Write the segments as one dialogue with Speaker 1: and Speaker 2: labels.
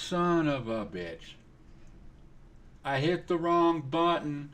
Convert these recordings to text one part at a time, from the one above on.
Speaker 1: Son of a bitch. I hit the wrong button.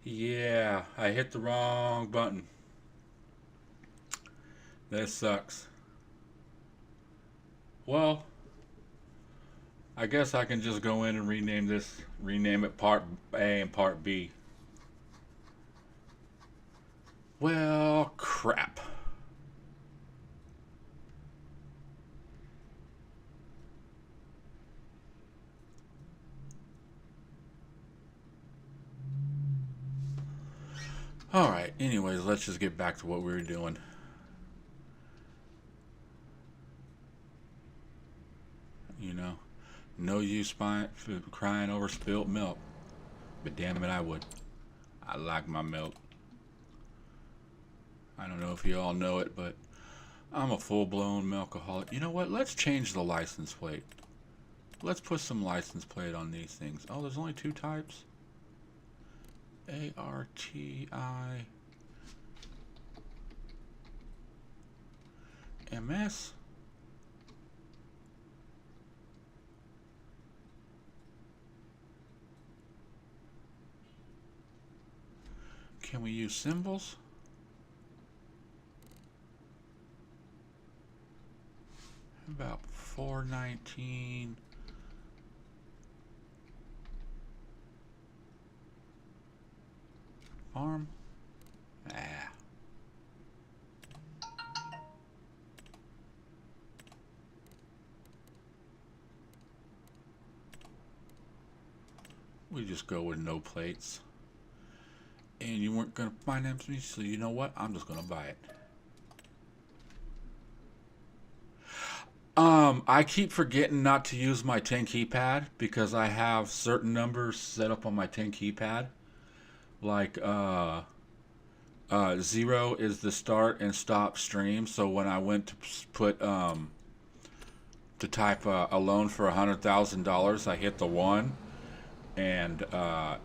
Speaker 1: Yeah, I hit the wrong button. That sucks. Well, I guess I can just go in and rename it Part A and Part B. Well, crap. Alright, anyways, let's just get back to what we were doing. You know, no use crying over spilt milk. But damn it, I would. I like my milk. I don't know if you all know it, but I'm a full-blown milkaholic. You know what? Let's change the license plate. Let's put some license plate on these things. Oh, there's only two types. ARTI MS. Can we use symbols? About 419. Farm. Ah. We just go with no plates. And you weren't going to finance me, so you know what? I'm just going to buy it. I keep forgetting not to use my 10 keypad because I have certain numbers set up on my 10 keypad. Like, 0 is the start and stop stream. So when I went to put, to type a loan for $100,000, I hit the 1 and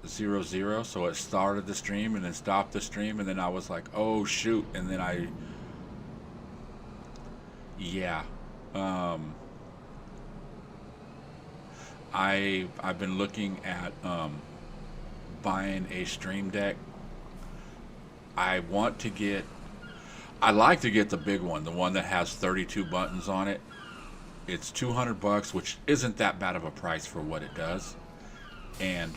Speaker 1: 00, so it started the stream and then stopped the stream, and then I was like, oh shoot, and then yeah, I've been looking at buying a stream deck. I want to get, I like to get the big one, the one that has 32 buttons on it. It's $200, which isn't that bad of a price for what it does. And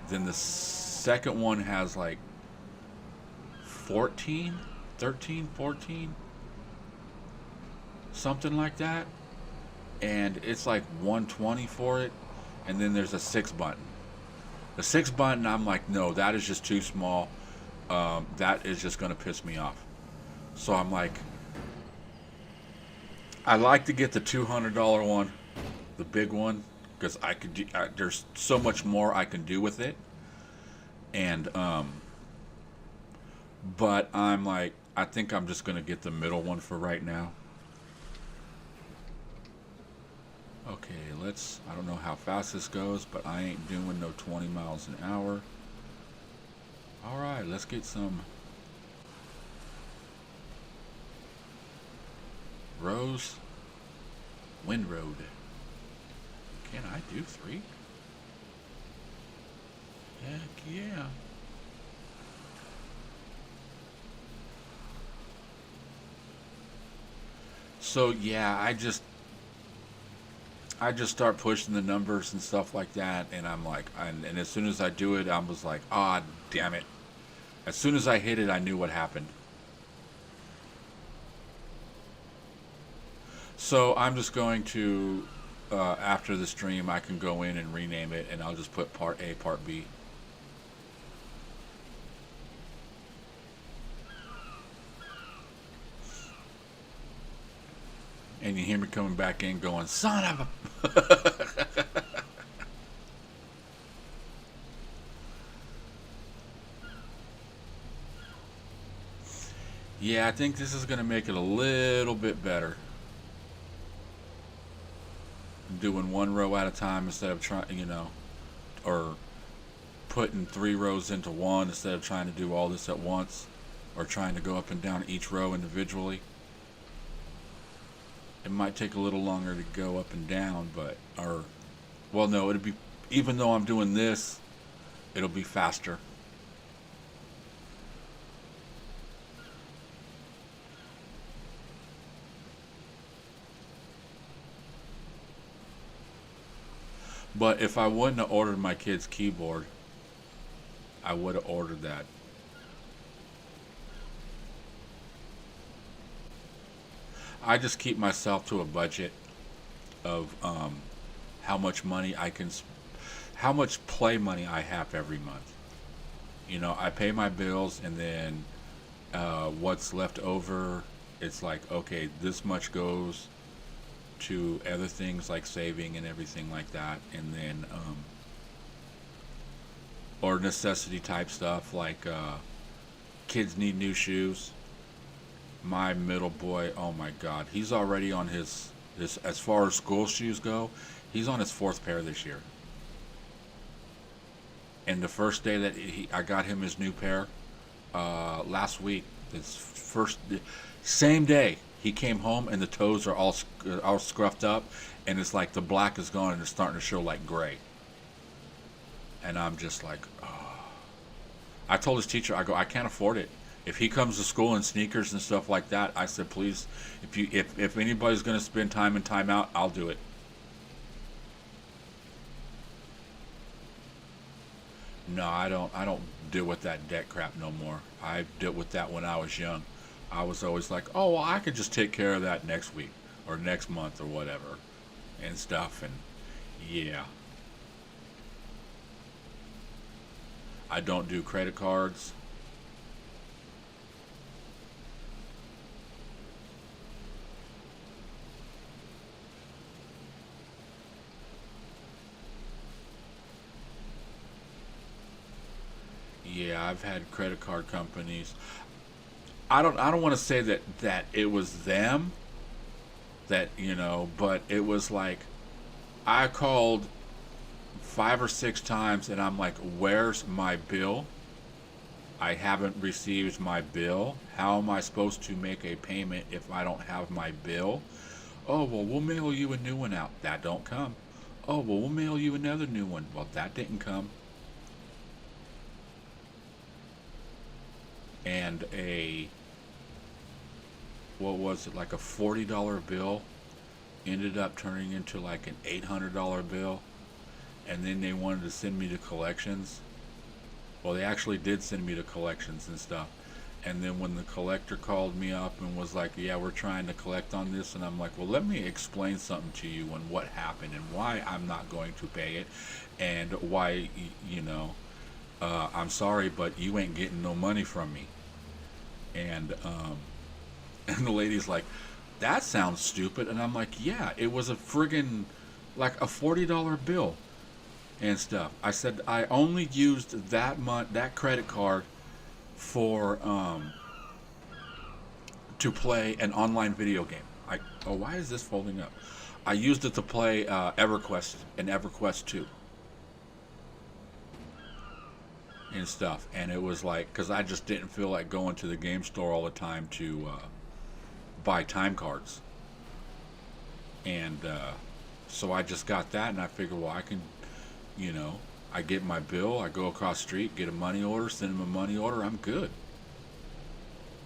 Speaker 1: then the second one has like 14, 13, 14, something like that. And it's like 120 for it. And then there's a 6 button. The 6 button, I'm like, no, that is just too small. That is just going to piss me off. So I'm like, I like to get the $200 one, the big one, because I could do, there's so much more I can do with it. And but I'm like, I think I'm just going to get the middle one for right now. Okay, I don't know how fast this goes, but I ain't doing no 20 miles an hour. All right, let's get some Rose Wind Road. Can I do 3? Heck yeah. So yeah, I just start pushing the numbers and stuff like that, and I'm like, and as soon as I do it, I was like, ah, damn it. As soon as I hit it, I knew what happened. So I'm just going to, after the stream, I can go in and rename it, and I'll just put Part A, Part B. And you hear me coming back in going, son of a... Yeah, I think this is going to make it a little bit better. Doing one row at a time instead of trying, or putting 3 rows into one instead of trying to do all this at once, or trying to go up and down each row individually. It might take a little longer to go up and down, well, no, it'll be, even though I'm doing this, it'll be faster. But if I wouldn't have ordered my kid's keyboard, I would have ordered that. I just keep myself to a budget of how much money how much play money I have every month. I pay my bills, and then what's left over, it's like, okay, this much goes to other things like saving and everything like that, and then or necessity type stuff like kids need new shoes. My middle boy, oh my God, he's already on his as far as school shoes go, he's on his 4th pair this year. And the first day that I got him his new pair, last week, his first same day he came home, and the toes are all scruffed up, and it's like the black is gone and it's starting to show like gray. And I'm just like, oh. I told his teacher, I can't afford it. If he comes to school in sneakers and stuff like that, I said, please, if anybody's gonna spend time in time out, I'll do it. No, I don't deal with that debt crap no more. I dealt with that when I was young. I was always like, oh, well, I could just take care of that next week or next month or whatever and stuff. And yeah, I don't do credit cards. Yeah, I've had credit card companies. I don't want to say that it was them that, but it was like I called 5 or 6 times, and I'm like, where's my bill? I haven't received my bill. How am I supposed to make a payment if I don't have my bill? Oh, well, we'll mail you a new one out. That don't come. Oh, well, we'll mail you another new one. Well, that didn't come. And what was it, like a $40 bill ended up turning into like an $800 bill. And then they wanted to send me to collections. Well, they actually did send me to collections and stuff. And then when the collector called me up and was like, yeah, we're trying to collect on this, and I'm like, well, let me explain something to you and what happened and why I'm not going to pay it, and why, I'm sorry, but you ain't getting no money from me. And and the lady's like, that sounds stupid. And I'm like, yeah, it was a friggin' like a $40 bill and stuff. I said I only used that credit card for to play an online video game. Why is this folding up? I used it to play EverQuest and EverQuest 2 and stuff. And it was like, because I just didn't feel like going to the game store all the time to buy time cards. And so I just got that, and I figured, well, I can, you know, I get my bill, I go across the street, get a money order, send them a money order, I'm good.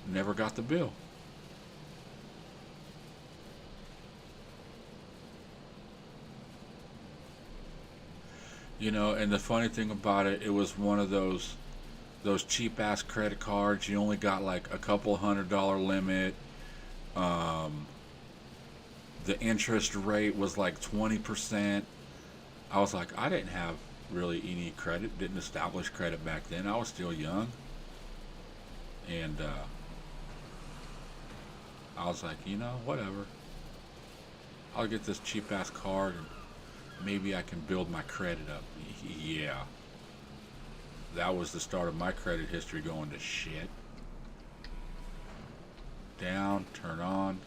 Speaker 1: Never got the bill. You know, and the funny thing about it, it was one of those cheap ass credit cards. You only got like a couple $100 limit. Um, the interest rate was like 20%. I was like, I didn't have really any credit, didn't establish credit back then. I was still young, and I was like, you know, whatever. I'll get this cheap ass card, and maybe I can build my credit up. Yeah, that was the start of my credit history going to shit. Down, turn on.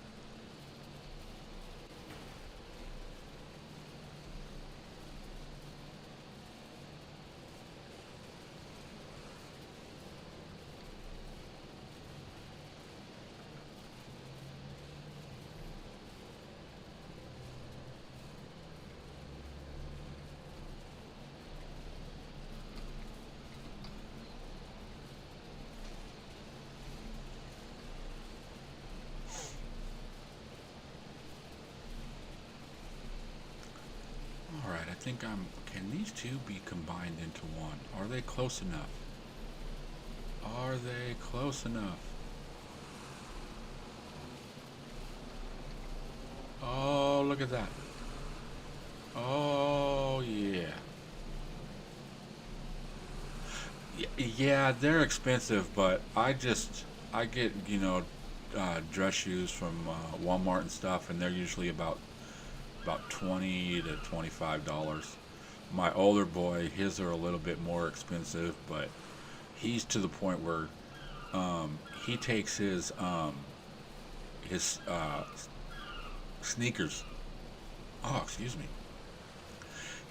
Speaker 1: All right, I think I'm. Can these two be combined into one? Are they close enough? Are they close enough? Oh, look at that. Oh, yeah. Yeah, they're expensive, but I get, dress shoes from Walmart and stuff, and they're usually about 20 to $25. My older boy, his are a little bit more expensive, but he's to the point where he takes his sneakers. Oh, excuse me.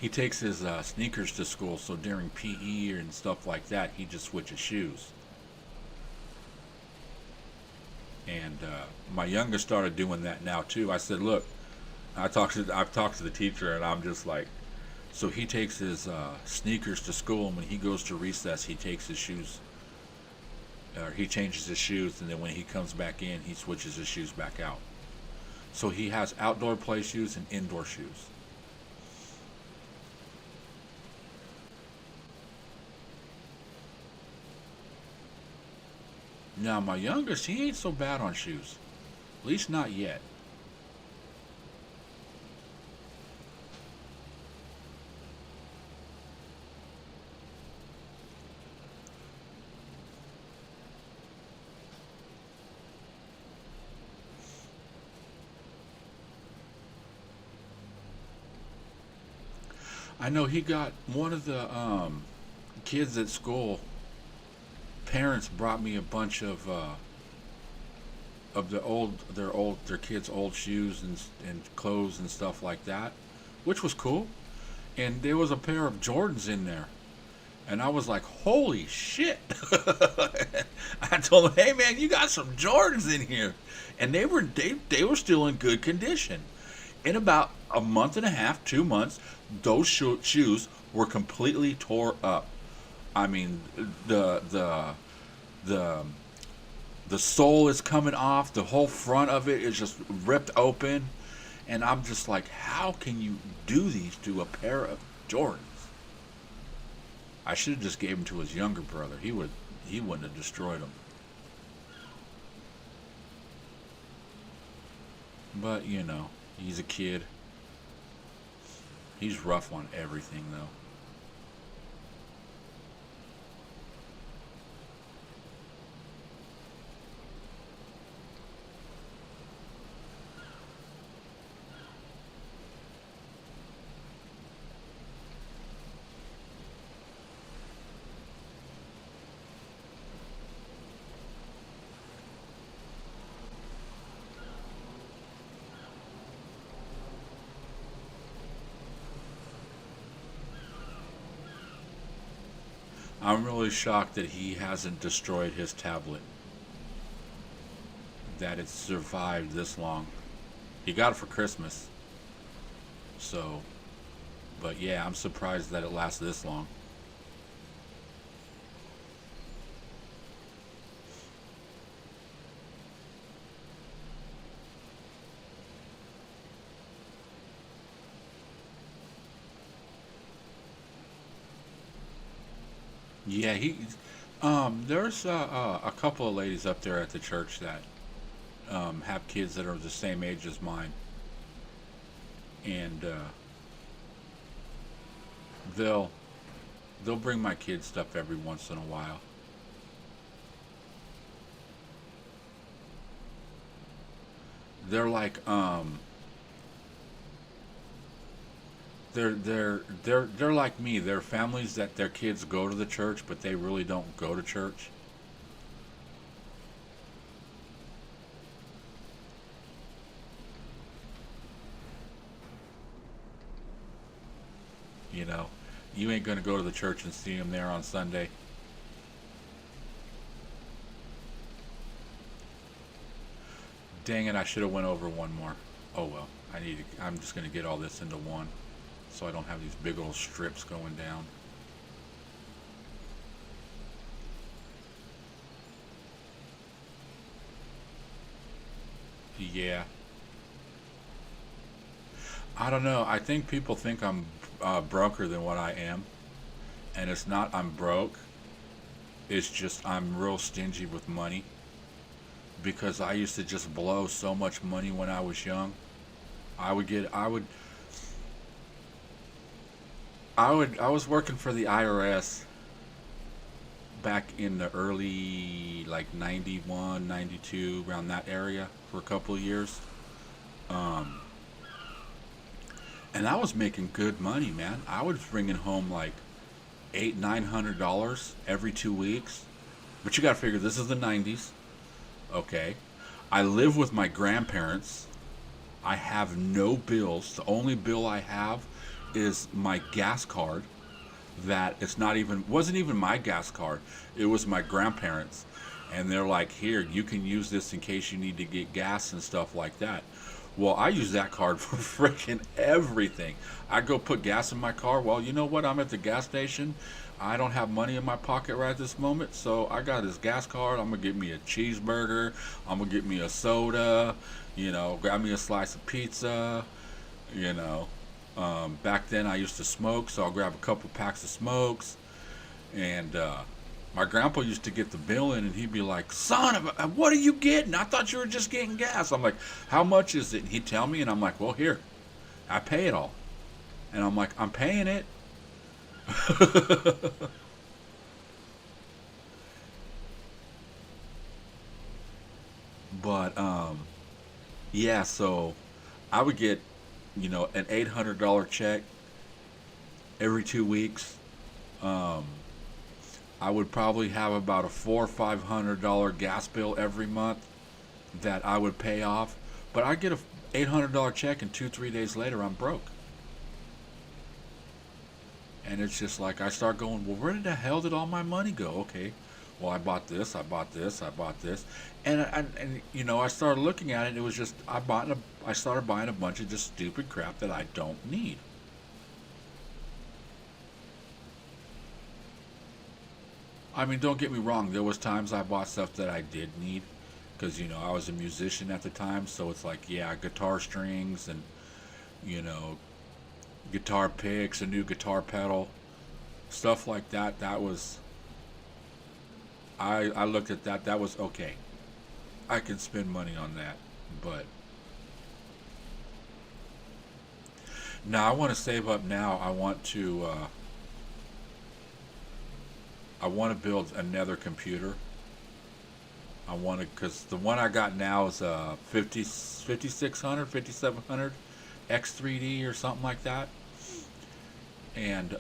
Speaker 1: He takes his sneakers to school, so during PE and stuff like that, he just switches shoes. And my youngest started doing that now too. I said, "Look, I've talked to the teacher, and I'm just like, so he takes his sneakers to school, and when he goes to recess, he takes his shoes, or he changes his shoes, and then when he comes back in, he switches his shoes back out. So he has outdoor play shoes and indoor shoes." Now my youngest, he ain't so bad on shoes, at least not yet. I know he got one of the kids at school. Parents brought me a bunch of their kids' old shoes and clothes and stuff like that, which was cool. And there was a pair of Jordans in there, and I was like, "Holy shit!" I told him, "Hey man, you got some Jordans in here," and they were still in good condition. In about a month and a half, 2 months, those shoes were completely tore up. I mean, the the sole is coming off. The whole front of it is just ripped open, and I'm just like, how can you do these to a pair of Jordans? I should have just gave them to his younger brother. He wouldn't have destroyed them. But he's a kid. He's rough on everything though. I'm really shocked that he hasn't destroyed his tablet, that it's survived this long. He got it for Christmas, so, but yeah, I'm surprised that it lasted this long. Yeah, there's a couple of ladies up there at the church that have kids that are the same age as mine, and they'll they'll bring my kids stuff every once in a while. They're like they're like me. They're families that their kids go to the church, but they really don't go to church. You know, you ain't gonna go to the church and see them there on Sunday. Dang it! I should have went over one more. Oh well. I'm just gonna get all this into one, so I don't have these big old strips going down. Yeah. I don't know. I think people think I'm broker than what I am, and it's not. I'm broke. It's just I'm real stingy with money because I used to just blow so much money when I was young. I was working for the IRS back in the early, like 91, 92, around that area for a couple of years. Um, and I was making good money, man. I was bringing home like $900 every 2 weeks. But you got to figure this is the 90s. Okay. I live with my grandparents. I have no bills. The only bill I have is my gas card. That it's not even wasn't even my gas card. It was my grandparents, and they're like, "Here, you can use this in case you need to get gas and stuff like that." Well, I use that card for freaking everything. I go put gas in my car. Well, you know what? I'm at the gas station. I don't have money in my pocket right this moment, so I got this gas card. I'm gonna get me a cheeseburger. I'm gonna get me a soda. Grab me a slice of pizza. You know, back then I used to smoke, so I'll grab a couple packs of smokes. And my grandpa used to get the bill in, and he'd be like, "Son of a, what are you getting? I thought you were just getting gas." I'm like, "How much is it?" And he'd tell me, and I'm like, "Well, here, I pay it all." And I'm like, "I'm paying it." But yeah, so I would get, an $800 check every 2 weeks. Um, I would probably have about a $400 or $500 gas bill every month that I would pay off. But I get a $800 check, and 2, 3 days later I'm broke. And it's just like I start going, well, where did the hell did all my money go? Okay, well, I bought this, I bought this, I bought this, and I started looking at it. It was just I started buying a bunch of just stupid crap that I don't need. I mean, don't get me wrong. There was times I bought stuff that I did need, because I was a musician at the time, so it's like, yeah, guitar strings and you know guitar picks, a new guitar pedal, stuff like that. That was I looked at that. That was okay. I can spend money on that, but now I want to save up. Now I want to build another computer. I want to, because the one I got now is a 5600, 5700 X3D or something like that. And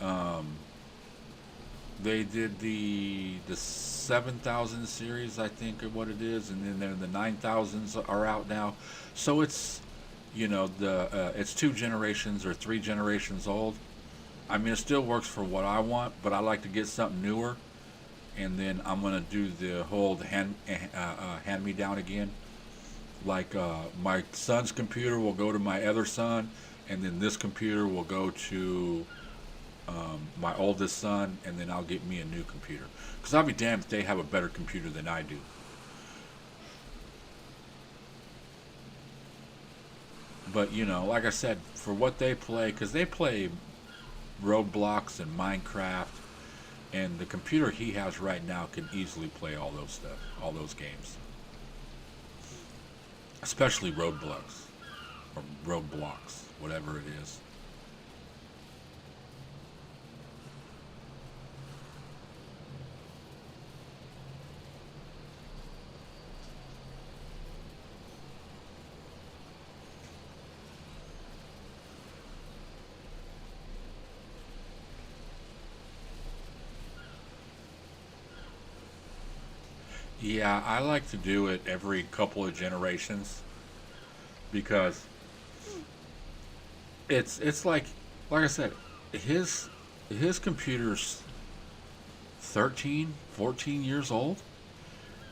Speaker 1: they did the 7000 series, I think, or what it is, and then the 9000s are out now. So it's the it's 2 generations or 3 generations old. I mean, it still works for what I want, but I like to get something newer. and then I'm gonna do the whole hand me down again. Like my son's computer will go to my other son, and then this computer will go to my oldest son, and then I'll get me a new computer. Because I'll be damned if they have a better computer than I do. But you know, like I said, for what they play, because they play Roblox and Minecraft, and the computer he has right now can easily play all those stuff, all those games, especially Roblox or Roblox, whatever it is. Yeah, I like to do it every couple of generations because it's like I said, his his computer's 13, 14 years old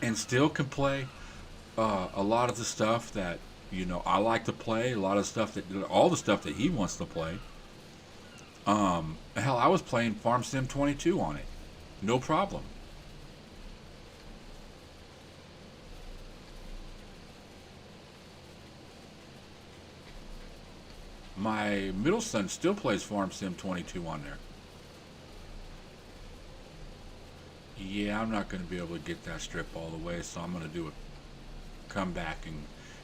Speaker 1: and still can play a lot of the stuff that I like to play, a lot of stuff that all the stuff that he wants to play. Hell, I was playing Farm Sim 22 on it, no problem. My middle son still plays Farm Sim 22 on there. Yeah, I'm not going to be able to get that strip all the way, so I'm going to do a comeback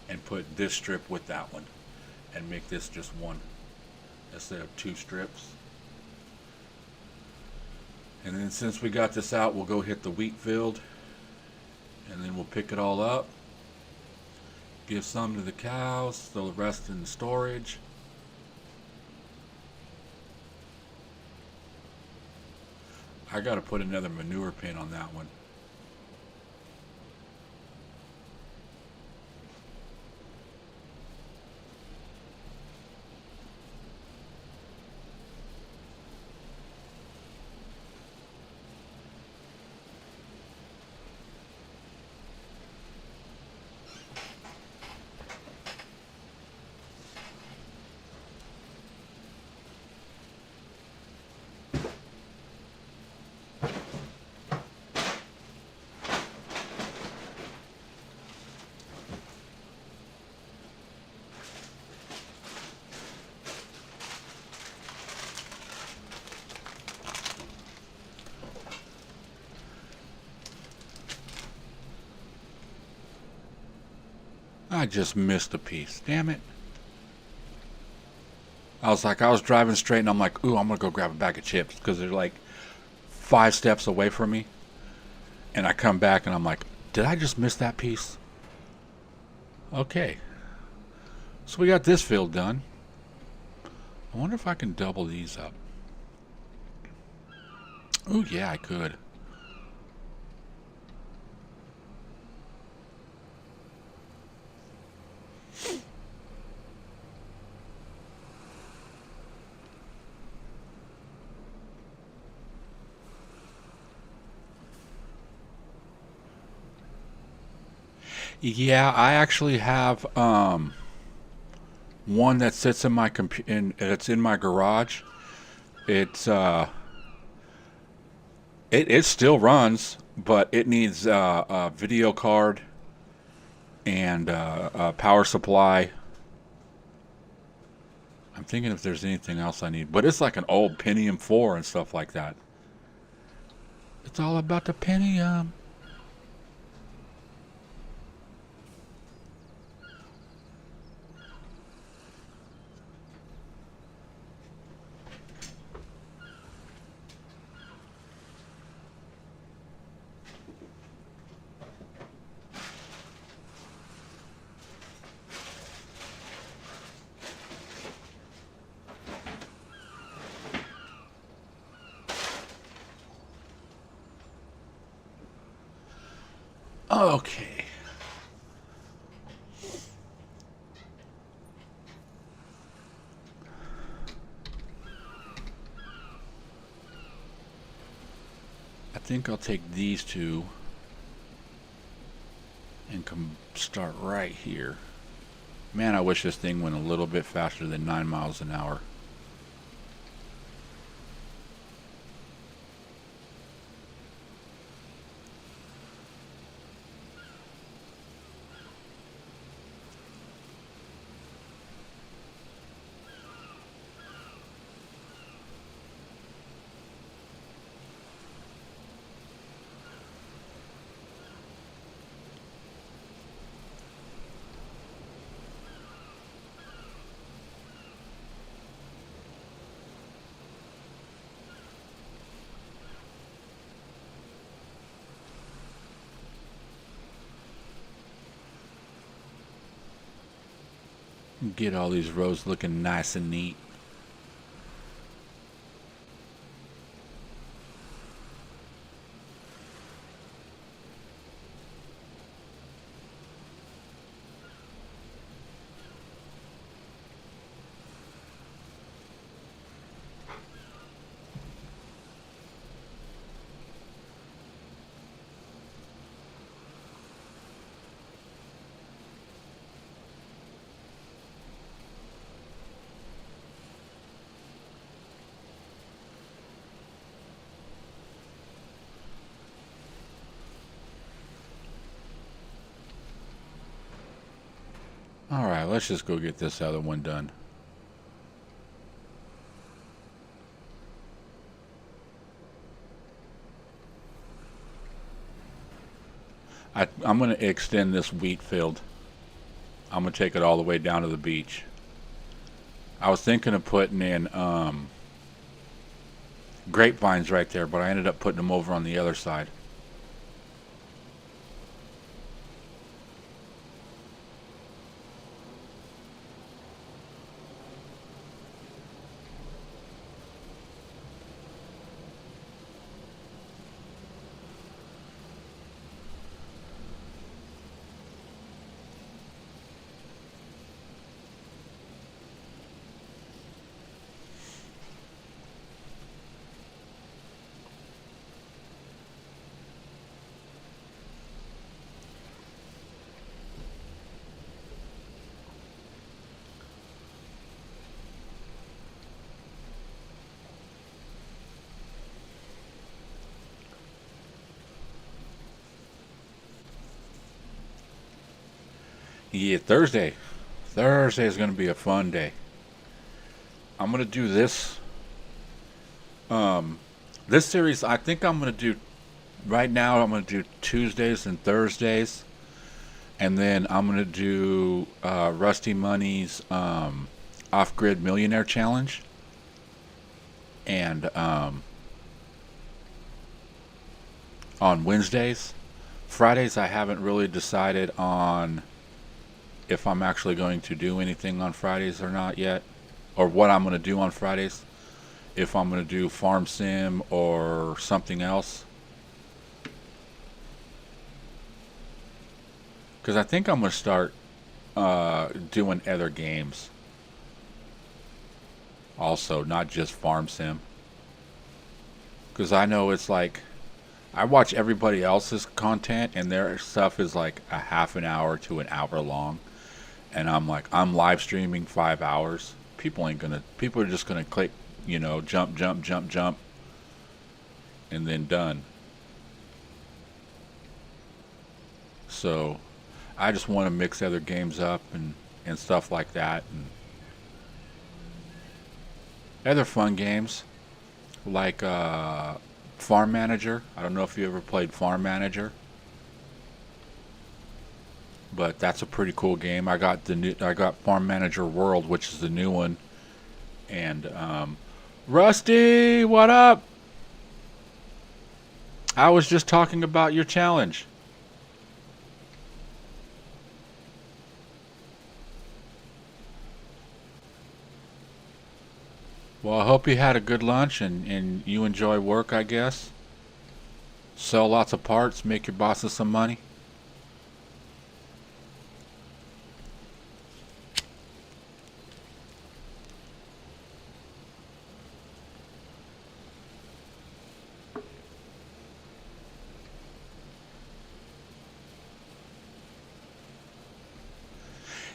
Speaker 1: and put this strip with that one and make this just one instead of two strips. And then since we got this out, we'll go hit the wheat field and then we'll pick it all up, give some to the cows, throw the rest in the storage. I got to put another manure pin on that one. I just missed a piece. Damn it. I was driving straight and I'm like, ooh, I'm going to go grab a bag of chips because they're like 5 steps away from me. And I come back and I'm like, did I just miss that piece? Okay. So we got this field done. I wonder if I can double these up. Ooh, yeah, I could. Yeah, I actually have one that sits in my it's in my garage. It's it still runs, but it needs a video card and a power supply. I'm thinking if there's anything else I need, but it's like an old Pentium 4 and stuff like that. It's all about the Pentium. Okay. I think I'll take these two and come start right here. Man, I wish this thing went a little bit faster than 9 miles an hour. Get all these roads looking nice and neat. Alright, let's just go get this other one done. I'm going to extend this wheat field. I'm going to take it all the way down to the beach. I was thinking of putting in grapevines right there, but I ended up putting them over on the other side. Yeah, Thursday. Thursday is going to be a fun day. I'm going to do this. This series, I think I'm going to do, right now, I'm going to do Tuesdays and Thursdays. And then I'm going to do Rusty Money's Off-Grid Millionaire Challenge. And on Wednesdays. Fridays, I haven't really decided on if I'm actually going to do anything on Fridays or not yet, or what I'm going to do on Fridays, if I'm going to do Farm Sim or something else. Because I think I'm going to start doing other games also, not just Farm Sim. Because I know it's like, I watch everybody else's content and their stuff is like a half an hour to an hour long. And I'm like, I'm live streaming 5 hours. People are just gonna click, jump, jump, jump, jump, and then done. So I just want to mix other games up and stuff like that. And other fun games like Farm Manager. I don't know if you ever played Farm Manager, but that's a pretty cool game. I got Farm Manager World, which is the new one. And Rusty, what up? I was just talking about your challenge. Well, I hope you had a good lunch and you enjoy work, I guess. Sell lots of parts, make your bosses some money.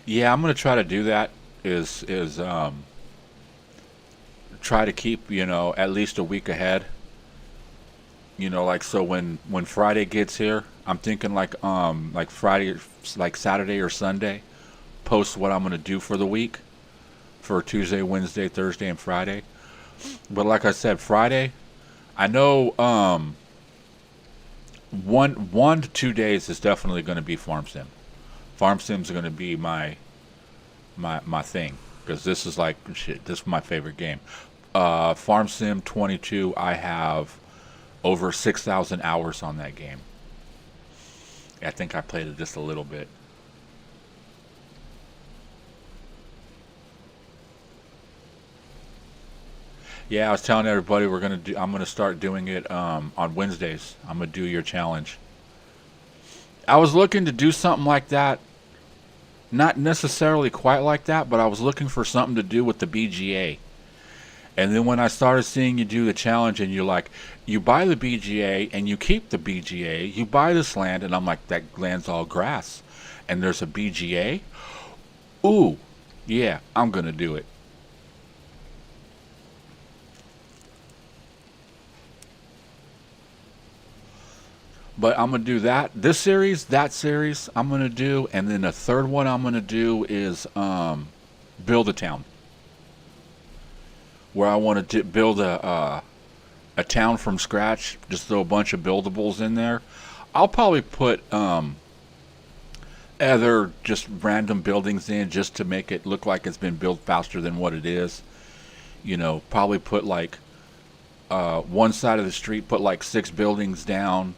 Speaker 1: Yeah, I'm gonna try to do that. Is try to keep at least a week ahead. Like so when Friday gets here, I'm thinking like Friday, like Saturday or Sunday, post what I'm gonna do for the week for Tuesday, Wednesday, Thursday, and Friday. But like I said, Friday, I know one to 2 days is definitely going to be farm sim. Farm sim's going to be my thing because this is like shit. This is my favorite game. Farm Sim 22. I have over 6,000 hours on that game. I think I played it just a little bit. Yeah, I was telling everybody we're gonna do. I'm gonna start doing it on Wednesdays. I'm gonna do your challenge. I was looking to do something like that. Not necessarily quite like that, but I was looking for something to do with the BGA. And then when I started seeing you do the challenge, and you're like, you buy the BGA and you keep the BGA, you buy this land, and I'm like, that land's all grass, and there's a BGA. Ooh, yeah, I'm gonna do it. But I'm gonna do that. This series, that series, I'm gonna do, and then the third one I'm gonna do is build a town, where I want to build a town from scratch. Just throw a bunch of buildables in there. I'll probably put other just random buildings in just to make it look like it's been built faster than what it is. Probably put like one side of the street, put like six buildings down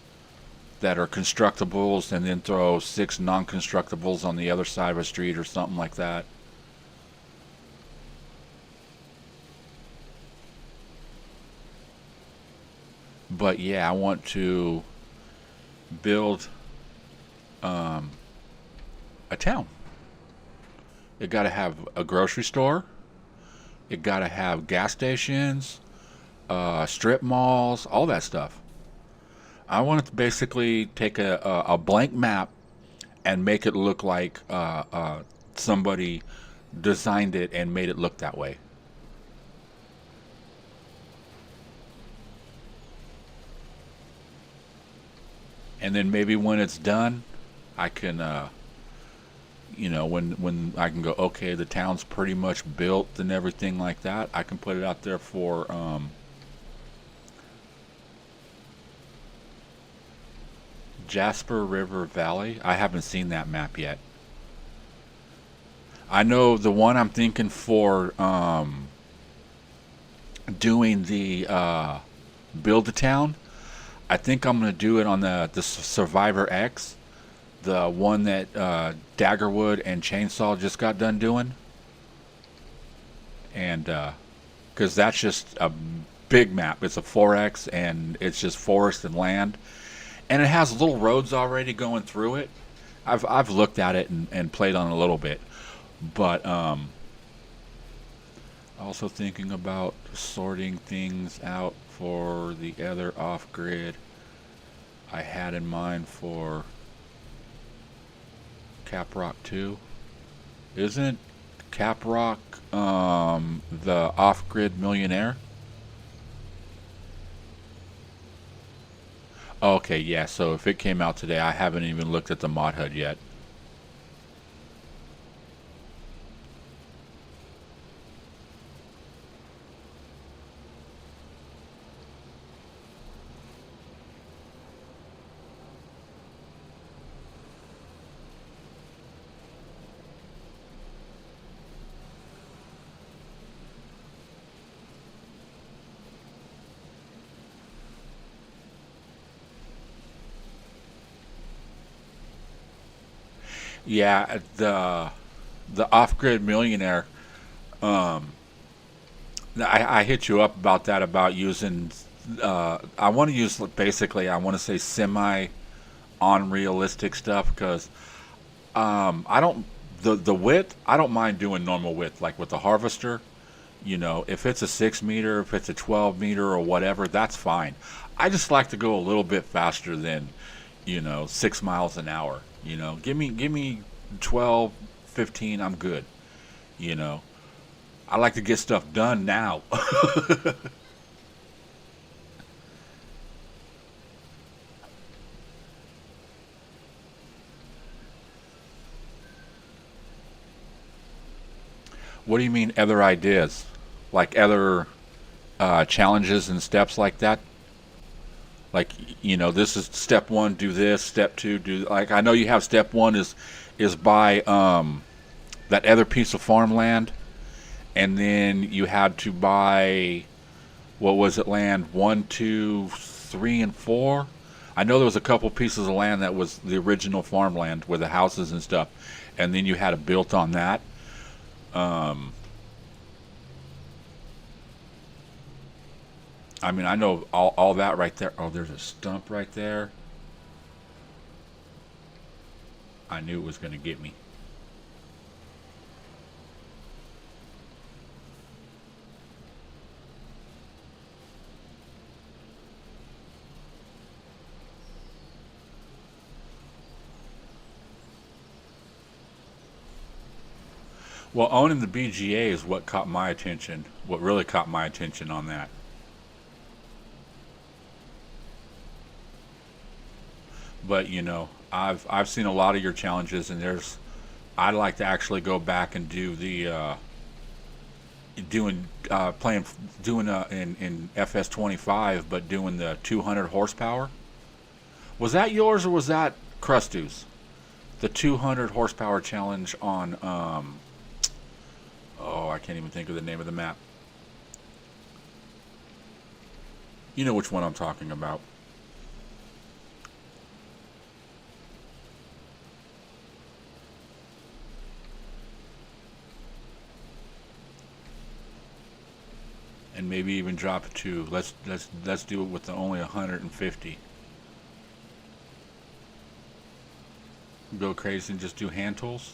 Speaker 1: that are constructibles, and then throw six non-constructibles on the other side of a street or something like that. But yeah, I want to build um, a town. It got to have a grocery store. It got to have gas stations, strip malls, all that stuff. I want to basically take a blank map and make it look like somebody designed it and made it look that way. And then maybe when it's done, I can, when I can go, okay, the town's pretty much built and everything like that. I can put it out there for Jasper River Valley. I haven't seen that map yet. I know the one I'm thinking for doing the build a town. I think I'm gonna do it on the Survivor X, the one that Daggerwood and Chainsaw just got done doing, and because that's just a big map. It's a 4X, and it's just forest and land, and it has little roads already going through it. I've looked at it and played on it a little bit, but also thinking about sorting things out for the other off grid I had in mind for Caprock 2. Isn't Caprock the off grid millionaire? Okay, yeah, so if it came out today, I haven't even looked at the mod HUD yet. Yeah, the off grid millionaire. Um, I hit you up about that, about using. I want to use basically. I want to say semi unrealistic stuff because I don't the width. I don't mind doing normal width like with the harvester. If it's a 6 meter, if it's a 12 meter or whatever, that's fine. I just like to go a little bit faster than 6 miles an hour. Give me 12, 15, I'm good. You know, I like to get stuff done now. What do you mean other ideas? Like other challenges and steps like that? Like, this is step one, do this, step two, do, like, I know you have step one is buy that other piece of farmland, and then you had to buy, what was it, land one, two, three, and four. I know there was a couple pieces of land that was the original farmland with the houses and stuff, and then you had it built on that. Um, I mean, I know all that right there. Oh, there's a stump right there. I knew it was going to get me. Well, owning the BGA is what caught my attention. What really caught my attention on that. But I've seen a lot of your challenges, and I'd like to actually go back and do the doing playing doing in FS25, but doing the 200 horsepower. Was that yours or was that Crustu's? The 200 horsepower challenge on oh, I can't even think of the name of the map. You know which one I'm talking about. And maybe even drop it to let's do it with the only 150. Go crazy and just do hand tools.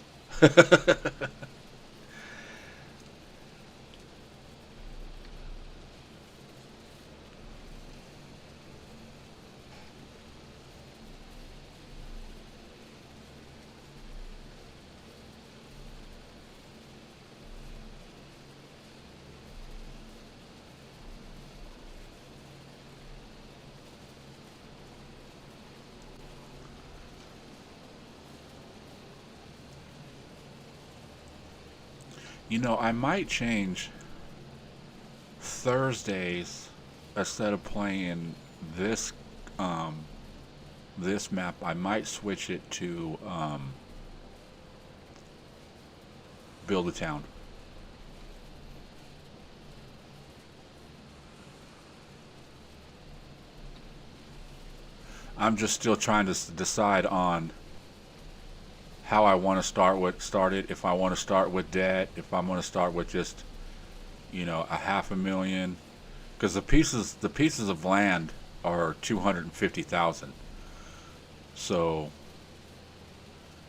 Speaker 1: I might change Thursdays instead of playing this um, this map. I might switch it to build a town. I'm just still trying to decide on how I want to start it. If I want to start with debt, if I want to start with just a half a million, because the pieces of land are 250,000. So,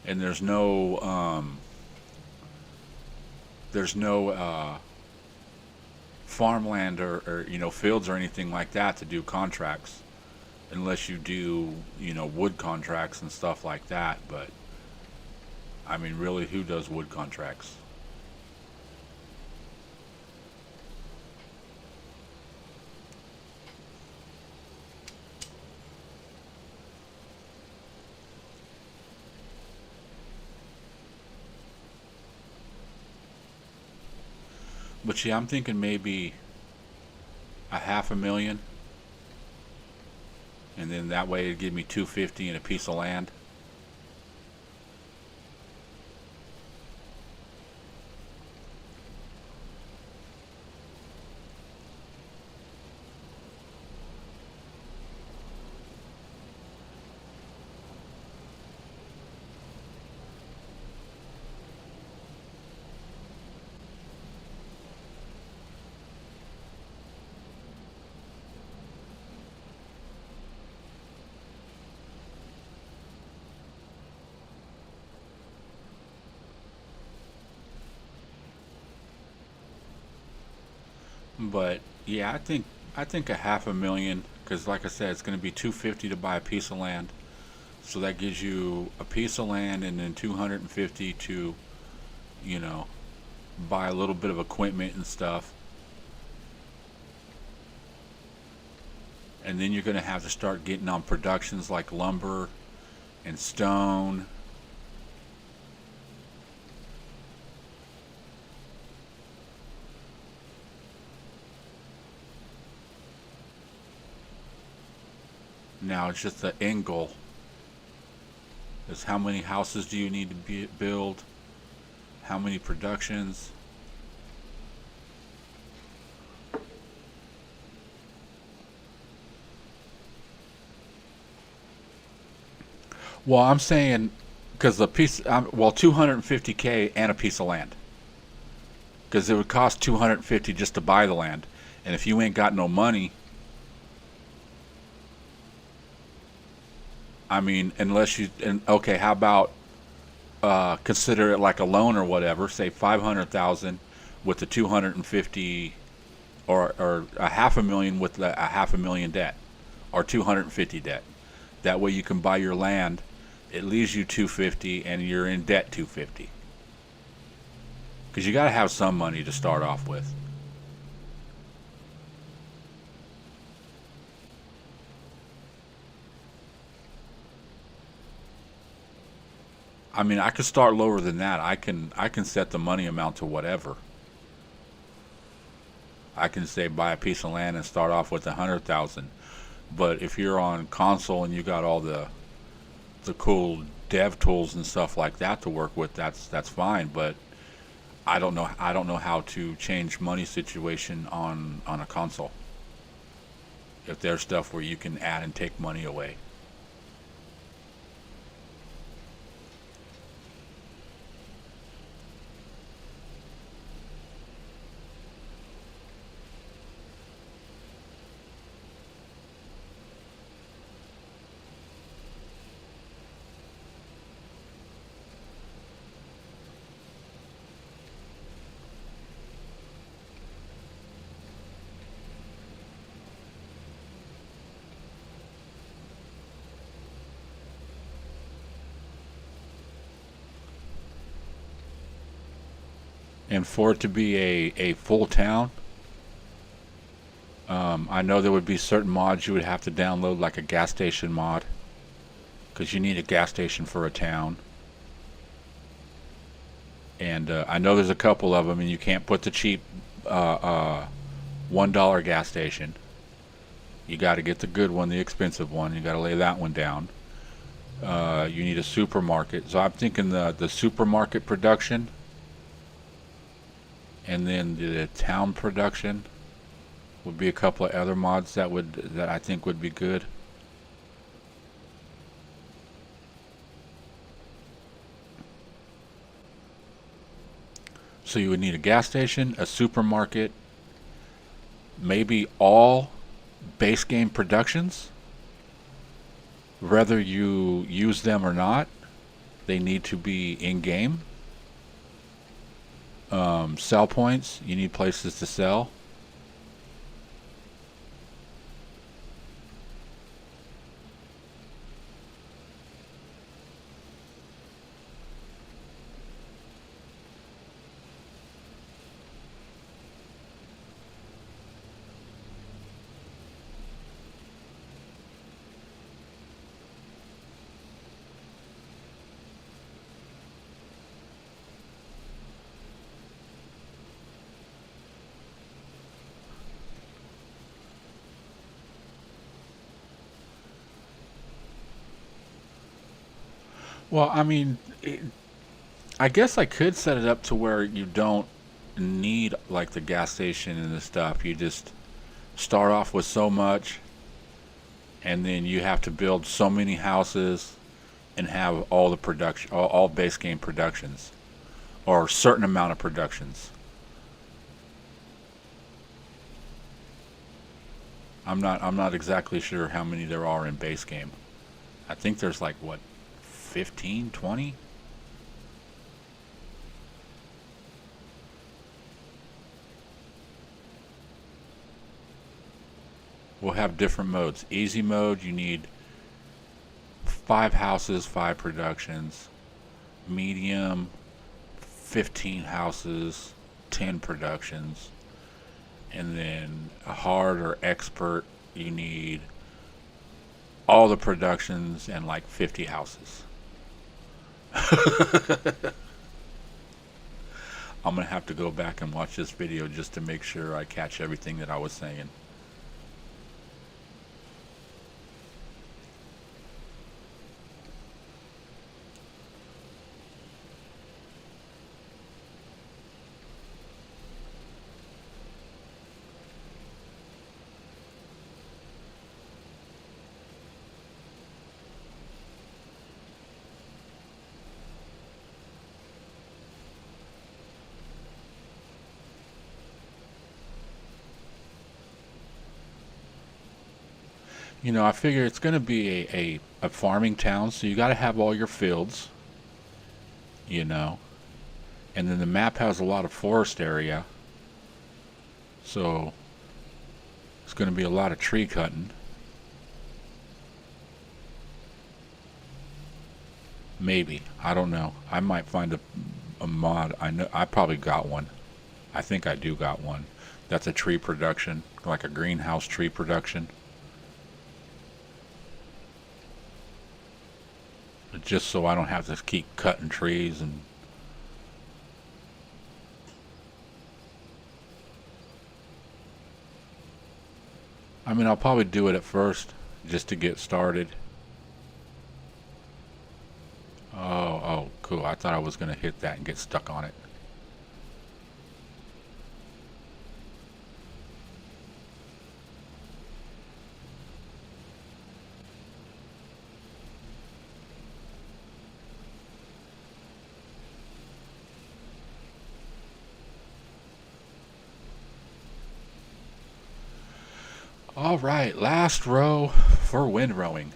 Speaker 1: and there's no farmland or fields or anything like that to do contracts, unless you do wood contracts and stuff like that. But I mean, really, who does wood contracts? But yeah, I'm thinking maybe a half a million, and then that way it'd give me 250 and a piece of land. But yeah, I think a half a million, because like I said, it's going to be 250 to buy a piece of land. So that gives you a piece of land and then 250 to you know, buy a little bit of equipment and stuff. And then you're going to have to start getting on productions like lumber and stone. Now it's just the end goal is how many houses do you need to build, how many productions. Well, I'm saying because the piece, well, 250K and a piece of land, because it would cost 250 just to buy the land, and if you ain't got no money, I mean, unless you, and okay, how about consider it like a loan or whatever, say 500,000 with the 250, or a half a million with a half a million debt, or 250 debt. That way you can buy your land. It leaves you 250, and you're in debt 250. Because you got to have some money to start off with. I mean, I could start lower than that. I can set the money amount to whatever. I can say buy a piece of land and start off with 100,000. But if you're on console and you got all the cool dev tools and stuff like that to work with, that's fine. But I don't know how to change money situation on a console. If there's stuff where you can add and take money away. And for it to be a full town, I know there would be certain mods you would have to download, like a gas station mod, because you need a gas station for a town. And I know there's a couple of them, and you can't put the cheap $1 gas station. You got to get the good one, the expensive one. You got to lay that one down. You need a supermarket. So I'm thinking the supermarket production, and then the town production would be a couple of other mods that I think would be good. So you would need a gas station, a supermarket, maybe all base game productions, whether you use them or not. They need to be in game. Sell points, you need places to sell. Well, I mean, I guess I could set it up to where you don't need like the gas station and the stuff. You just start off with so much, and then you have to build so many houses and have all the production, all base game productions, or a certain amount of productions. I'm not exactly sure how many there are in base game. I think there's like what, 15, 20. We'll have different modes. Easy mode, you need 5 houses, 5 productions. Medium, 15 houses, 10 productions, and then a hard or expert, you need all the productions and like 50 houses. I'm gonna have to go back and watch this video just to make sure I catch everything that I was saying. You know, I figure it's going to be a farming town, so you got to have all your fields, you know. And then the map has a lot of forest area, so it's going to be a lot of tree cutting. Maybe. I don't know. I might find a mod. I know I probably got one. I think I do got one. That's a tree production, like a greenhouse tree production. Just so I don't have to keep cutting trees and I mean I'll probably do it at first just to get started. Oh, cool. I thought I was gonna hit that and get stuck on it. All right, last row for windrowing.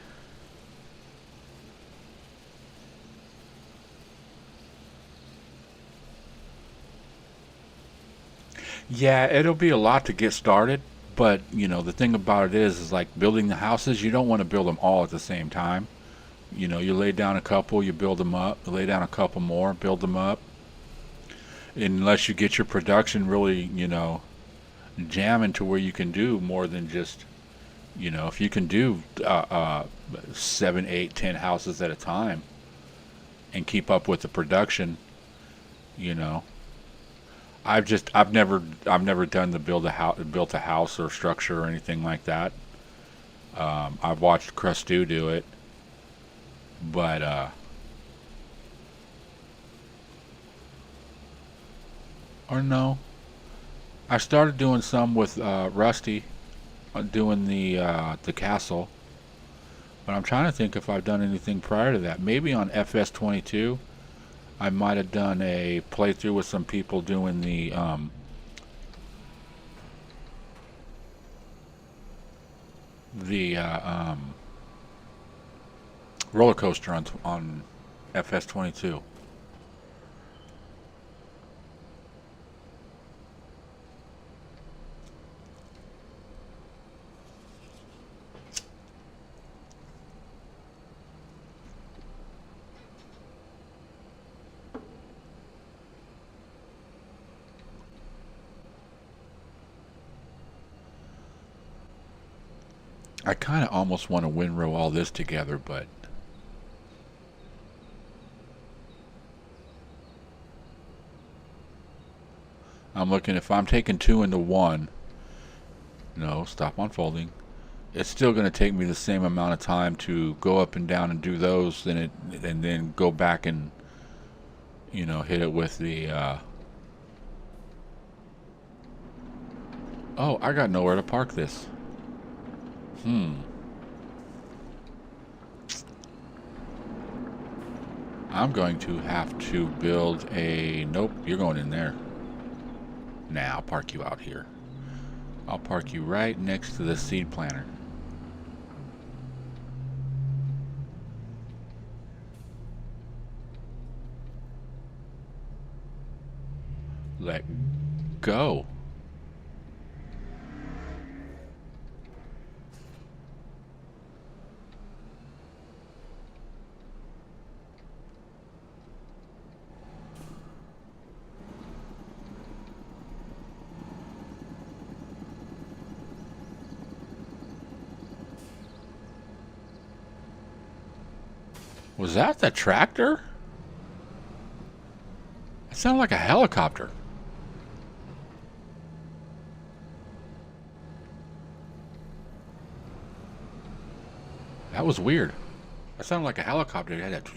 Speaker 1: Yeah, it'll be a lot to get started, but you know, the thing about it is like building the houses, you don't want to build them all at the same time. You know, you lay down a couple, you build them up, you lay down a couple more, build them up. Unless you get your production really, you know, jamming to where you can do more than just, you know, if you can do 7, 8, 10 houses at a time and keep up with the production, you know. I've never done the built a house or structure or anything like that. I've watched Crestu do it, but or no, I started doing some with Rusty, doing the castle. But I'm trying to think if I've done anything prior to that. Maybe on FS22, I might have done a playthrough with some people doing the roller coaster on FS22. I kind of almost want to windrow all this together, but I'm looking if I'm taking two into one. No, stop unfolding. It's still going to take me the same amount of time to go up and down and do those, and then go back and you know hit it with the. Oh, I got nowhere to park this. I'm going to have to build a. Nope, you're going in there. Nah, I'll park you out here. I'll park you right next to the seed planter. Let go. Was that the tractor? It sounded like a helicopter. That was weird. That sounded like a helicopter. It had that.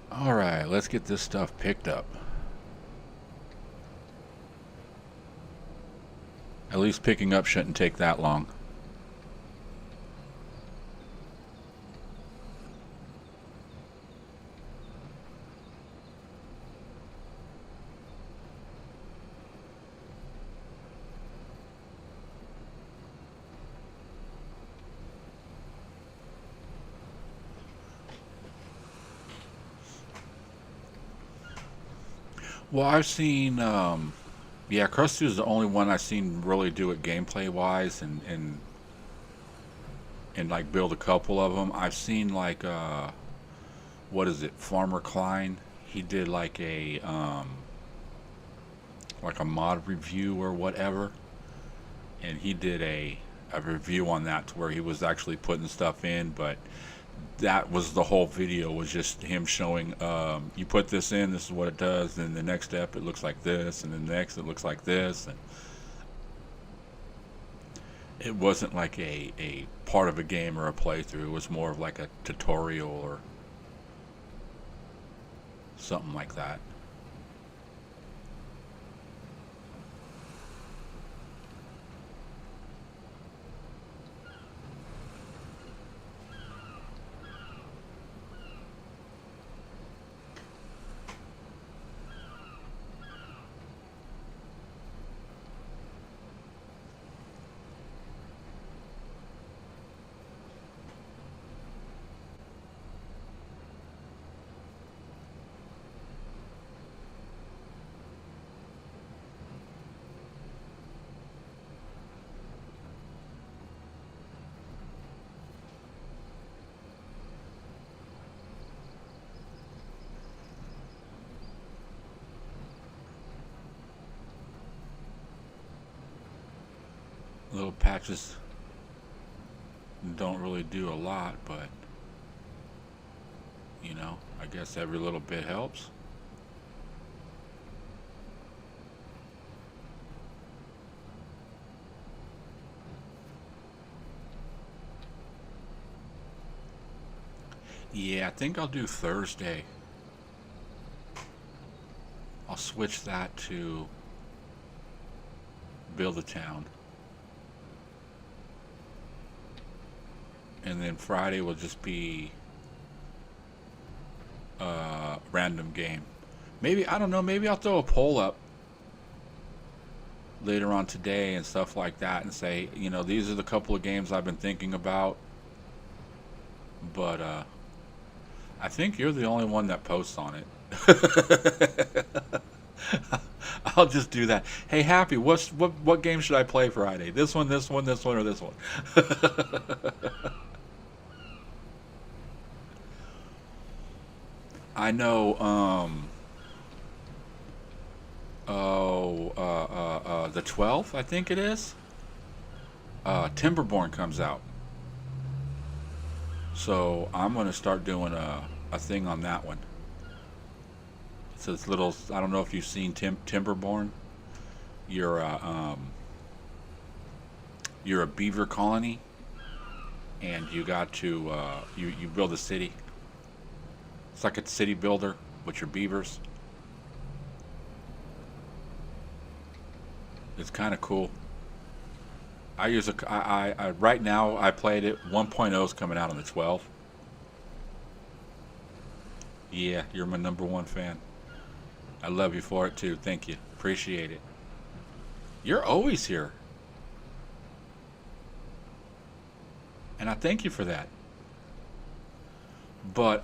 Speaker 1: All right, let's get this stuff picked up. At least picking up shouldn't take that long. Well, I've seen, yeah, Krusty is the only one I've seen really do it gameplay wise and like build a couple of them. I've seen like, what is it, Farmer Klein? He did like a mod review or whatever, and he did a review on that to where he was actually putting stuff in, but that was the whole video, was just him showing, you put this in, this is what it does, and the next step it looks like this, and then the next it looks like this, and it wasn't like a part of a game or a playthrough. It was more of like a tutorial or something like that. Little patches don't really do a lot, but you know, I guess every little bit helps. Yeah, I think I'll do Thursday. I'll switch that to build a town. And then Friday will just be random game. Maybe, I don't know, maybe I'll throw a poll up later on today and stuff like that and say, you know, these are the couple of games I've been thinking about. But I think you're the only one that posts on it. I'll just do that. Hey, Happy, what game should I play Friday? This one, this one, this one, or this one? I know, the 12th, I think it is. Timberborn comes out. So I'm going to start doing a thing on that one. So it's little, I don't know if you've seen Timberborn. You're you're a beaver colony, and you got to, you build a city. It's like a city builder with your beavers. It's kind of cool. I use right now I played it. 1.0 is coming out on the 12th. Yeah, you're my #1 fan. I love you for it too. Thank you. Appreciate it. You're always here. And I thank you for that. But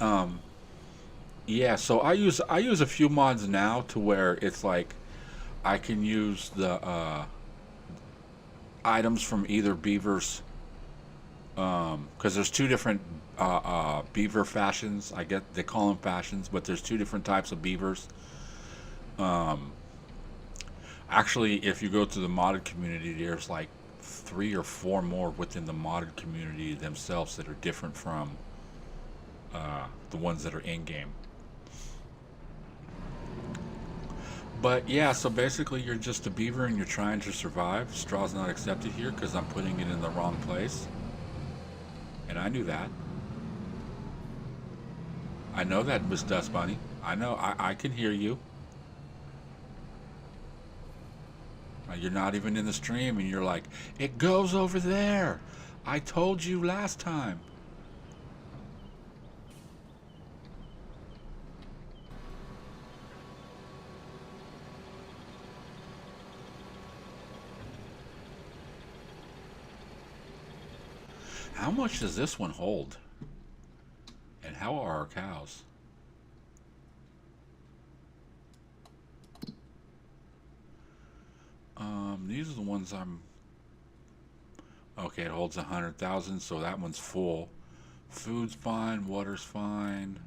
Speaker 1: yeah, so I use a few mods now to where it's like I can use the items from either Beaver's Because there's two different beaver fashions. I get they call them fashions, but there's two different types of beavers. Um, Actually, if you go to the modded community, there's like three or four more within the modded community themselves that are different from the ones that are in game. But yeah, so basically you're just a beaver and you're trying to survive. Straw's not accepted here because I'm putting it in the wrong place. And I knew that. I know that, Miss Dust Bunny. I know, I can hear you. You're not even in the stream and you're like, it goes over there. I told you last time. How much does this one hold? And how are our cows? These are the ones I'm... Okay, it holds 100,000, so that one's full. Food's fine, water's fine.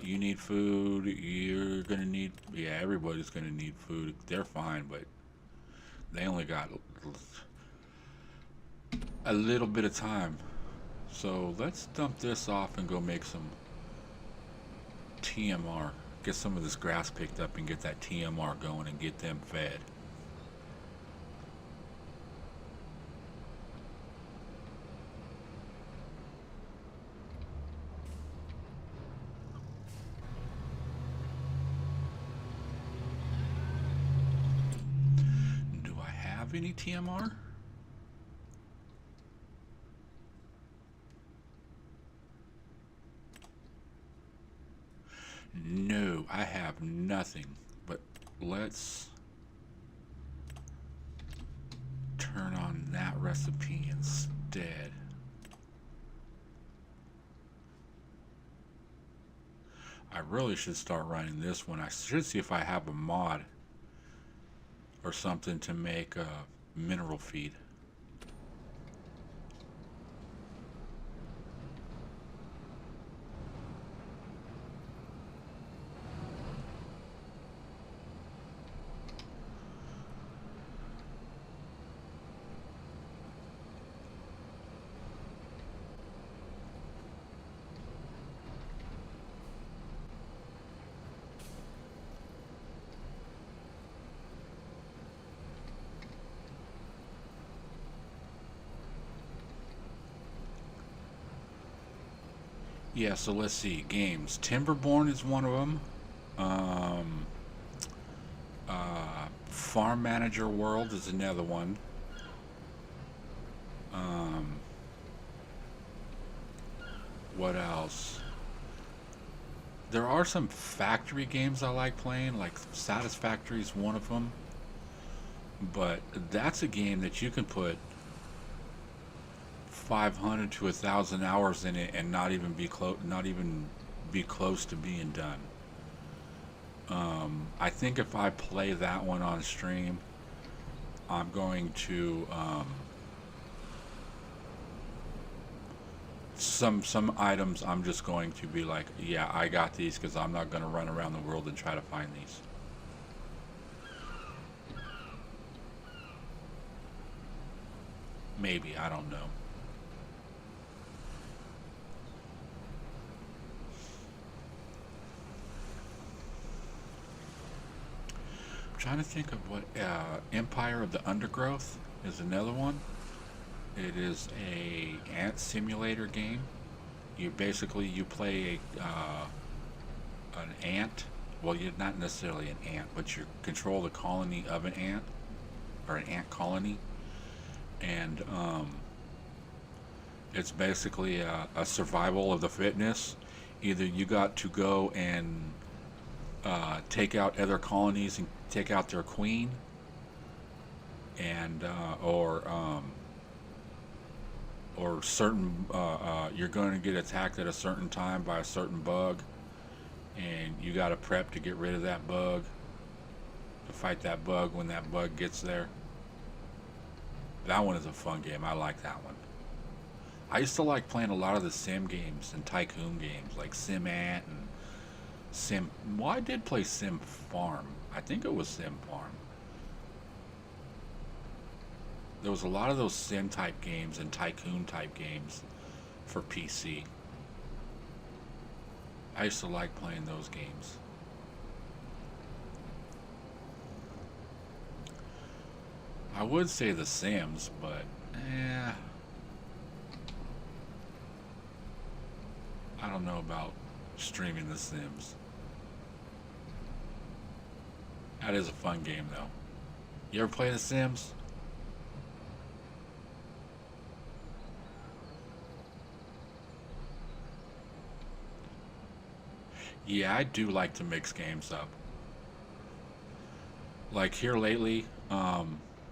Speaker 1: You need food, you're gonna need... Yeah, everybody's gonna need food. They're fine, but they only got a little bit of time. So let's dump this off and go make some TMR. Get some of this grass picked up and get that TMR going and get them fed. Do I have any TMR? No, I have nothing. But let's turn on that recipe instead. I really should start running this one. I should see if I have a mod or something to make a mineral feed. Yeah, so let's see. Games. Timberborn is one of them. Um, Farm Manager World is another one. Um, what else? There are some factory games I like playing, like Satisfactory is one of them. But that's a game that you can put 500 to 1,000 hours in it and not even be close to being done. I think if I play that one on stream, I'm going to some items I'm just going to be like, yeah, I got these because I'm not going to run around the world and try to find these. Maybe, I don't know. I'm trying to think of what Empire of the Undergrowth is another one. It is a ant simulator game. You play an ant. Well, you're not necessarily an ant, but you control the colony of an ant or an ant colony, and it's basically a survival of the fitness. Either you got to go and take out other colonies and take out their queen, and or certain you're going to get attacked at a certain time by a certain bug, and you got to prep to get rid of that bug, to fight that bug when that bug gets there. That one is a fun game. I like that one. I used to like playing a lot of the sim games and tycoon games like Sim Ant and Sim. Well, I did play Sim Farm. I think it was Sim Farm. There was a lot of those sim type games and tycoon type games for PC. I used to like playing those games. I would say The Sims, but I don't know about streaming The Sims. That is a fun game though. You ever play The Sims? Yeah, I do like to mix games up. Like here lately,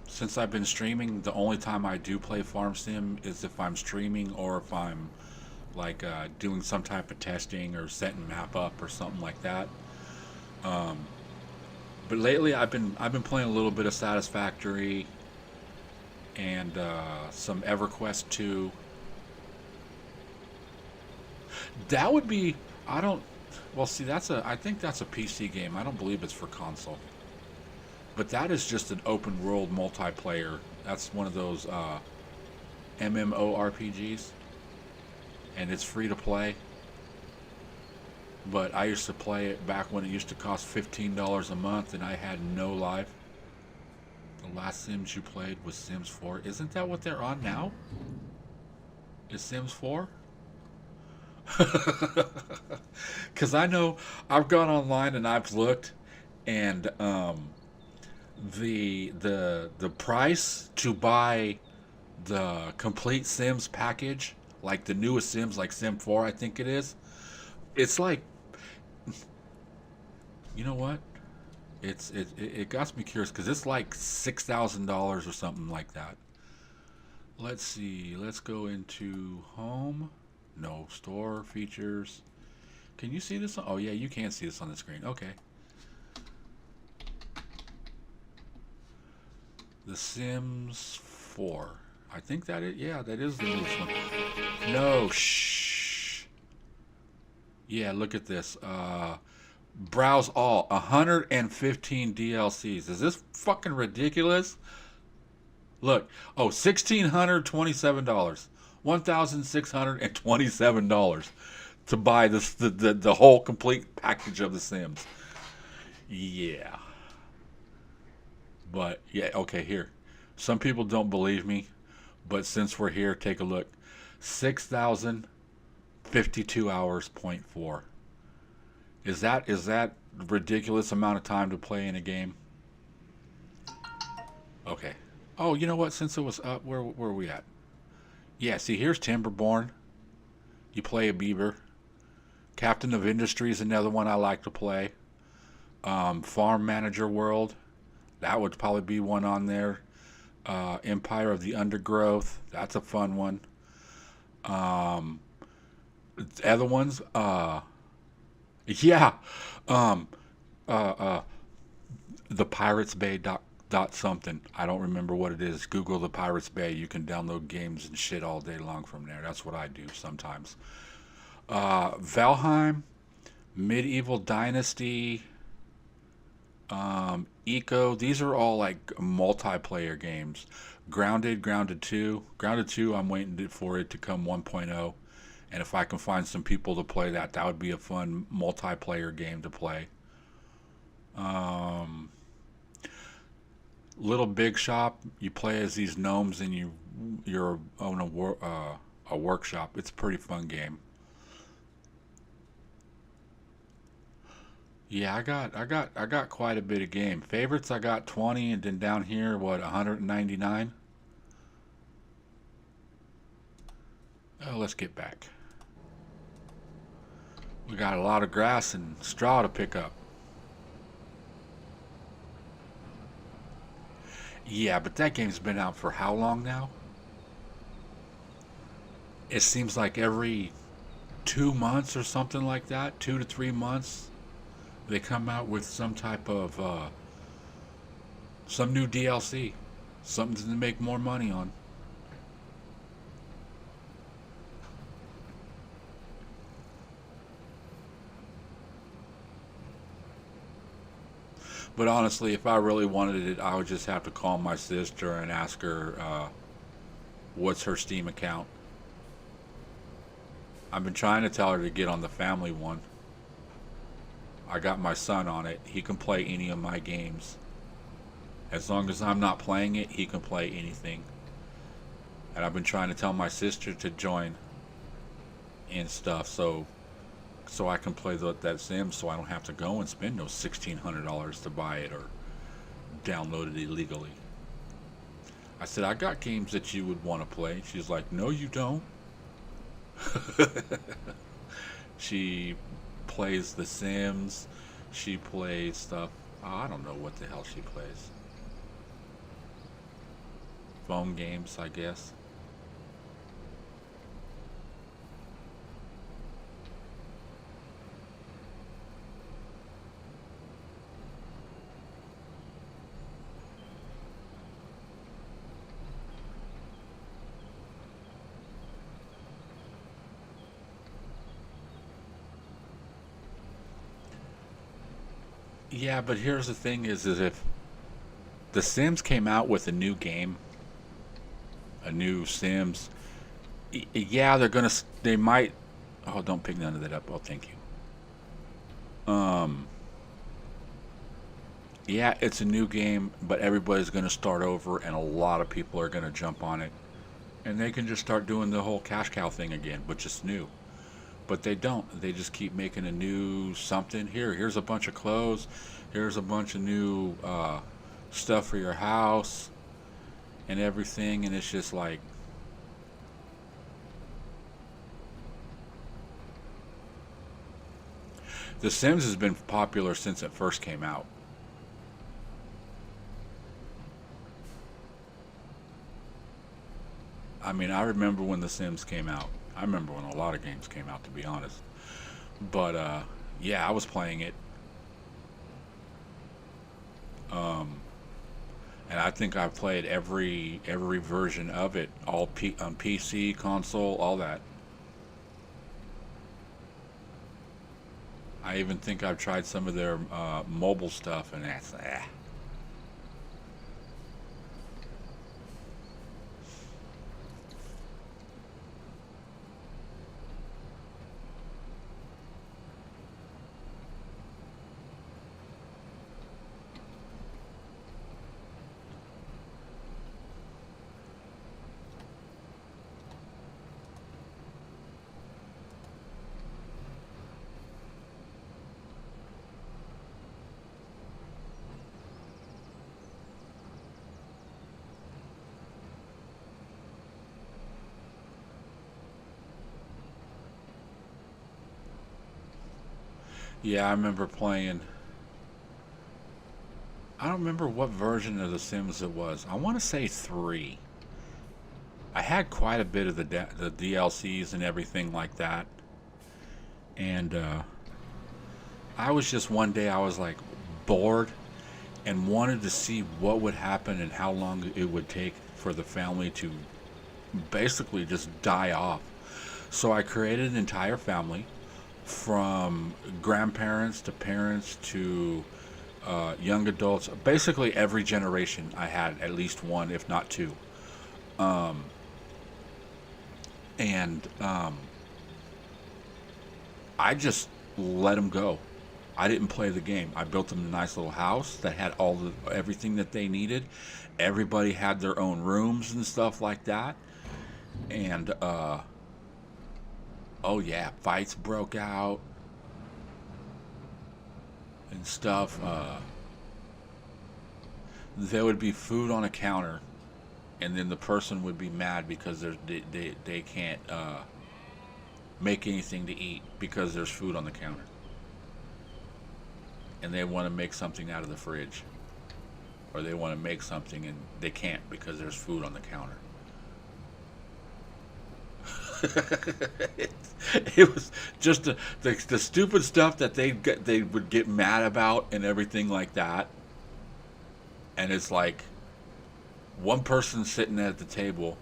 Speaker 1: since I've been streaming, the only time I do play Farm Sim is if I'm streaming or if I'm like doing some type of testing or setting map up or something like that. Um, but lately, I've been playing a little bit of Satisfactory and some EverQuest 2. That would be. I don't. Well, see, I think that's a PC game. I don't believe it's for console. But that is just an open world multiplayer. That's one of those MMORPGs, and it's free to play. But I used to play it back when it used to cost $15 a month, and I had no life. The last Sims you played was Sims 4. Isn't that what they're on now? Is Sims 4? Because I know I've gone online and I've looked, and the price to buy the complete Sims package, like the newest Sims, like Sim 4, I think it is. It's like, you know what? It got me curious because it's like $6,000 or something like that. Let's see. Let's go into home. No, store features. Can you see this? Oh yeah, you can see this on the screen. Okay. The Sims 4. I think that is, yeah, that is the newest one. No, shh. Yeah, look at this. Browse all. 115 DLCs. Is this fucking ridiculous? Look. Oh, $1,627. $1,627 to buy this the whole complete package of The Sims. Yeah. But yeah, okay, here. Some people don't believe me, but since we're here, take a look. 6,052 hours, point four. Is that ridiculous amount of time to play in a game? Okay. Oh, you know what? Since it was up, where are we at? Yeah, see, here's Timberborn. You play a beaver. Captain of Industry is another one I like to play. Farm Manager World. That would probably be one on there. Empire of the Undergrowth. That's a fun one. Um, other ones. Yeah. Um, uh, uh, the Pirates Bay dot something. I don't remember what it is. Google the Pirates Bay. You can download games and shit all day long from there. That's what I do sometimes. Valheim, Medieval Dynasty, Eco. These are all like multiplayer games. Grounded 2. Grounded 2, I'm waiting for it to come 1.0. And if I can find some people to play that, that would be a fun multiplayer game to play. Um, Little Big Shop, you play as these gnomes and you're own a workshop. It's a pretty fun game. Yeah, I got quite a bit of game. Favorites I got 20 and then down here what 199. Oh, let's get back. We got a lot of grass and straw to pick up. Yeah, but that game's been out for how long now? It seems like every 2 months or something like that, 2 to 3 months, they come out with some type of some new DLC, something to make more money on. But honestly, if I really wanted it, I would just have to call my sister and ask her what's her Steam account. I've been trying to tell her to get on the family one. I got my son on it. He can play any of my games. As long as I'm not playing it, he can play anything. And I've been trying to tell my sister to join and stuff, so I can play that Sims, so I don't have to go and spend those $1,600 to buy it or download it illegally. I said, I got games that you would want to play. She's like, no, you don't. She plays The Sims. She plays stuff. Oh, I don't know what the hell she plays. Phone games, I guess. Yeah, but here's the thing is if The Sims came out with a new game, a new Sims, yeah, they might, oh, don't pick none of that up. Oh, thank you. Yeah, it's a new game, but everybody's gonna start over and a lot of people are gonna jump on it. And they can just start doing the whole cash cow thing again, but just new. But they don't. They just keep making a new something. Here's a bunch of clothes. Here's a bunch of new stuff for your house and everything. And it's just like, The Sims has been popular since it first came out. I mean, I remember when The Sims came out. I remember when a lot of games came out, to be honest. But yeah, I was playing it. Um, and I think I've played every version of it, on PC, console, all that. I even think I've tried some of their mobile stuff, and that's yeah. I remember playing. I don't remember what version of The Sims it was. I want to say three. I had quite a bit of the DLCs and everything like that, and I was just one day I was like bored and wanted to see what would happen and how long it would take for the family to basically just die off. So I created an entire family from grandparents to parents to young adults. Basically, every generation I had at least one, if not two. Um, and I just let them go. I didn't play the game. I built them a nice little house that had everything that they needed. Everybody had their own rooms and stuff like that. And oh yeah, fights broke out and stuff. There would be food on a counter, and then the person would be mad because they can't make anything to eat because there's food on the counter, and they want to make something out of the fridge, or they want to make something and they can't because there's food on the counter. it, it was just the stupid stuff that they would get mad about and everything like that. And it's like one person sitting at the table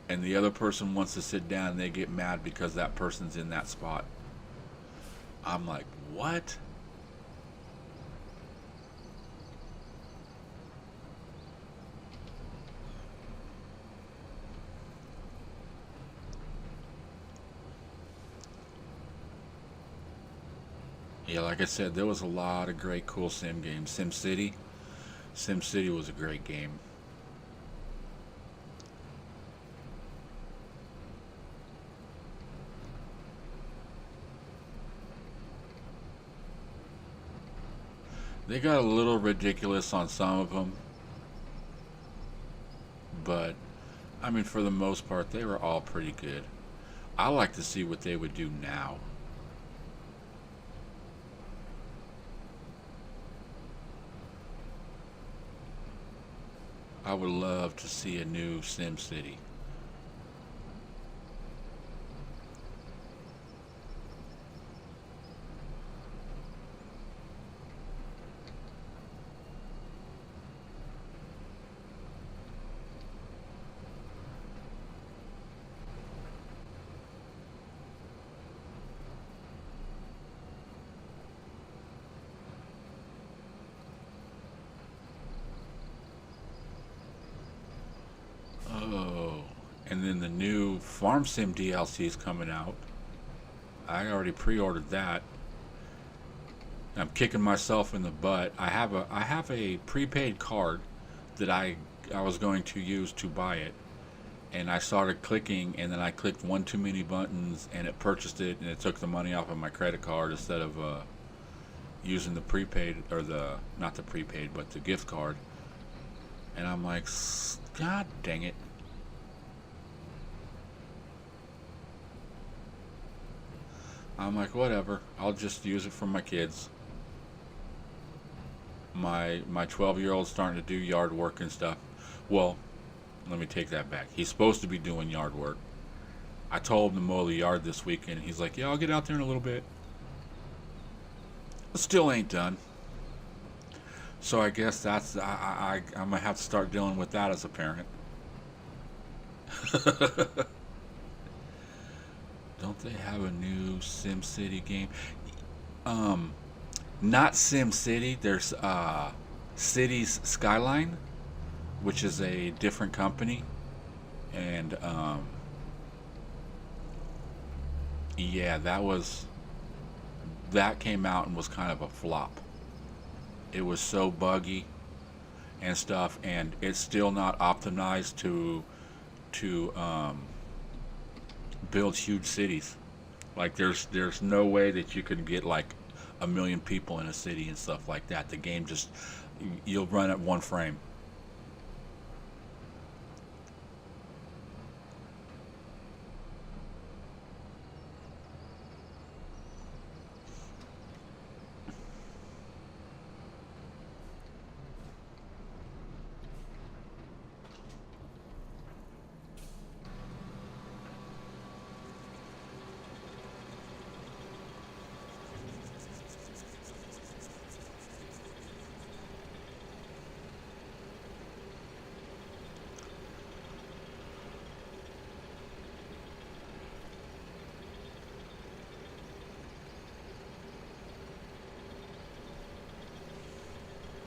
Speaker 1: and the other person wants to sit down and they get mad because that person's in that spot. I'm like, what? Yeah, like I said, there was a lot of great cool sim games. Sim City was a great game. They got a little ridiculous on some of them, but I mean, for the most part, they were all pretty good. I like to see what they would do now. I would love to see a new Sim City. Oh, and then the new Farm Sim DLC is coming out. I already pre-ordered that. I'm kicking myself in the butt. I have a prepaid card that I was going to use to buy it, and I started clicking, and then I clicked one too many buttons, and it purchased it, and it took the money off of my credit card instead of using the prepaid, or the not the prepaid, but the gift card. And I'm like, God dang it! I'm like, whatever. I'll just use it for my kids. My 12-year-old's starting to do yard work and stuff. Well, let me take that back. He's supposed to be doing yard work. I told him to mow the yard this weekend. He's like, yeah, I'll get out there in a little bit. But still ain't done. So I guess I'm gonna have to start dealing with that as a parent. Don't they have a new Sim City game? Um, Not Sim City. There's Cities Skyline, which is a different company, and yeah, that came out and was kind of a flop. It was so buggy and stuff, and it's still not optimized to build huge cities. Like there's no way that you could get like a million people in a city and stuff like that. The game just you'll run at one frame.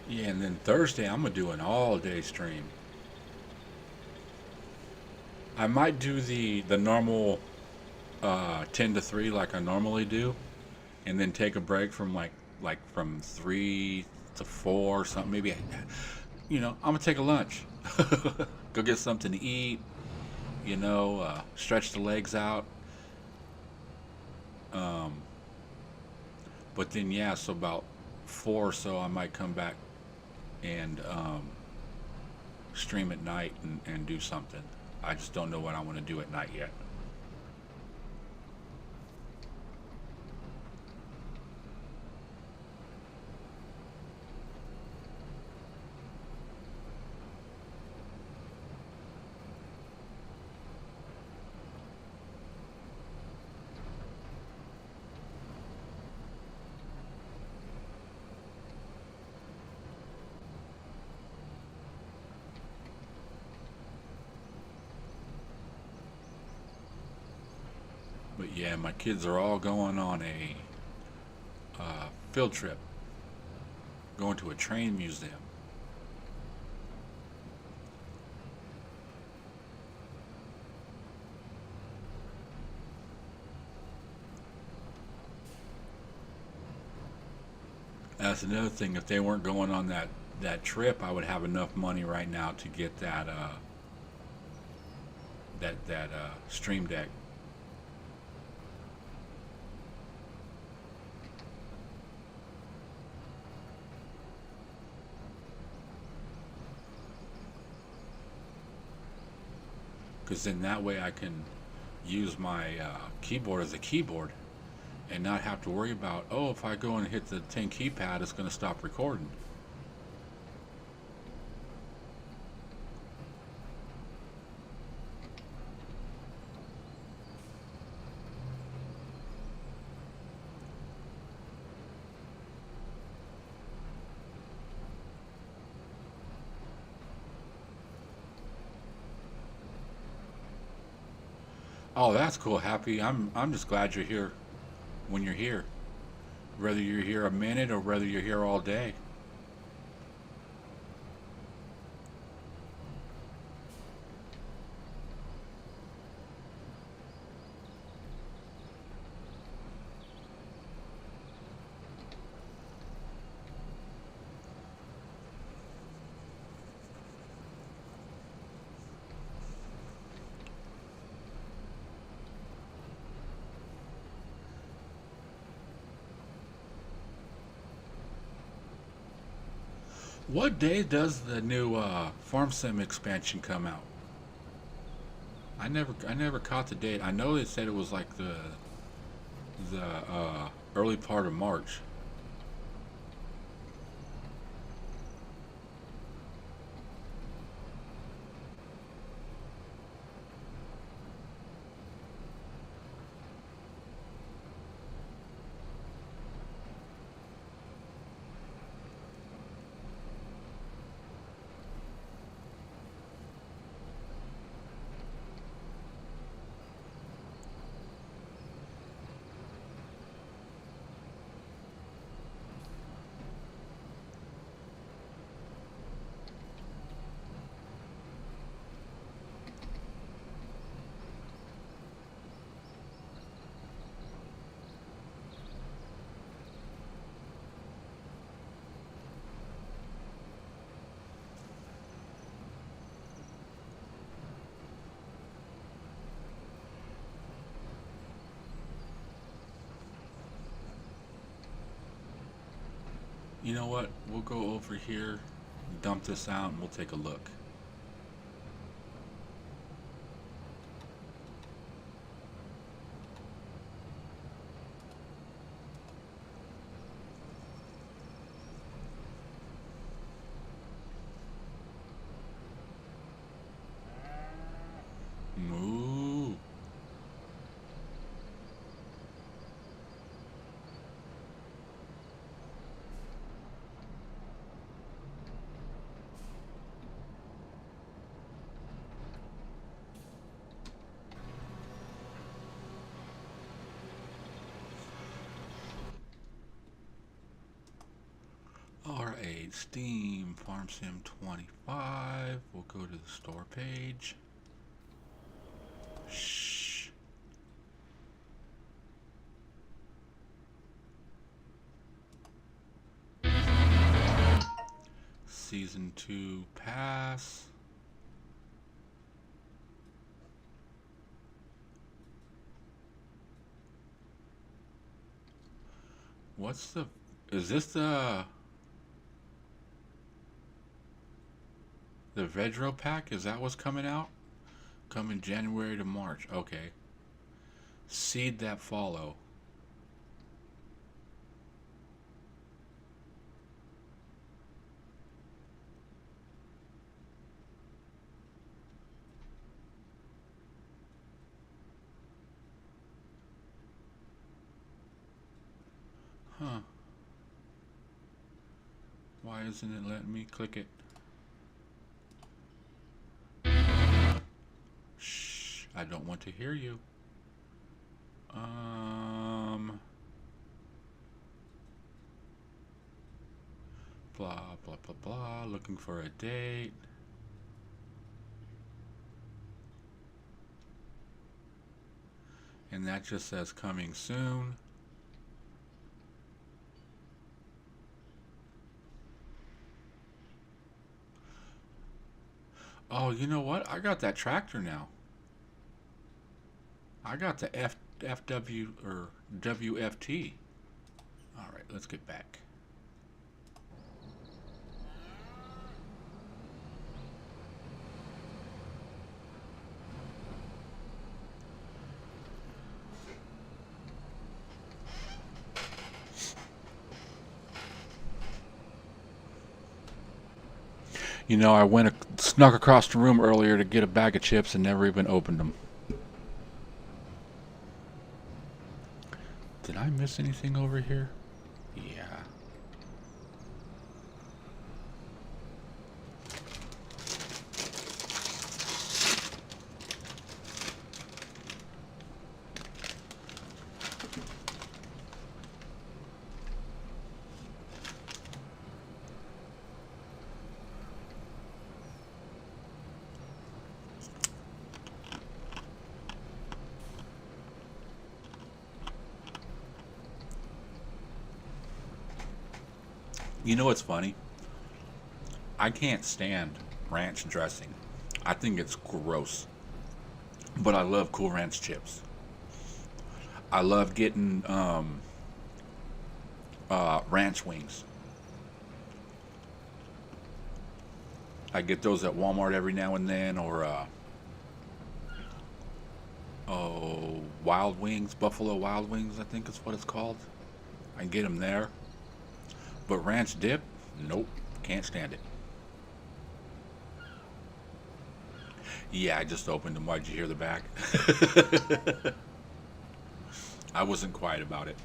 Speaker 1: Yeah, and then Thursday I'm gonna do an all day stream. I might do the normal 10 to 3 like I normally do, and then take a break from like from 3 to 4 or something. Maybe I'm gonna take a lunch, go get something to eat. Stretch the legs out. Um, but then yeah, so about 4 or so I might come back and stream at night and do something. I just don't know what I want to do at night yet. But yeah, my kids are all going on a field trip, going to a train museum. That's another thing. If they weren't going on that trip, I would have enough money right now to get that stream deck. Because then that way I can use my keyboard as a keyboard and not have to worry about, oh, if I go and hit the 10 keypad, it's going to stop recording. Oh, that's cool, Happy. I'm just glad you're here when you're here. Whether you're here a minute or whether you're here all day. What day does the new Farm Sim expansion come out? I never caught the date. I know they said it was like the early part of March. You know what? We'll go over here, dump this out, and we'll take a look. Moo. R8 Steam Farm Sim 25. We'll go to the store page. Shh. Season 2 pass. What's the... Is this the Vedro pack? Is that what's coming out? Coming January to March. Okay. Seed that follow. Huh. Why isn't it letting me click it? Shh. I don't want to hear you. Blah, blah, blah, blah. Looking for a date. And that just says coming soon. Oh, you know what? I got that tractor now. I got the FW or WFT. All right, let's get back. You know, I snuck across the room earlier to get a bag of chips and never even opened them. Did I miss anything over here? Yeah. You know what's funny? I can't stand ranch dressing. I think it's gross. But I love Cool Ranch chips. I love getting ranch wings. I get those at Walmart every now and then, or Wild Wings, Buffalo Wild Wings, I think is what it's called. I can get them there. But ranch dip, nope, can't stand it. Yeah, I just opened them. Why'd you hear the back? I wasn't quiet about it.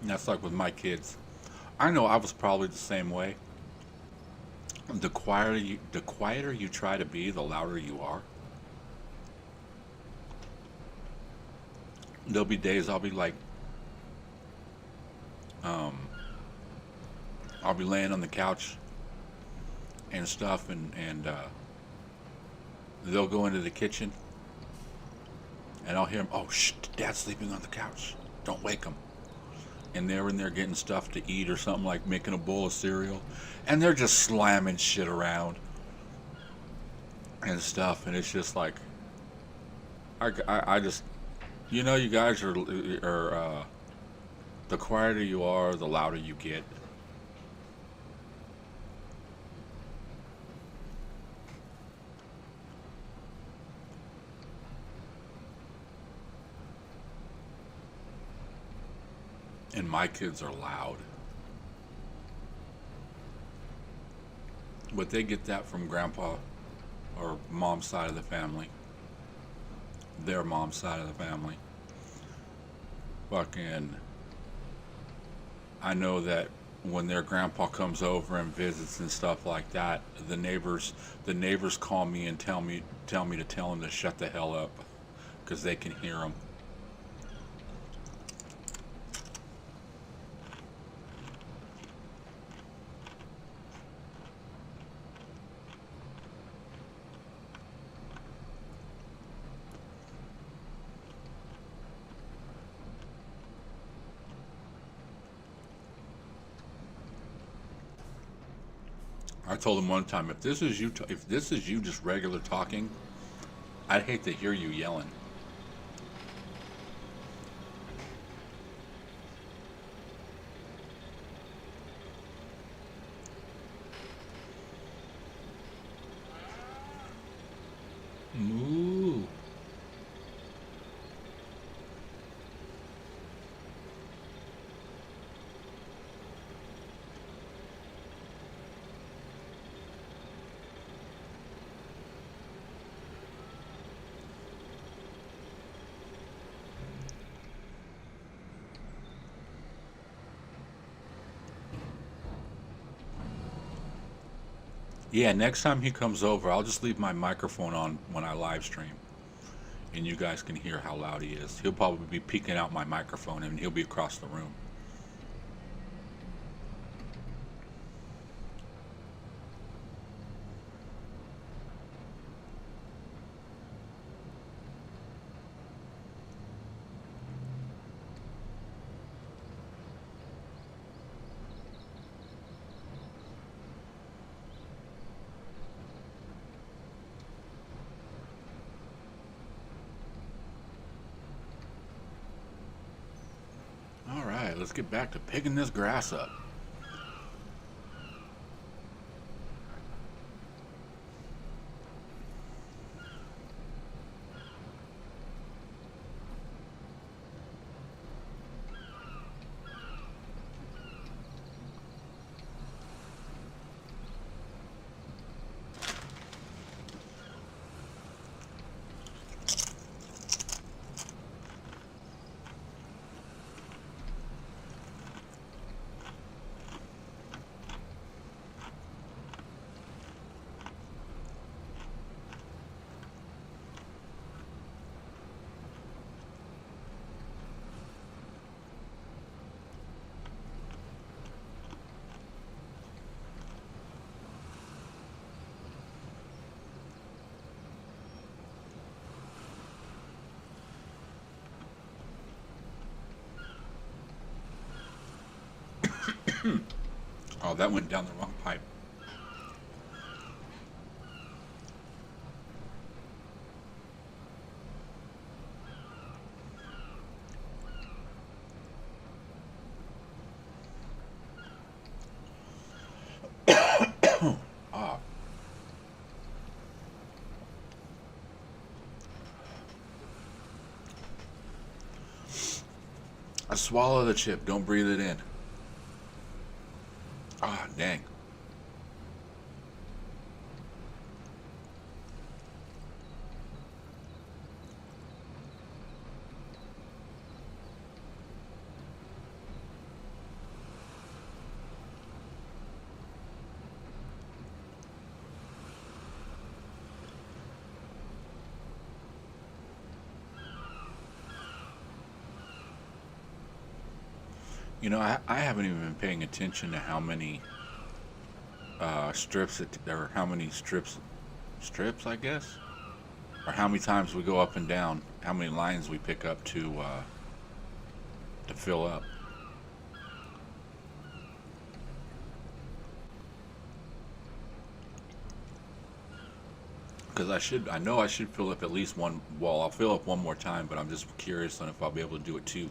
Speaker 1: And that's like with my kids. I know I was probably the same way. The quieter you try to be, the louder you are. There'll be days I'll be like, um, I'll be laying on the couch and stuff, and they'll go into the kitchen, and I'll hear them. Oh, shh! Dad's sleeping on the couch. Don't wake him. And they're in there getting stuff to eat or something, like making a bowl of cereal, and they're just slamming shit around and stuff, and it's just like I just, you guys are the quieter you are, the louder you get. And my kids are loud, but they get that from grandpa or mom's side of the family, their mom's side of the family. Fucking, I know that when their grandpa comes over and visits and stuff like that, the neighbors call me and tell me to tell him to shut the hell up because they can hear him. I told him one time, if this is you just regular talking, I'd hate to hear you yelling. Moo. Yeah, next time he comes over, I'll just leave my microphone on when I live stream. and you guys can hear how loud he is. He'll probably be peeking out my microphone, and he'll be across the room. All right, let's get back to picking this grass up. Oh, that went down the wrong pipe. Ah. I swallow the chip. Don't breathe it in. Ah, dang. You know, I haven't even been paying attention to how many strips, or how many strips, I guess, or how many times we go up and down, how many lines we pick up to fill up. Because I know I should fill up at least one. Well, I'll fill up one more time, but I'm just curious on if I'll be able to do it too.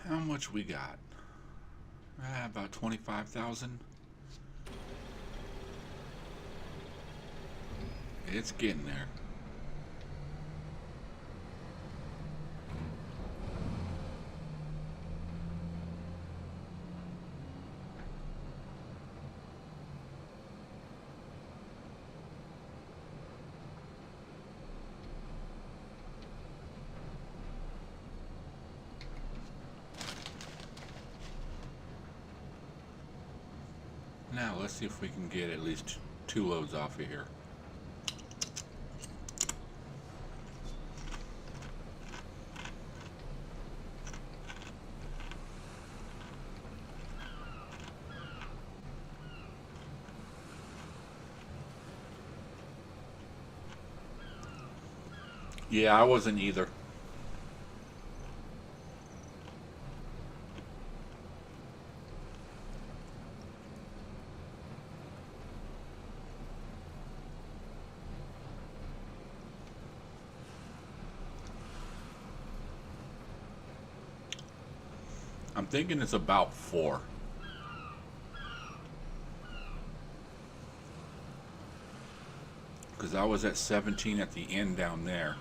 Speaker 1: How much we got? About 25,000. It's getting there. Now let's see if we can get at least two loads off of here. Yeah, I wasn't either. I'm thinking it's about 4. Because I was at 17 at the end down there.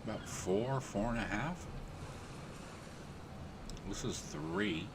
Speaker 1: About 4, 4.5. This is 3.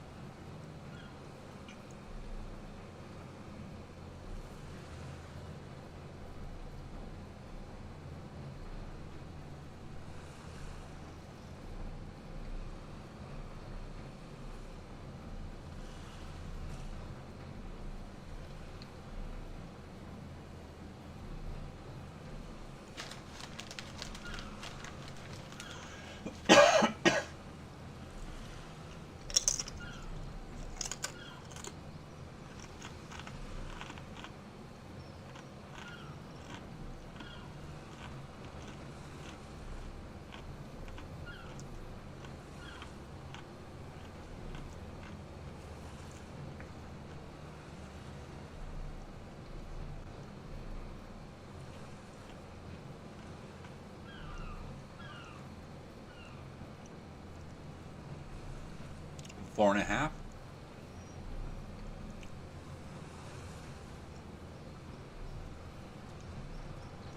Speaker 1: Four and a half.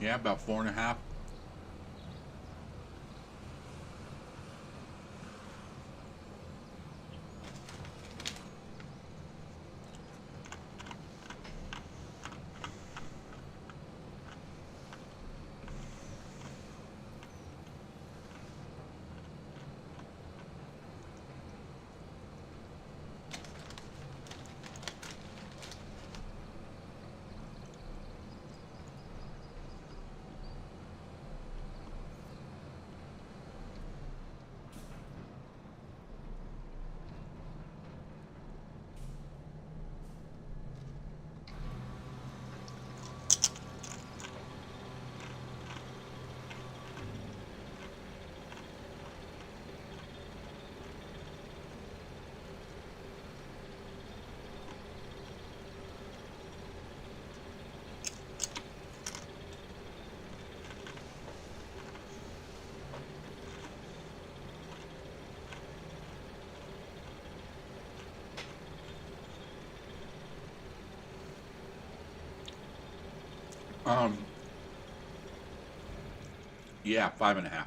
Speaker 1: Yeah, about 4.5. Um, yeah, 5.5.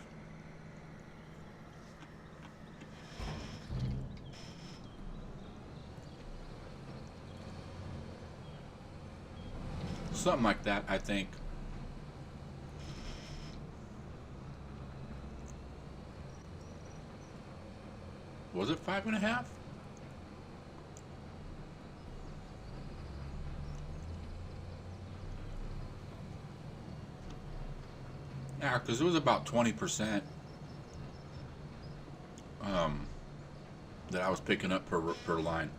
Speaker 1: Something like that, I think. Was it 5.5? Yeah, because it was about 20% um, that I was picking up per line.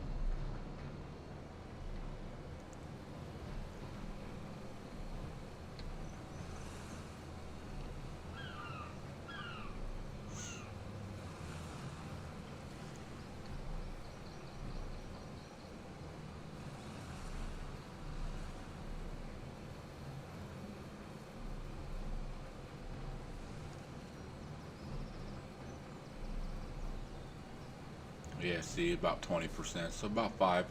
Speaker 1: Yeah, see, about 20%, so about 5.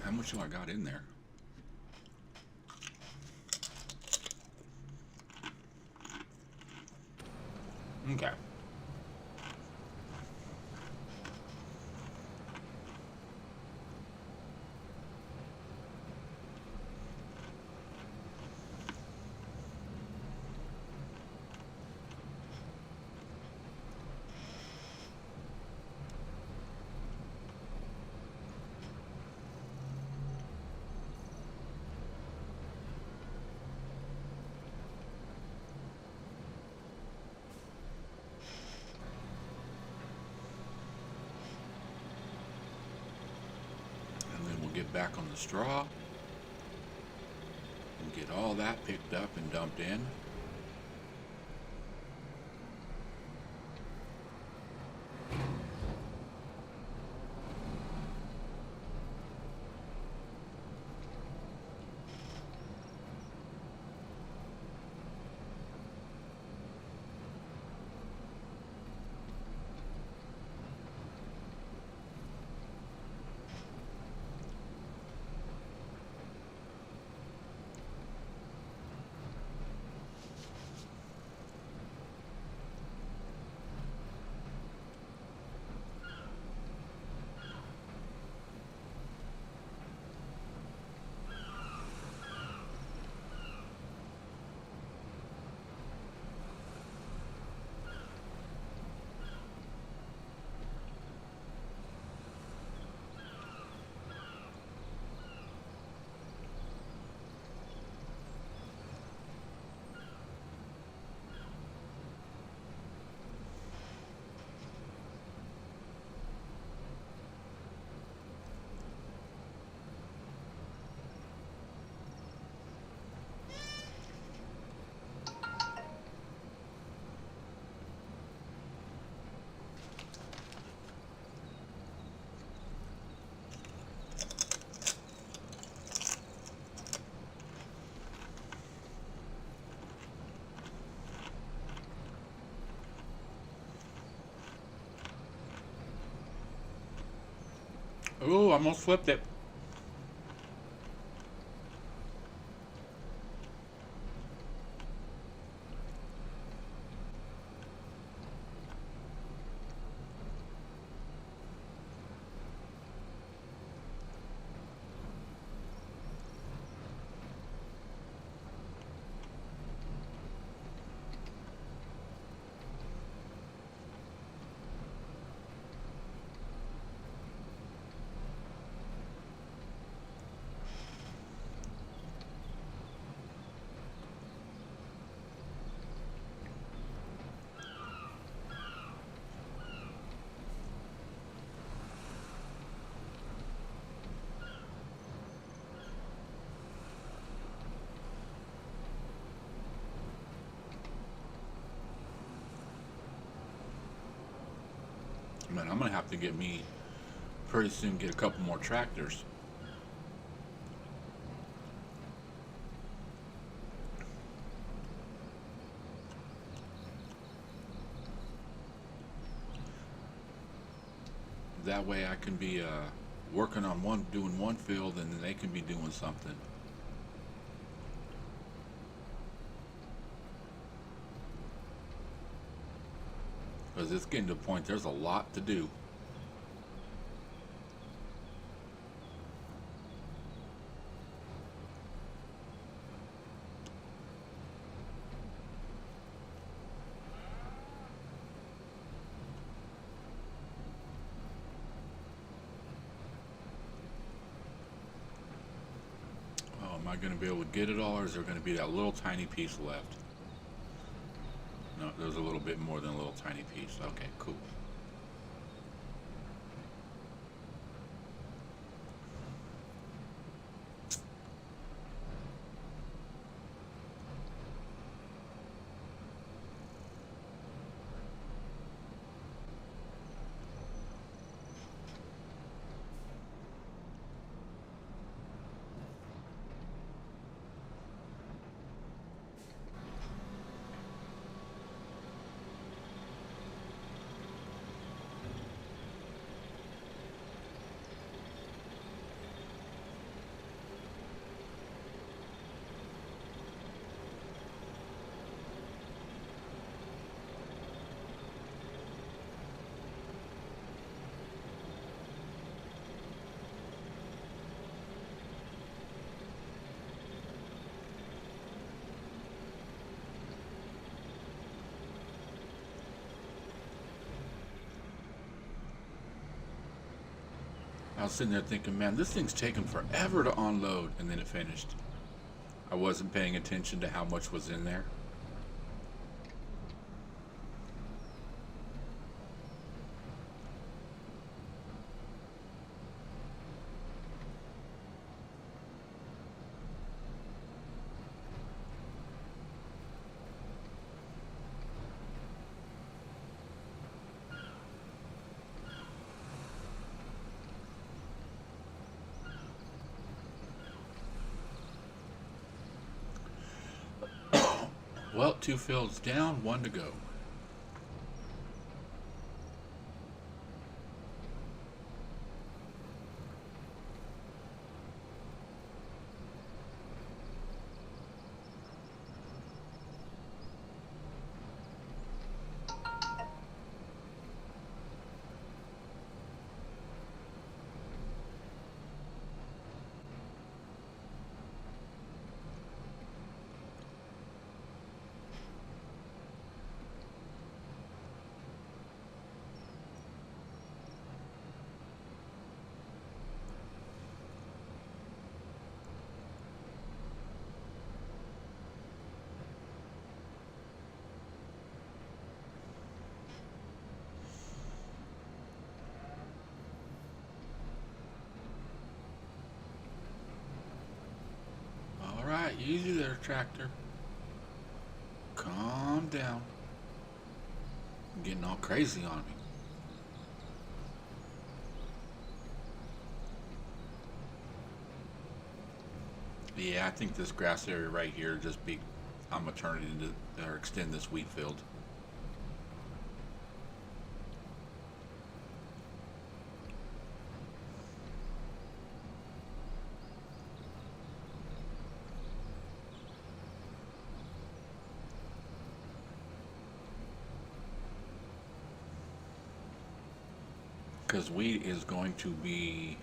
Speaker 1: How much do I got in there? Okay. back on the straw and get all that picked up and dumped in. Ooh, almost flipped it. Man, I'm gonna have to get me pretty soon get a couple more tractors. That way I can be working on doing one field, and then they can be doing something. Because it's getting to the point there's a lot to do. Oh, am I going to be able to get it all, or is there going to be that little tiny piece left? No, there's a little bit more than a little tiny piece. Okay, cool. I was sitting there thinking, man, this thing's taking forever to unload, and then it finished. I wasn't paying attention to how much was in there. Well, two fields down, one to go. All right, easy there, tractor. Calm down. You're getting all crazy on me. Yeah, I think this grass area right here just be, I'm gonna turn it into, or extend this wheat field. Because wheat is going to be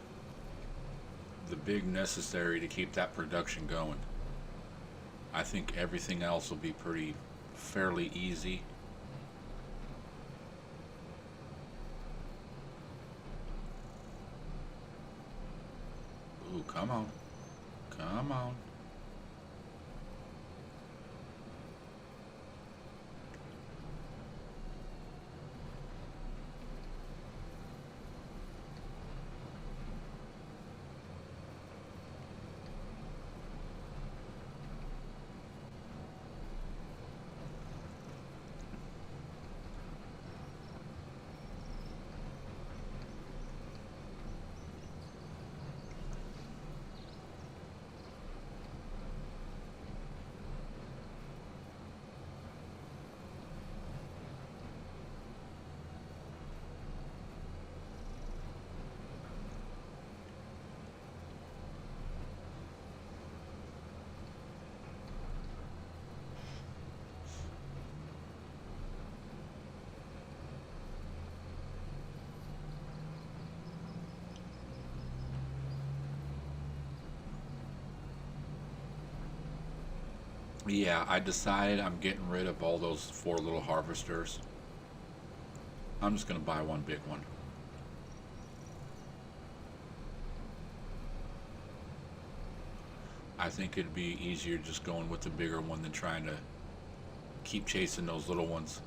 Speaker 1: the big necessary to keep that production going. I think everything else will be pretty fairly easy. Ooh, come on. Come on. Yeah, I decided I'm getting rid of all those four little harvesters. I'm just gonna buy one big one. I think it'd be easier just going with the bigger one than trying to keep chasing those little ones.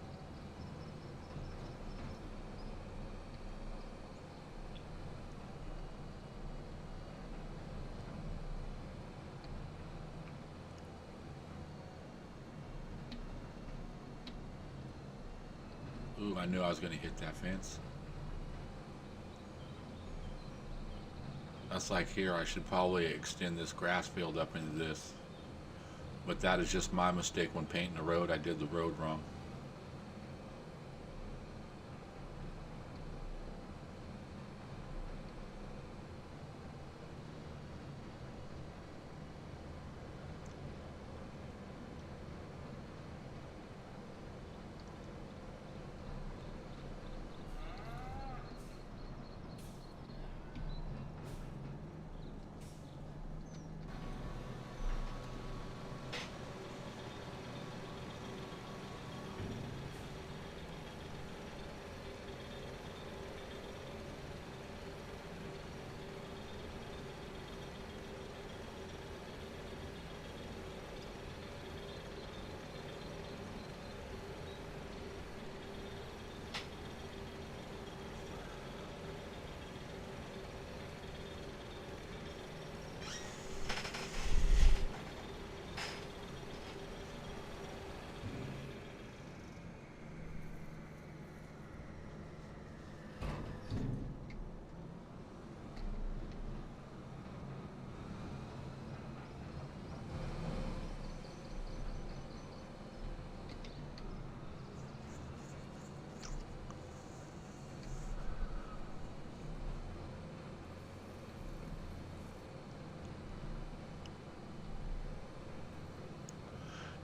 Speaker 1: Ooh, I knew I was gonna hit that fence. That's like here, I should probably extend this grass field up into this. But that is just my mistake when painting the road. I did the road wrong.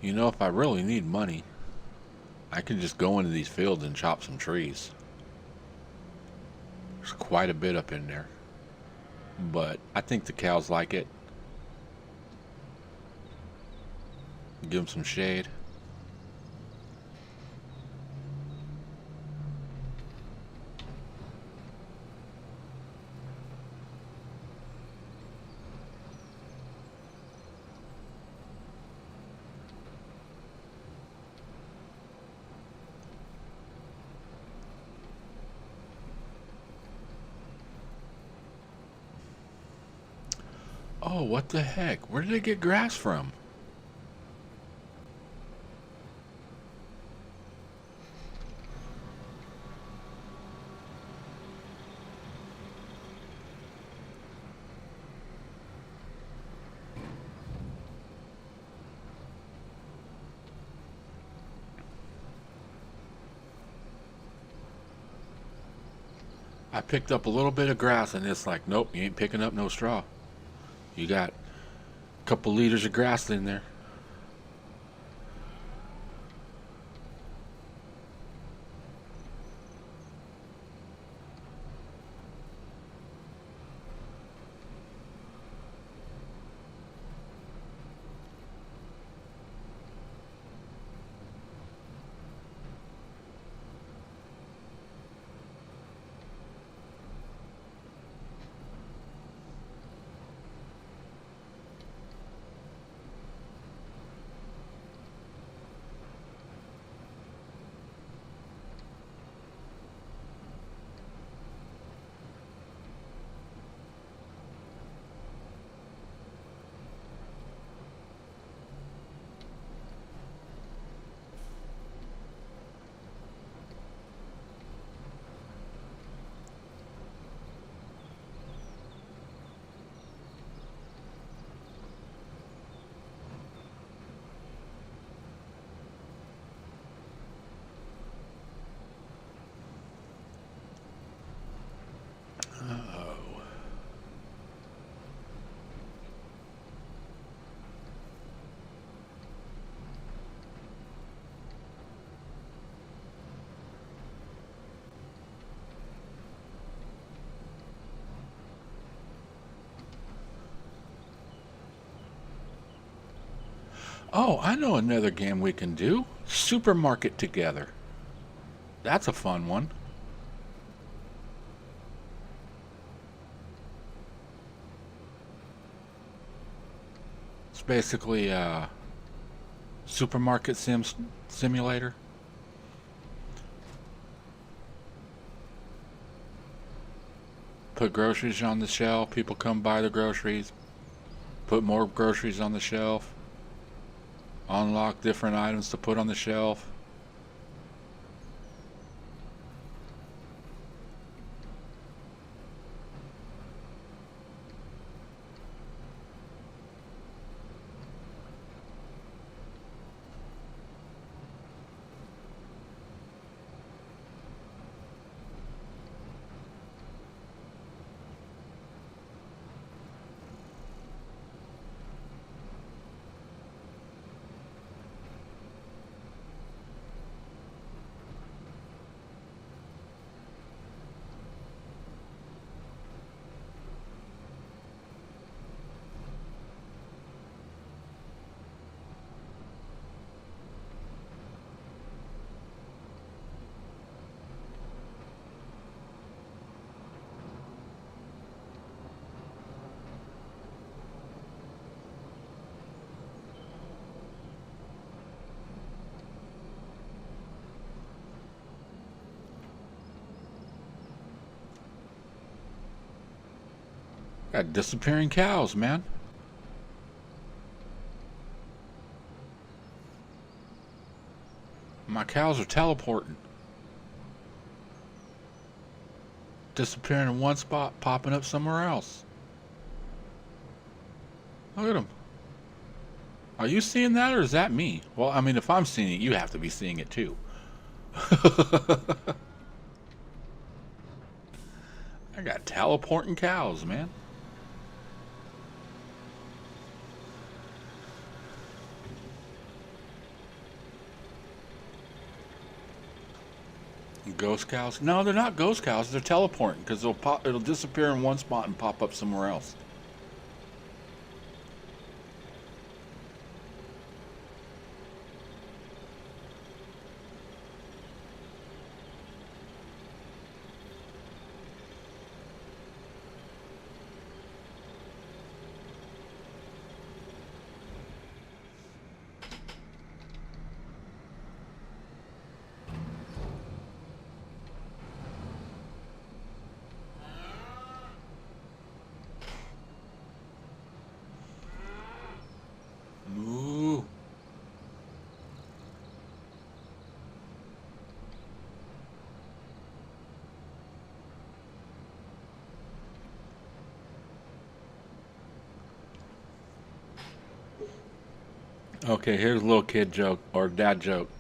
Speaker 1: You know, if I really need money, I can just go into these fields and chop some trees. There's quite a bit up in there. But I think the cows like it. Give them some shade. Oh, what the heck? Where did they get grass from? I picked up a little bit of grass and it's like, nope, you ain't picking up no straw. You got a couple liters of grass in there. Oh, I know another game we can do. Supermarket together. That's a fun one. It's basically a supermarket simulator. Put groceries on the shelf. People come buy the groceries. Put more groceries on the shelf. Unlock different items to put on the shelf. Got disappearing cows, man. My cows are teleporting. Disappearing in one spot, popping up somewhere else. Look at them. Are you seeing that or is that me? Well, I mean, if I'm seeing it, you have to be seeing it too. I got teleporting cows, man. Ghost cows? No, they're not ghost cows. They're teleporting because it'll disappear in one spot and pop up somewhere else. Moo. Okay, here's a little kid joke or dad joke.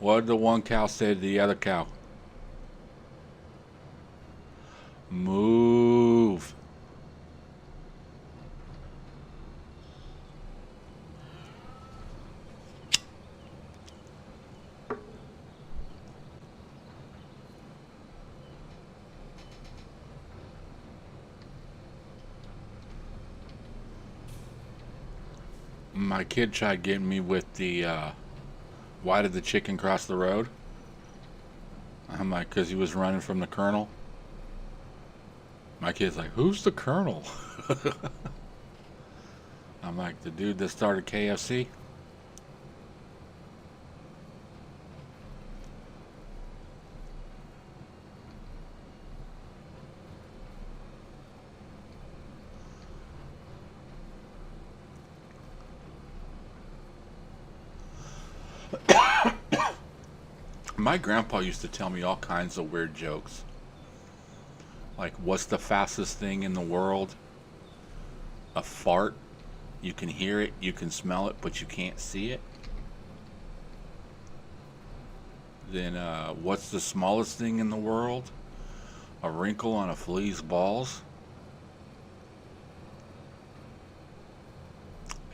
Speaker 1: What did the one cow say to the other cow? Move. My kid tried getting me with the why did the chicken cross the road? I'm like, because he was running from the colonel. My kid's like, who's the colonel? I'm like, the dude that started KFC. My grandpa used to tell me all kinds of weird jokes. Like, what's the fastest thing in the world? A fart. You can hear it, you can smell it, but you can't see it. Then, what's the smallest thing in the world? A wrinkle on a flea's balls.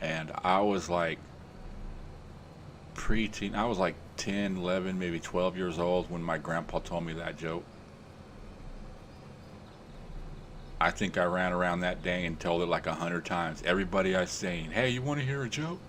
Speaker 1: And I was like preteen. I was like 10, 11, maybe 12 years old when my grandpa told me that joke. I think I ran around that day and told it like 100 times. Everybody I was saying, hey, you want to hear a joke?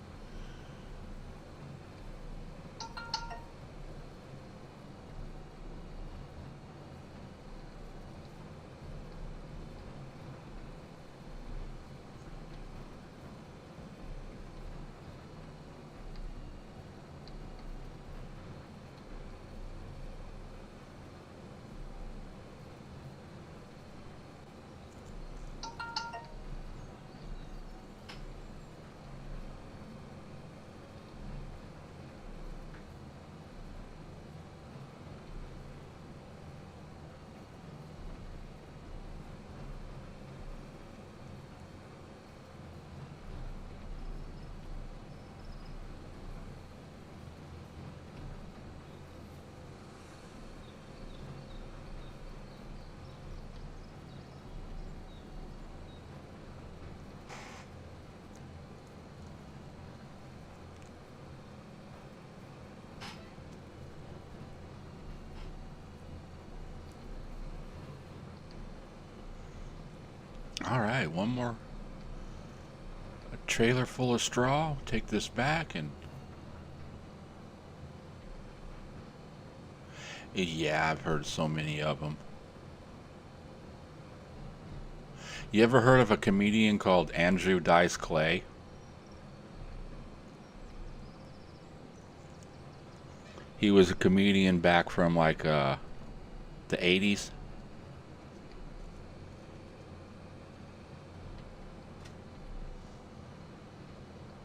Speaker 1: All right, one more. A trailer full of straw. Take this back and. Yeah, I've heard so many of them. You ever heard of a comedian called Andrew Dice Clay? He was a comedian back from like the 80s.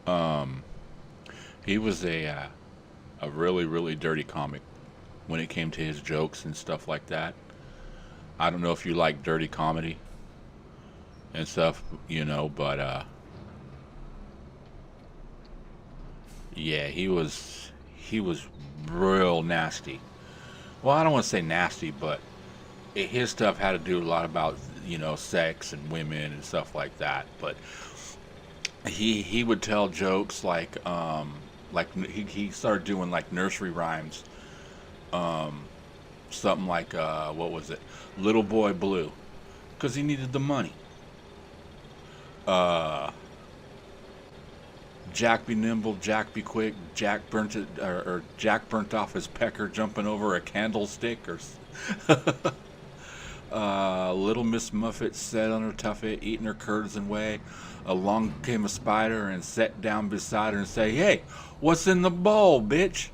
Speaker 1: Um, he was a really really dirty comic when it came to his jokes and stuff like that. I don't know if you like dirty comedy and stuff, but yeah, he was real nasty. Well, I don't want to say nasty, but his stuff had to do a lot about sex and women and stuff like that. But he would tell jokes like he started doing like nursery rhymes. something like what was it, Little Boy Blue, because he needed the money. Uh, Jack be nimble, Jack be quick. Jack burnt it, or Jack burnt off his pecker jumping over a candlestick, or Little Miss Muffet sat on her tuffet, eating her curds and whey. Along came a spider and sat down beside her and say, "Hey, what's in the bowl, bitch?"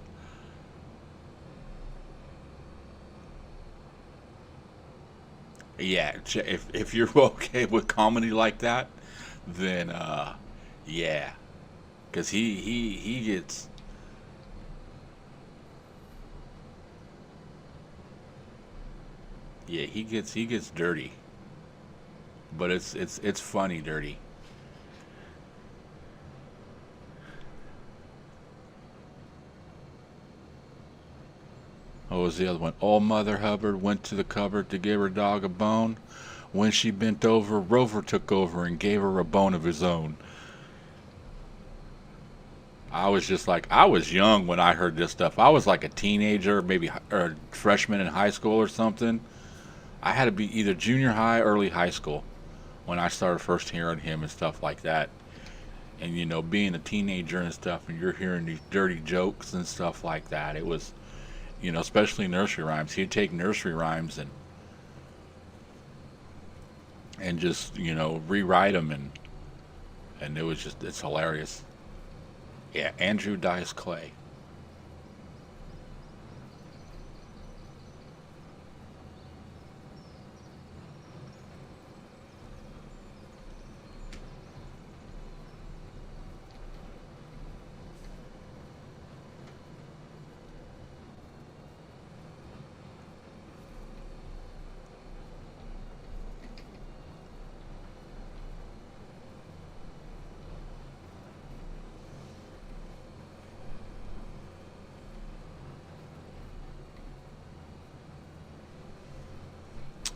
Speaker 1: Yeah, if you're okay with comedy like that, then yeah, because he gets, yeah, he gets dirty, but it's funny dirty. What was the other one? Old Mother Hubbard went to the cupboard to give her dog a bone. When she bent over, Rover took over and gave her a bone of his own. I was just like, I was young when I heard this stuff. I was like a teenager, maybe or a freshman in high school or something. I had to be either junior high, early high school when I started first hearing him and stuff like that. And being a teenager and stuff, and you're hearing these dirty jokes and stuff like that, it was, especially nursery rhymes. He'd take nursery rhymes and just rewrite them, and it was just, it's hilarious. Yeah, Andrew Dice Clay.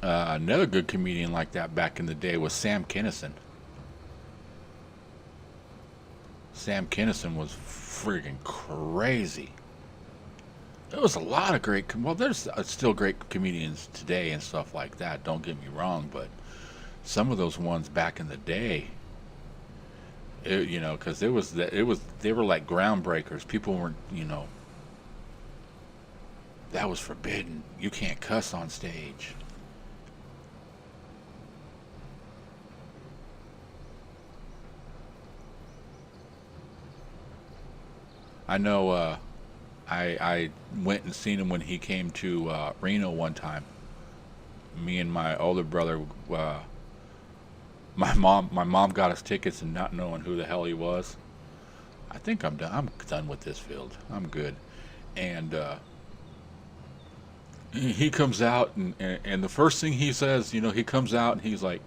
Speaker 1: Another good comedian like that back in the day was Sam Kinison. Sam Kinison was freaking crazy. There was a lot of great, well, there's still great comedians today and stuff like that. Don't get me wrong, but some of those ones back in the day, because they were like groundbreakers. People weren't, that was forbidden. You can't cuss on stage. I know. I went and seen him when he came to Reno one time. Me and my older brother. My mom got us tickets and not knowing who the hell he was. I think I'm done. I'm done with this field. I'm good. And he comes out and the first thing he says, he comes out and he's like,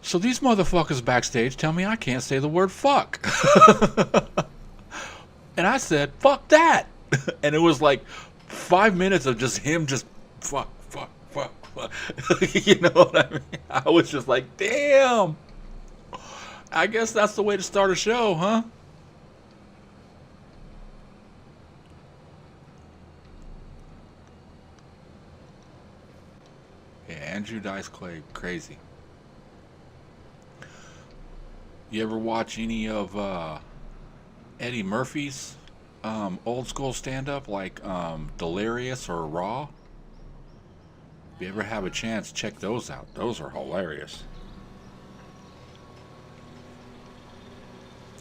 Speaker 1: "So these motherfuckers backstage tell me I can't say the word fuck." And I said, "Fuck that." And it was like 5 minutes of just him just fuck, fuck, fuck, fuck. You know what I mean? I was just like, damn. I guess that's the way to start a show, huh? Yeah, Andrew Dice Clay, crazy. You ever watch any of Eddie Murphy's old school stand up like Delirious or Raw? If you ever have a chance, check those out. Those are hilarious.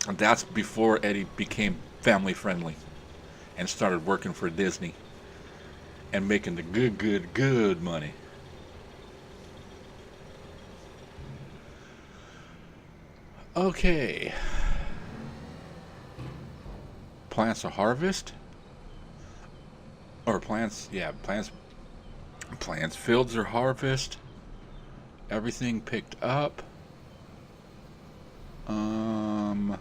Speaker 1: And that's before Eddie became family friendly and started working for Disney and making the good, good, good money. Okay. Plants are harvest? Or plants, yeah, plants, fields are harvest. Everything picked up. Um,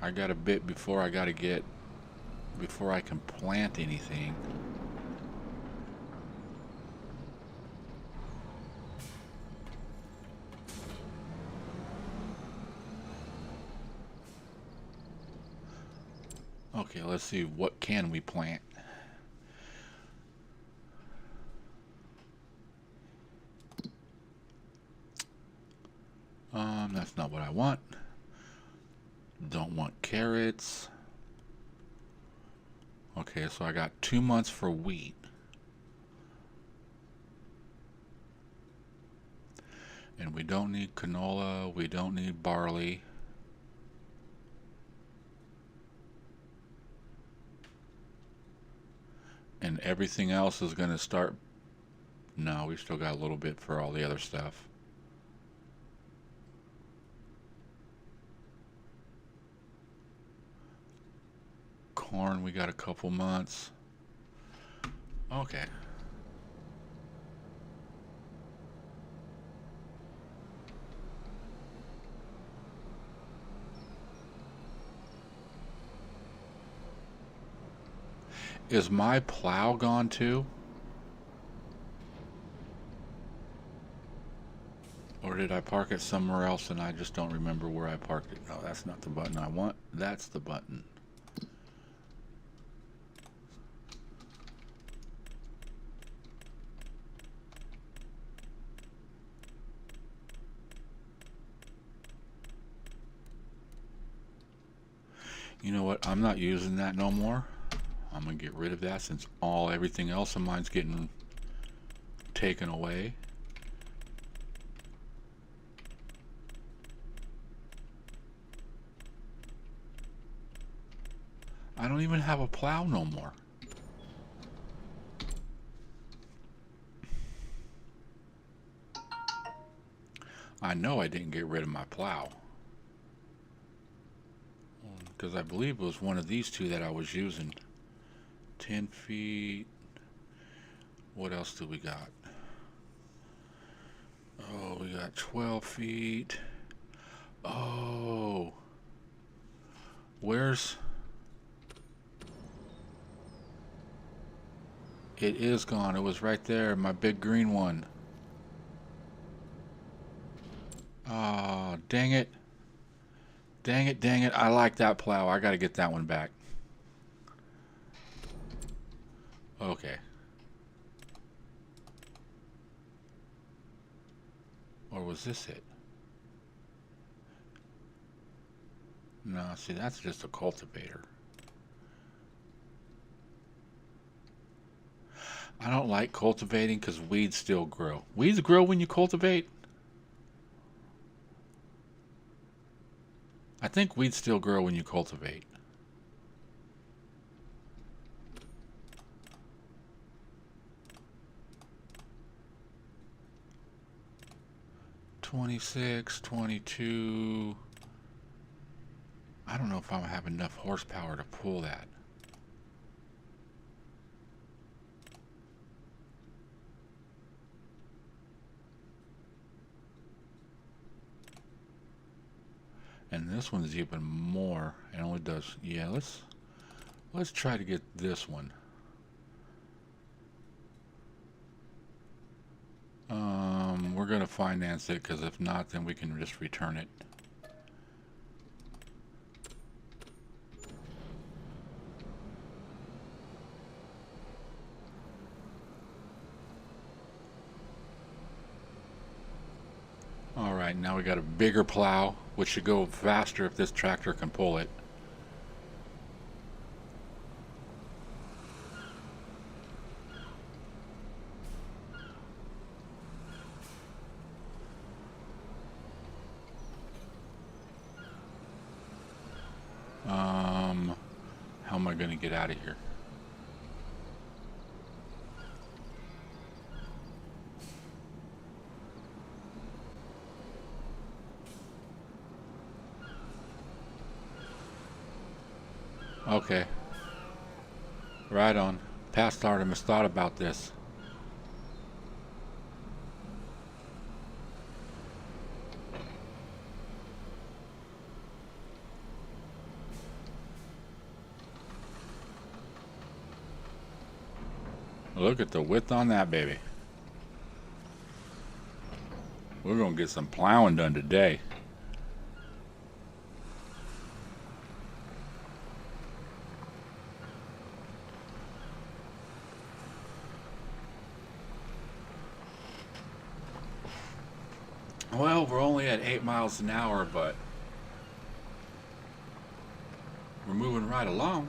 Speaker 1: I got a bit before before I can plant anything. Okay, let's see, what can we plant? That's not what I want. Don't want carrots. Okay, so I got 2 months for wheat. And we don't need canola, we don't need barley. And everything else is going to start. No, we still got a little bit for all the other stuff. Corn, we got a couple months. Okay. Is my plow gone too? Or did I park it somewhere else and I just don't remember where I parked it? No, that's not the button I want. That's the button. You know what? I'm not using that no more. I'm gonna get rid of that since everything else of mine's getting taken away. I don't even have a plow no more. I know I didn't get rid of my plow, because I believe it was one of these two that I was using. 10 feet. What else do we got? Oh, we got 12 feet. Oh. Where's... It is gone. It was right there, my big green one. Oh, dang it. Dang it, dang it. I like that plow. I gotta get that one back. Okay. Or was this it? No, see, that's just a cultivator. I don't like cultivating because weeds still grow. Weeds grow when you cultivate? I think weeds still grow when you cultivate. $26, $22. I don't know if I'm gonna have enough horsepower to pull that. And this one's even more. It only does, yeah, let's try to get this one. We're gonna finance it, because if not, then we can just return it. Alright, now we got a bigger plow, which should go faster if this tractor can pull it. How am I going to get out of here? Okay. Right on. Past Artemis thought about this. Look at the width on that baby. We're going to get some plowing done today. Well, we're only at 8 miles an hour, but we're moving right along.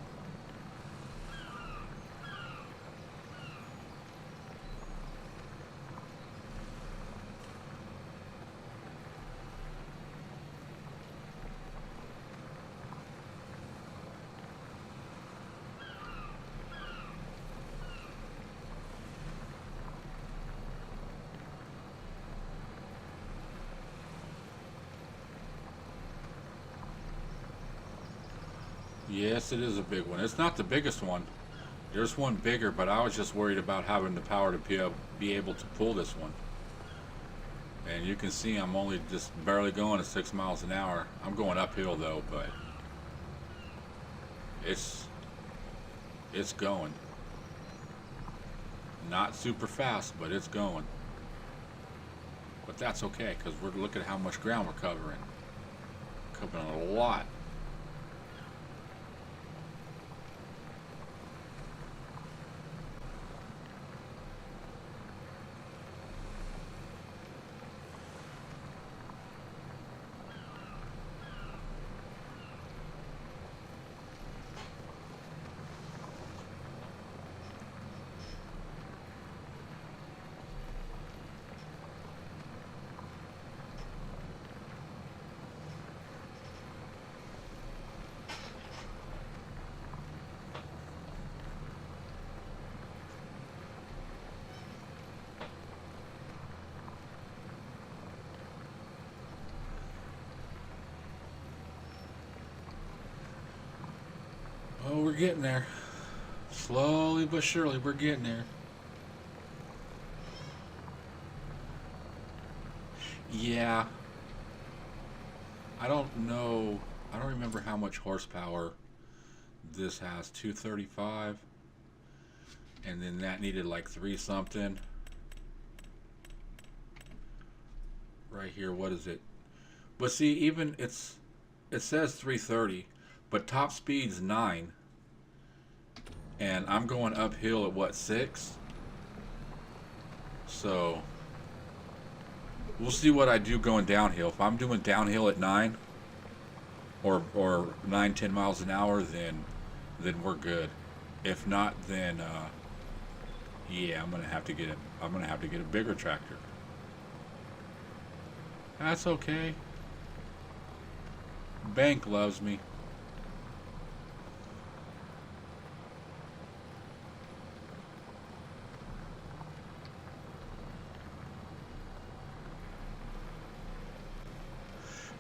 Speaker 1: Yes, it is a big one. It's not the biggest one. There's one bigger, but I was just worried about having the power to be able to pull this one. And you can see I'm only just barely going at 6 miles an hour. I'm going uphill though, but it's going. Not super fast, but it's going. But that's okay, because we're looking at how much ground we're covering. Covering a lot. Oh, we're getting there. Slowly but surely, we're getting there. Yeah, I don't know. I don't remember how much horsepower this has. 235, and then that needed like 3 something. Right here, what is it? But see, even it says 330, but top speed's 9, and I'm going uphill at what, 6? So we'll see what I do going downhill. If I'm doing downhill at 9 or 9-10 miles an hour, then we're good. If not, then yeah, I'm gonna have to get a bigger tractor. That's okay. Bank loves me.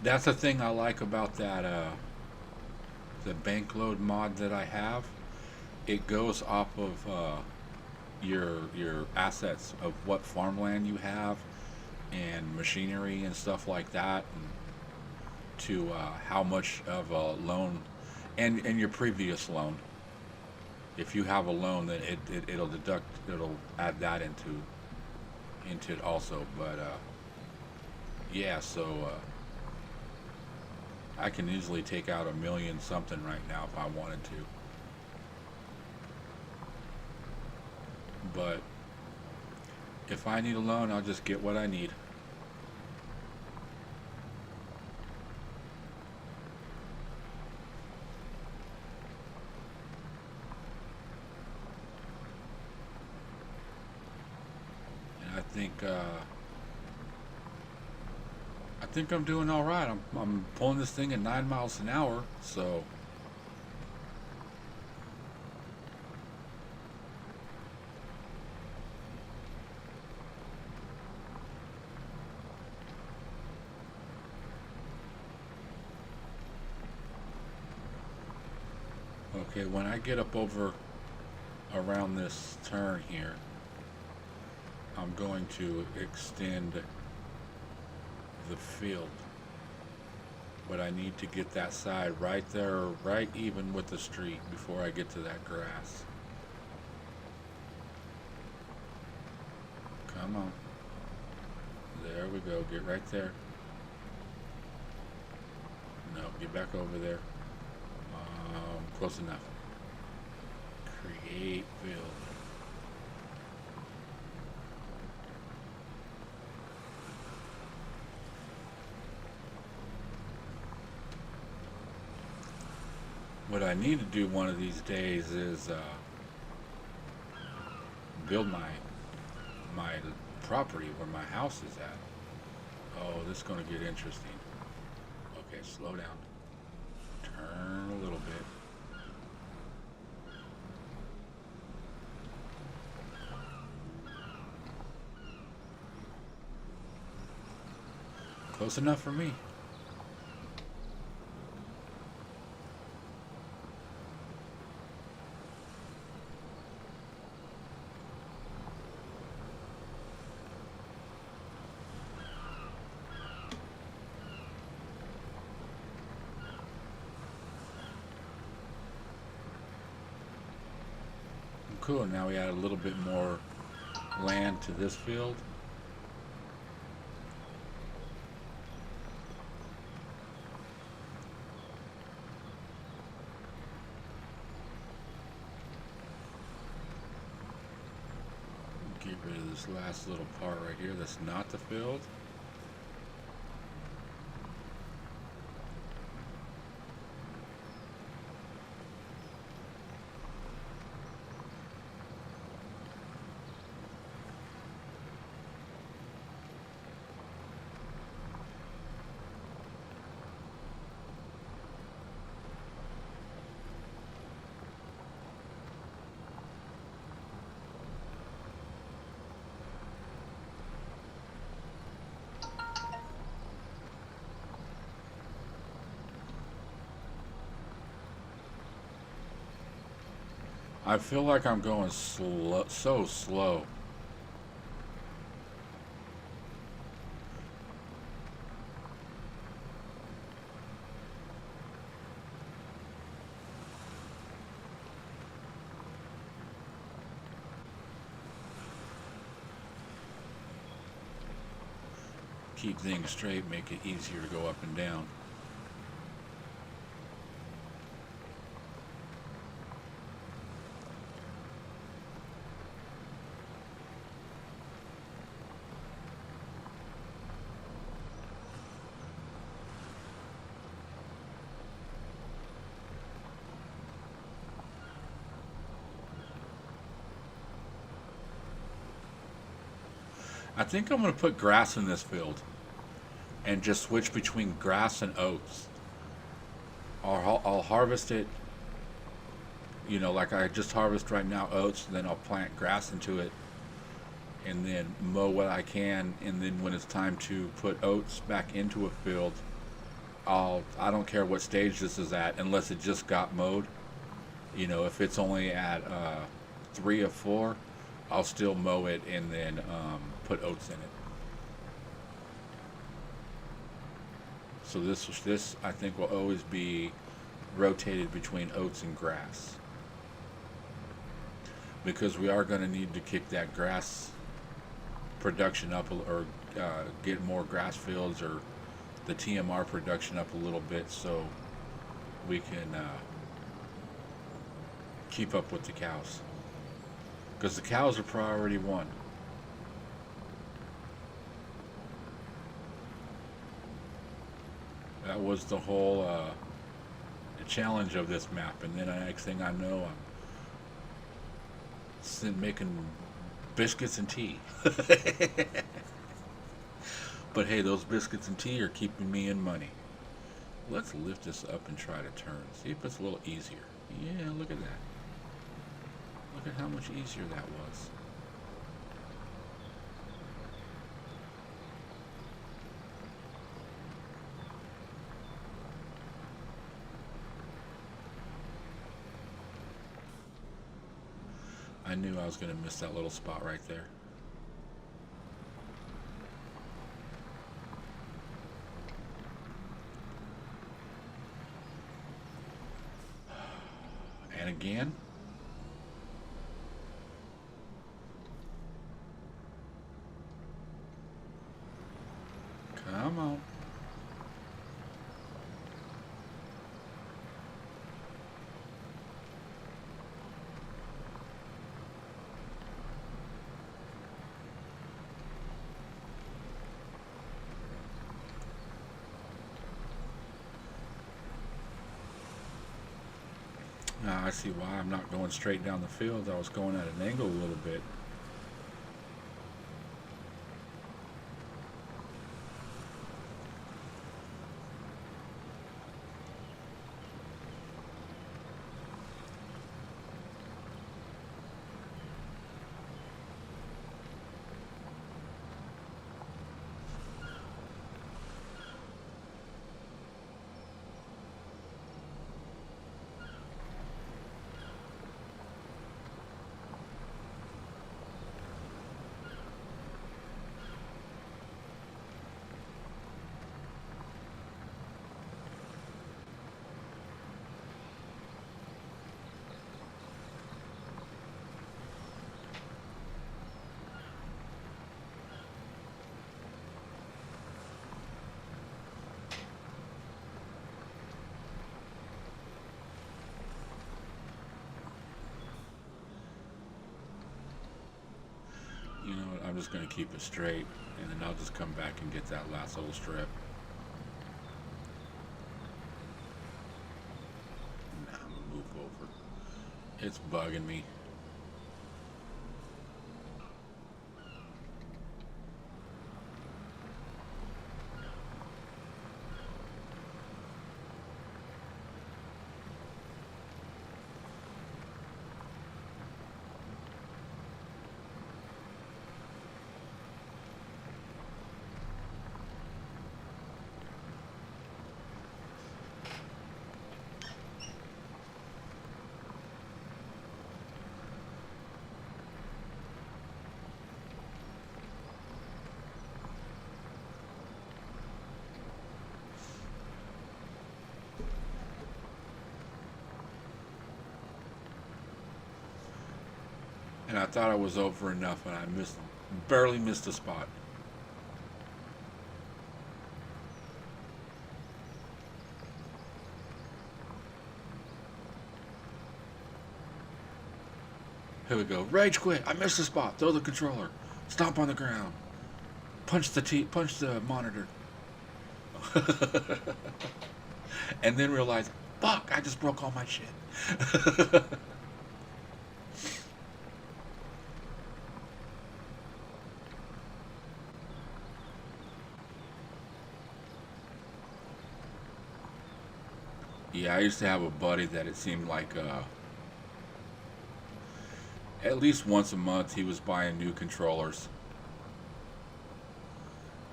Speaker 1: That's the thing I like about that the bank load mod that I have. It goes off of your assets of what farmland you have and machinery and stuff like that, and to how much of a loan and your previous loan. If you have a loan, then it'll add that into it also. But yeah, so I can easily take out 1 million something right now if I wanted to. But if I need a loan, I'll just get what I need. And I think I'm doing all right. I'm pulling this thing at 9 miles an hour, so okay. When I get up over around this turn here, I'm going to extend the field, but I need to get that side right there, right even with the street before I get to that grass. Come on. There we go. Get right there. No, get back over there. Close enough. Create field. What I need to do one of these days is build my property where my house is at. Oh, this is going to get interesting. Okay, slow down. Turn a little bit. Close enough for me. Cool, now we add a little bit more land to this field. Get rid of this last little part right here that's not the field. I feel like I'm going slow, so slow. Keep things straight, make it easier to go up and down. I think I'm going to put grass in this field and just switch between grass and oats. I'll harvest it, you know, like I just harvest right now oats, and then I'll plant grass into it and then mow what I can, and then when it's time to put oats back into a field, I don't care what stage this is at unless it just got mowed. You know, if it's only at 3 or 4, I'll still mow it and then put oats in it. So this I think will always be rotated between oats and grass, because we are going to need to kick that grass production up, or get more grass fields, or the TMR production up a little bit, so we can keep up with the cows, because the cows are priority one. That was the whole the challenge of this map, and then the next thing I know, I'm making biscuits and tea. But hey, those biscuits and tea are keeping me in money. Let's lift this up and try to turn. See if it's a little easier. Yeah, look at that. Look at how much easier that was. I knew I was going to miss that little spot right there. And again. Come on. Now I see why I'm not going straight down the field. I was going at an angle a little bit. You know what? I'm just going to keep it straight, and then I'll just come back and get that last little strip. Nah, I'm going to move over. It's bugging me. And I thought I was over enough, and I barely missed a spot. Here we go. Rage quit. I missed a spot. Throw the controller. Stomp on the ground. Punch the monitor. And then realize, fuck, I just broke all my shit. Yeah, I used to have a buddy that it seemed like at least once a month he was buying new controllers.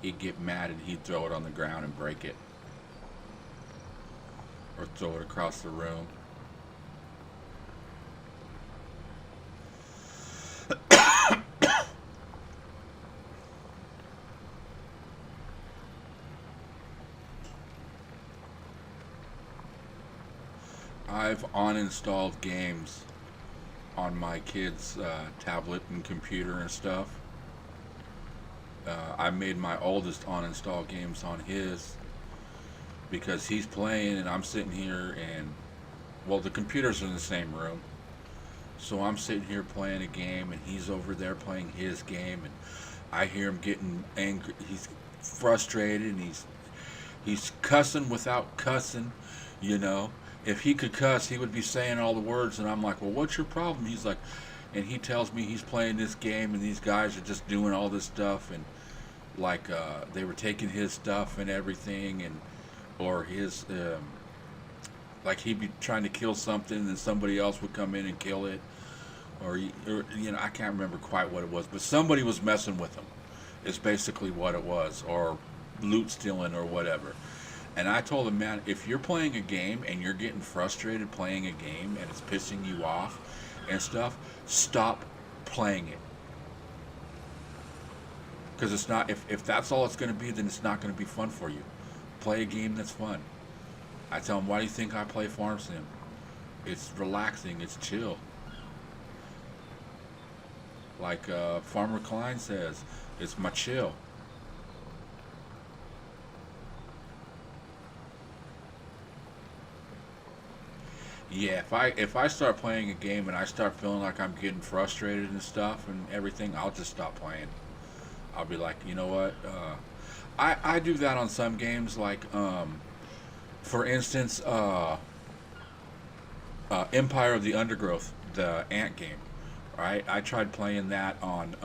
Speaker 1: He'd get mad and he'd throw it on the ground and break it. Or throw it across the room. I've uninstalled games on my kid's tablet and computer and stuff. I made my oldest uninstall games on his because he's playing and I'm sitting here and, well, the computers are in the same room. So I'm sitting here playing a game and he's over there playing his game and I hear him getting angry. He's frustrated and he's cussing without cussing, you know. If he could cuss, he would be saying all the words, and I'm like, well, what's your problem? He's like, and he tells me he's playing this game, and these guys are just doing all this stuff, and like they were taking his stuff and everything, and or his like he'd be trying to kill something, and somebody else would come in and kill it, or you know, I can't remember quite what it was, but somebody was messing with him. Is basically what it was, or loot stealing or whatever. And I told him, man, if you're playing a game and you're getting frustrated playing a game and it's pissing you off and stuff, stop playing it. Because it's not, if that's all it's going to be, then it's not going to be fun for you. Play a game that's fun. I tell him, why do you think I play Farm Sim? It's relaxing, it's chill. Like Farmer Klein says, it's my chill. Yeah, if I start playing a game and I start feeling like I'm getting frustrated and stuff and everything, I'll just stop playing. I'll be like, you know what? I do that on some games, like for instance, Empire of the Undergrowth, the ant game. Right, I tried playing that on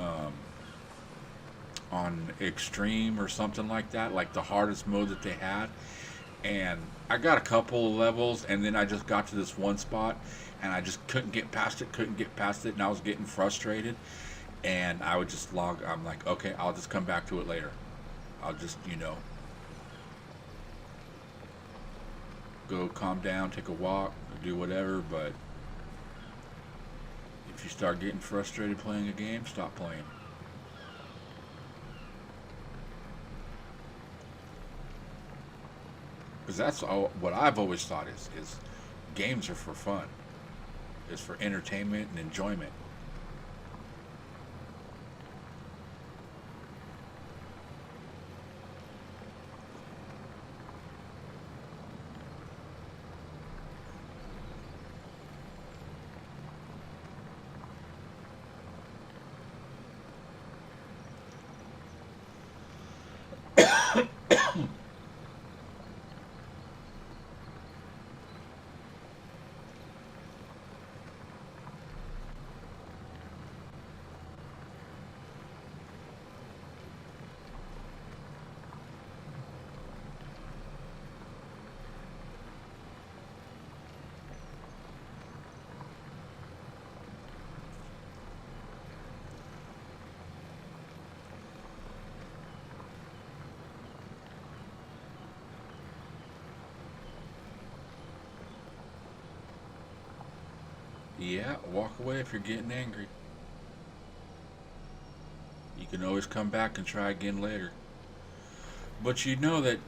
Speaker 1: extreme or something like that, like the hardest mode that they had, and I got a couple of levels, and then I just got to this one spot, and I just couldn't get past it, and I was getting frustrated, and I would just log. I'm like, okay, I'll just come back to it later. I'll just, go calm down, take a walk, do whatever. But if you start getting frustrated playing a game, stop playing. Because that's what I've always thought is games are for fun. It's for entertainment and enjoyment. Yeah, walk away if you're getting angry. You can always come back and try again later. But you know that,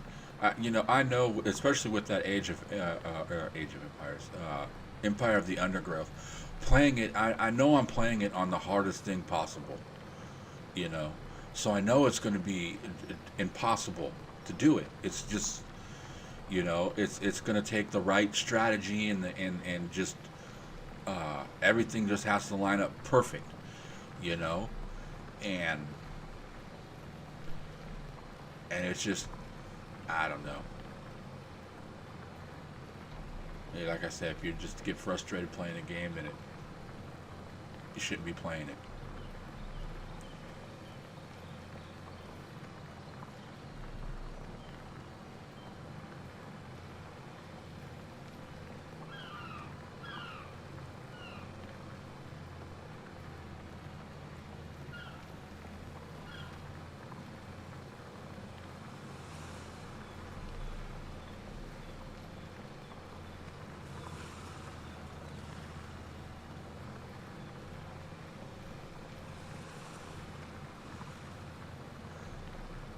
Speaker 1: I know, especially with that Age of Empires, Empire of the Undergrowth, playing it, I know I'm playing it on the hardest thing possible, you know, so I know it's going to be impossible to do it. It's just, it's going to take the right strategy and just everything just has to line up perfect, you know, and it's just, I don't know. Yeah, like I said, if you just get frustrated playing a game, then you shouldn't be playing it.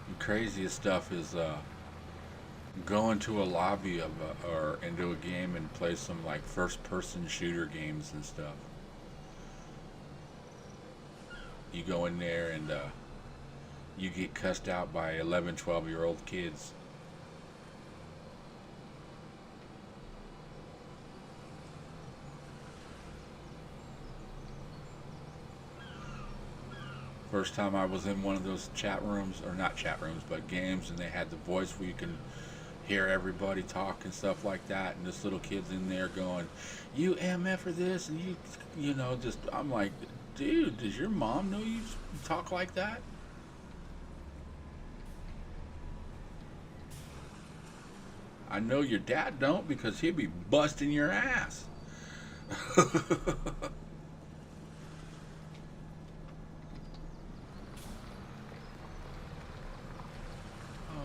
Speaker 1: The craziest stuff is go into a lobby or into a game and play some like first person shooter games and stuff. You go in there and you get cussed out by 11, 12-year old kids. First time I was in one of those chat rooms, or not chat rooms, but games, and they had the voice where you can hear everybody talk and stuff like that, and this little kid's in there going, "You MF for this," and just I'm like, dude, does your mom know you talk like that? I know your dad don't because he'd be busting your ass. All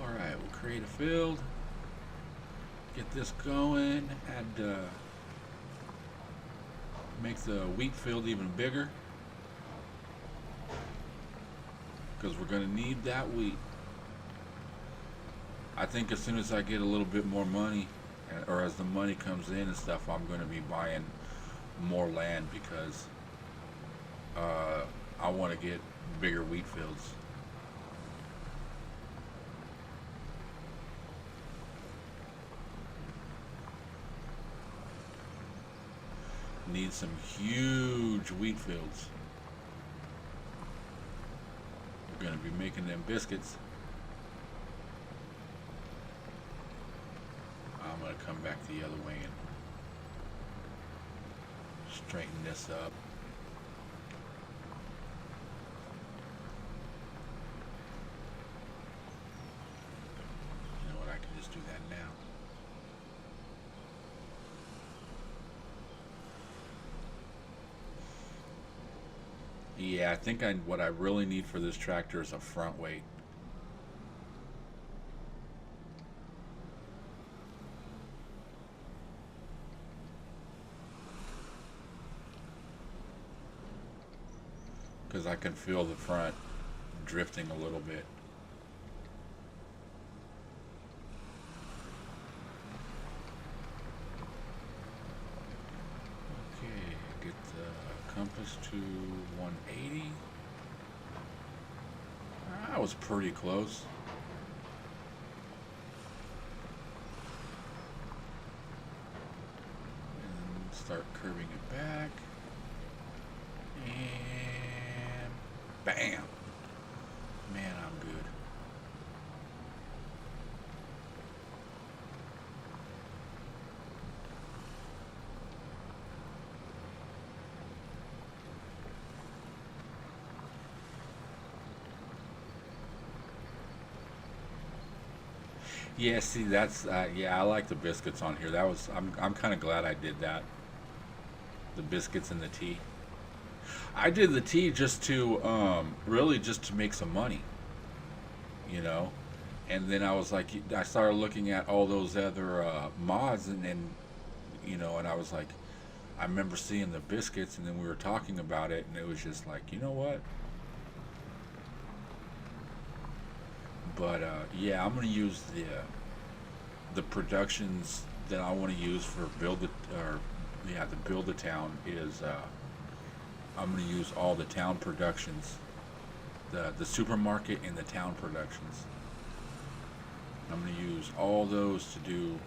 Speaker 1: right, we'll create a field, get this going, add make the wheat field even bigger because we're going to need that wheat. I think as soon as I get a little bit more money, or as the money comes in and stuff, I'm going to be buying more land because uh, I want to get bigger wheat fields. Need some huge wheat fields. We're going to be making them biscuits. I'm going to come back the other way and Straighten this up. You know what? I can just do that now. Yeah, I think what I really need for this tractor is a front weight. Because I can feel the front drifting a little bit. Okay, get the compass to 180. That was pretty close. And start curving it back. And bam! Man, I'm good. Yeah, see, that's yeah, I like the biscuits on here. I'm kind of glad I did that. The biscuits and the tea. I did the tea just to really just to make some money, you know. And then I was like, I started looking at all those other mods, and you know, and I was like, I remember seeing the biscuits, and then we were talking about it, and it was just like, you know what? But yeah, I'm gonna use the productions that I want to use for build it, or yeah, the build a town is I'm gonna use all the town productions, the supermarket and the town productions. I'm gonna use all those to do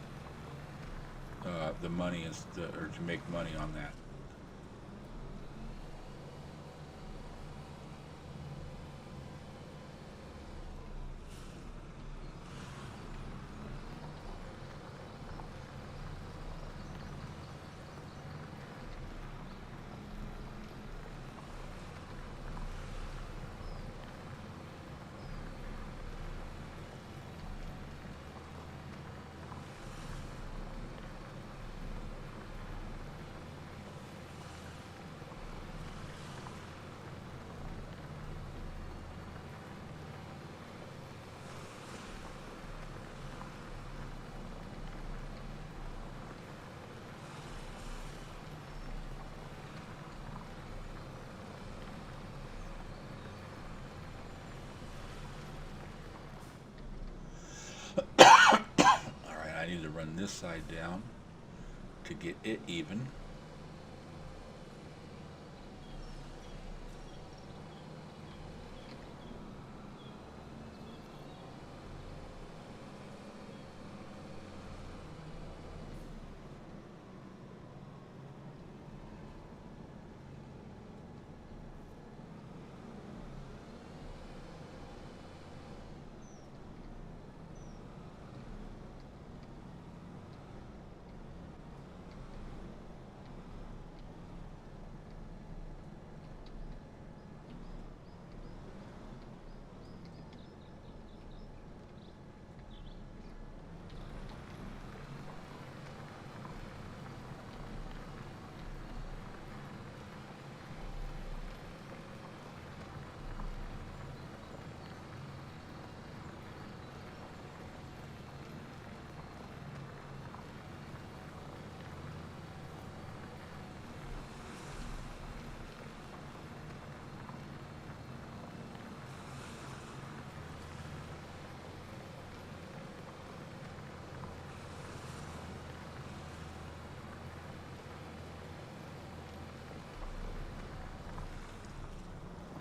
Speaker 1: the money or to make money on that. All right, I need to run this side down to get it even.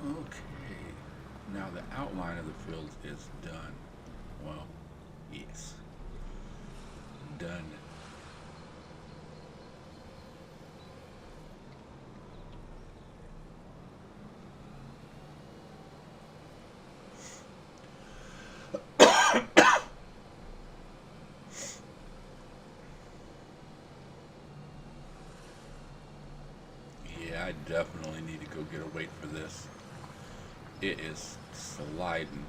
Speaker 1: Okay, now the outline of the field is done. Well, yes, done. I definitely need to go get a weight for this. It is sliding.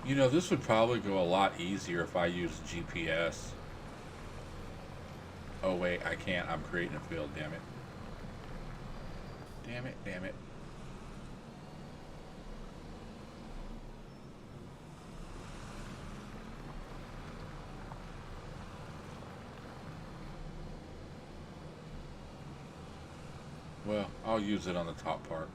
Speaker 1: You know, this would probably go a lot easier if I used GPS. Oh wait, I can't. I'm creating a field, damn it. Damn it, damn it. Well, I'll use it on the top part.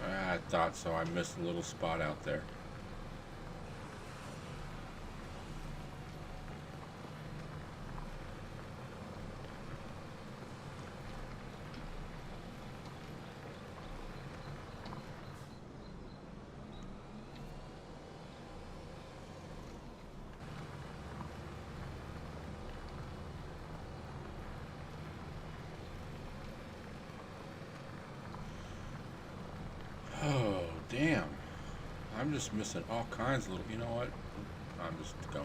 Speaker 1: I thought so. I missed a little spot out there. Oh, damn. I'm just missing all kinds of little. You know what? I'm just going.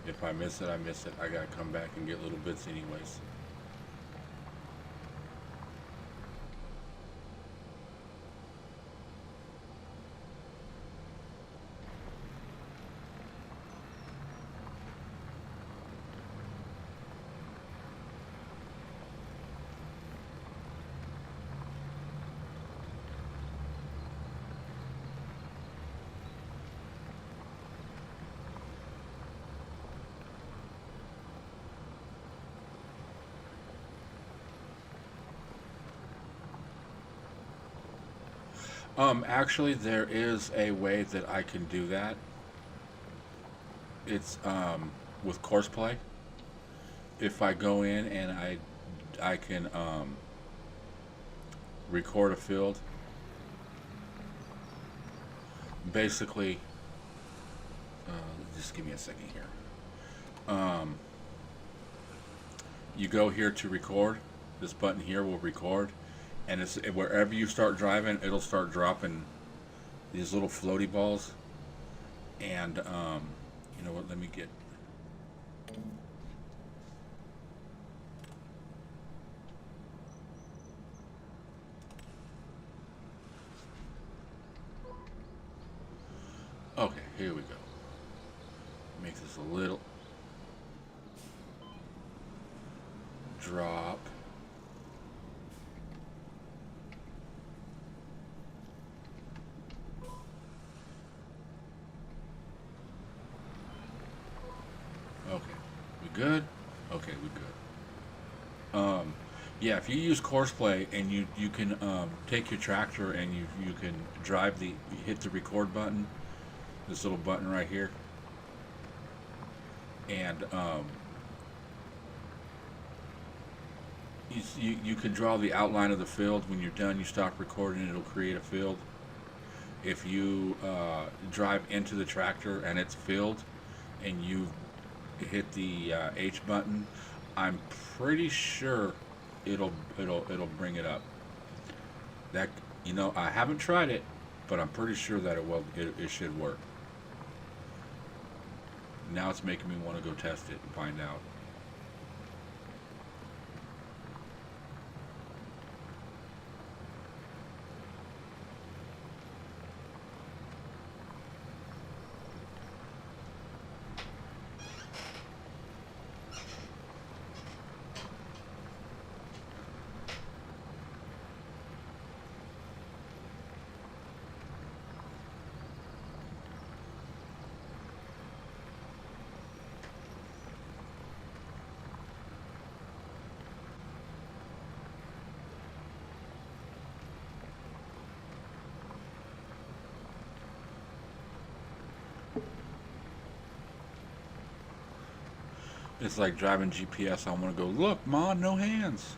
Speaker 1: If I miss it, I miss it. I gotta come back and get little bits anyways. Actually, there is a way that I can do that. It's with course play. If I go in and I can record a field. Basically, just give me a second here. You go here to record. This button here will record, and it's wherever you start driving, it'll start dropping these little floaty balls. And you know what? Let me get. Okay, here we go. Make this a little drop. Okay, we good? Okay, we good. Yeah, if you use course play and you can take your tractor and you can drive you hit the record button, this little button right here, and You can draw the outline of the field. When you're done, you stop recording. It'll create a field. If you drive into the tractor and it's filled, and you hit the H button, I'm pretty sure it'll bring it up. That, I haven't tried it, but I'm pretty sure that it should work. Now it's making me want to go test it and find out. It's like driving GPS. I want to go, look, Ma, no hands.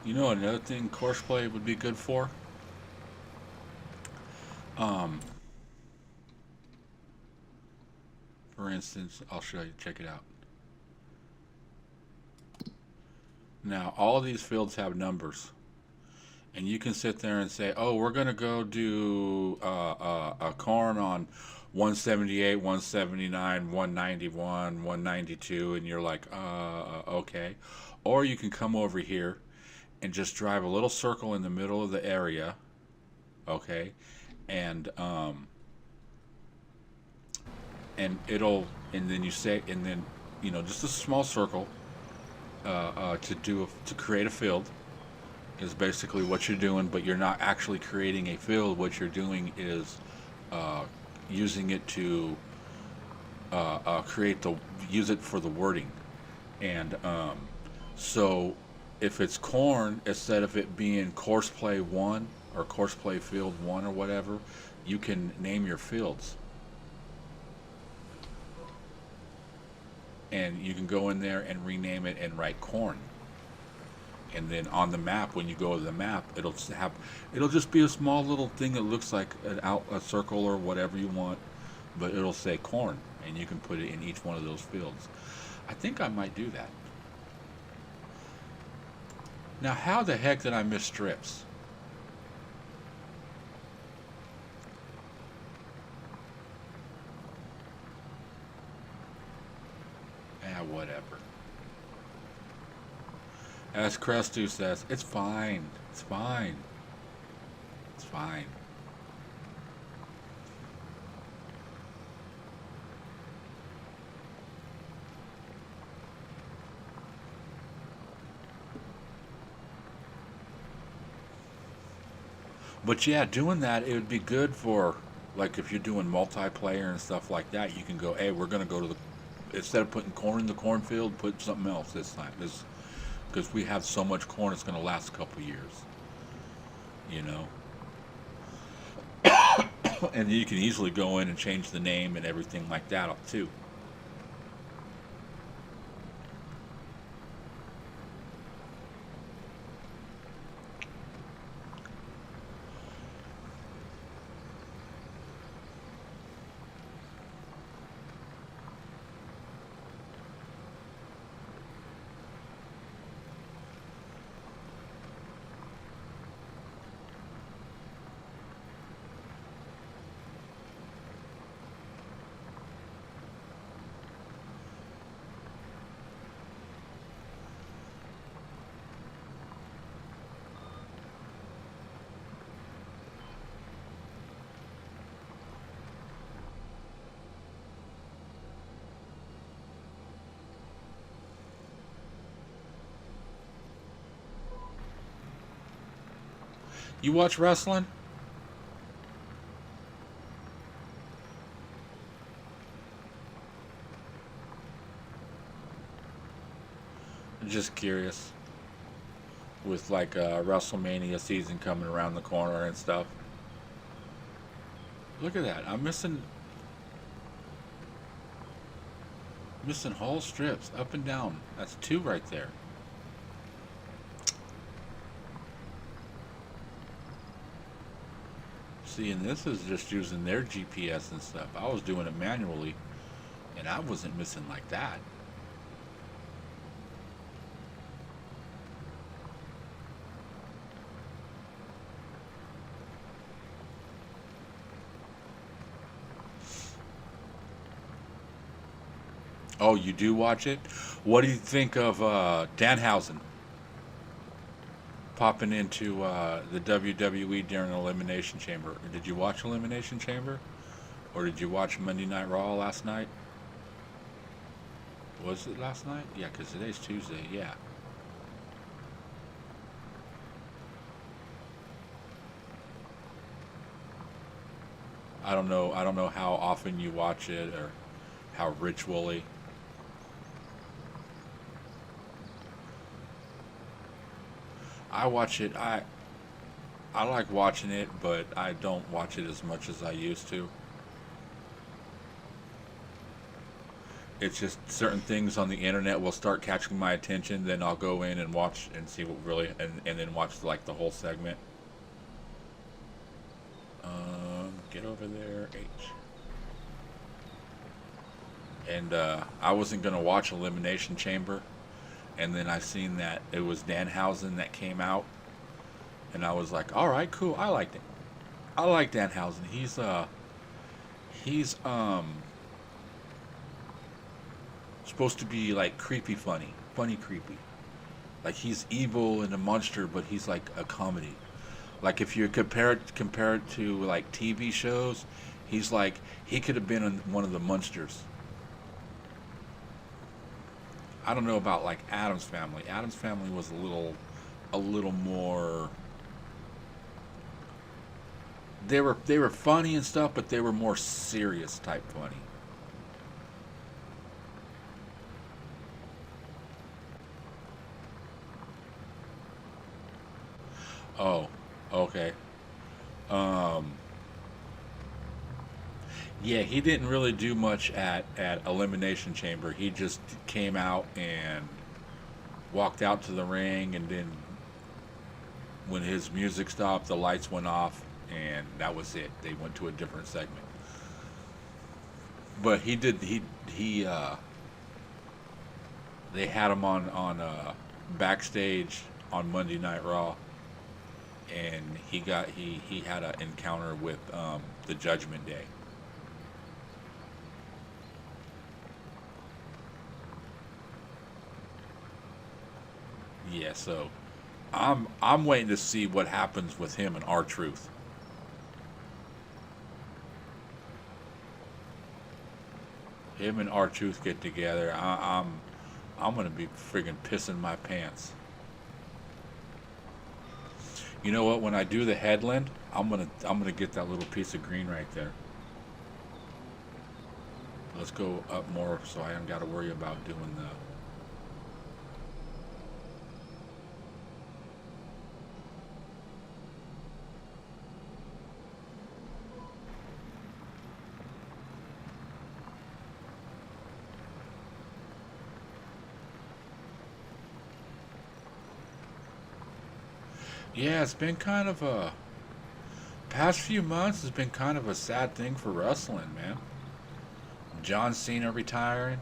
Speaker 1: Another thing courseplay would be good for? Um, for instance, I'll show you. Check it out. Now, all of these fields have numbers. And you can sit there and say, oh, we're going to go do a corn on 178, 179, 191, 192, and you're like, okay. Or you can come over here and just drive a little circle in the middle of the area, okay, and and then you say, and then just a small circle to create a field is basically what you're doing, but you're not actually creating a field. What you're doing is using it to use it for the wording, and so if it's corn, instead of it being course play 1 or course play field 1 or whatever, you can name your fields. And you can go in there and rename it and write corn. And then on the map, when you go to the map, it'll just be a small little thing that looks like a circle or whatever you want, but it'll say corn, and you can put it in each one of those fields. I think I might do that. Now, how the heck did I miss strips? Whatever. As Crestu says, it's fine. It's fine. It's fine. But yeah, doing that, it would be good for, like, if you're doing multiplayer and stuff like that, you can go, hey, we're going to go to the, instead of putting corn in the cornfield, put something else this time. Because we have so much corn, it's going to last a couple years. And you can easily go in and change the name and everything like that up too. You watch wrestling? Just curious. With like WrestleMania season coming around the corner and stuff. Look at that. I'm missing whole strips up and down. That's two right there. See, and this is just using their GPS and stuff. I was doing it manually, and I wasn't missing like that. Oh, you do watch it? What do you think of Danhausen popping into the WWE during Elimination Chamber? Did you watch Elimination Chamber? Or did you watch Monday Night Raw last night? Was it last night? Yeah, because today's Tuesday. Yeah. I don't know. I don't know how often you watch it or how ritually. I watch it. I like watching it, but I don't watch it as much as I used to. It's just certain things on the internet will start catching my attention, then I'll go in and watch and see what really, and then watch like the whole segment. Get over there, H. And I wasn't gonna watch Elimination Chamber, and then I seen that it was Danhausen that came out, and I was like, all right, cool, I liked it. I like Danhausen. He's supposed to be like creepy, funny creepy. Like he's evil and a monster, but he's like a comedy. Like if you compare it to like TV shows, he's like he could have been on one of the monsters. I don't know about like Adam's Family. Adam's Family was a little more. They were funny and stuff, but they were more serious type funny. Oh, okay. Um, yeah, he didn't really do much at Elimination Chamber. He just came out and walked out to the ring, and then when his music stopped, the lights went off, and that was it. They went to a different segment. But he did he they had him on backstage on Monday Night Raw, and he had an encounter with the Judgment Day. Yeah, so I'm waiting to see what happens with him and R Truth. Him and R Truth get together. I'm gonna be friggin' pissing my pants. You know what? When I do the headland, I'm gonna get that little piece of green right there. Let's go up more so I don't got to worry about doing the. Yeah, it's been kind of a past few months has been kind of a sad thing for wrestling, man. John Cena retiring.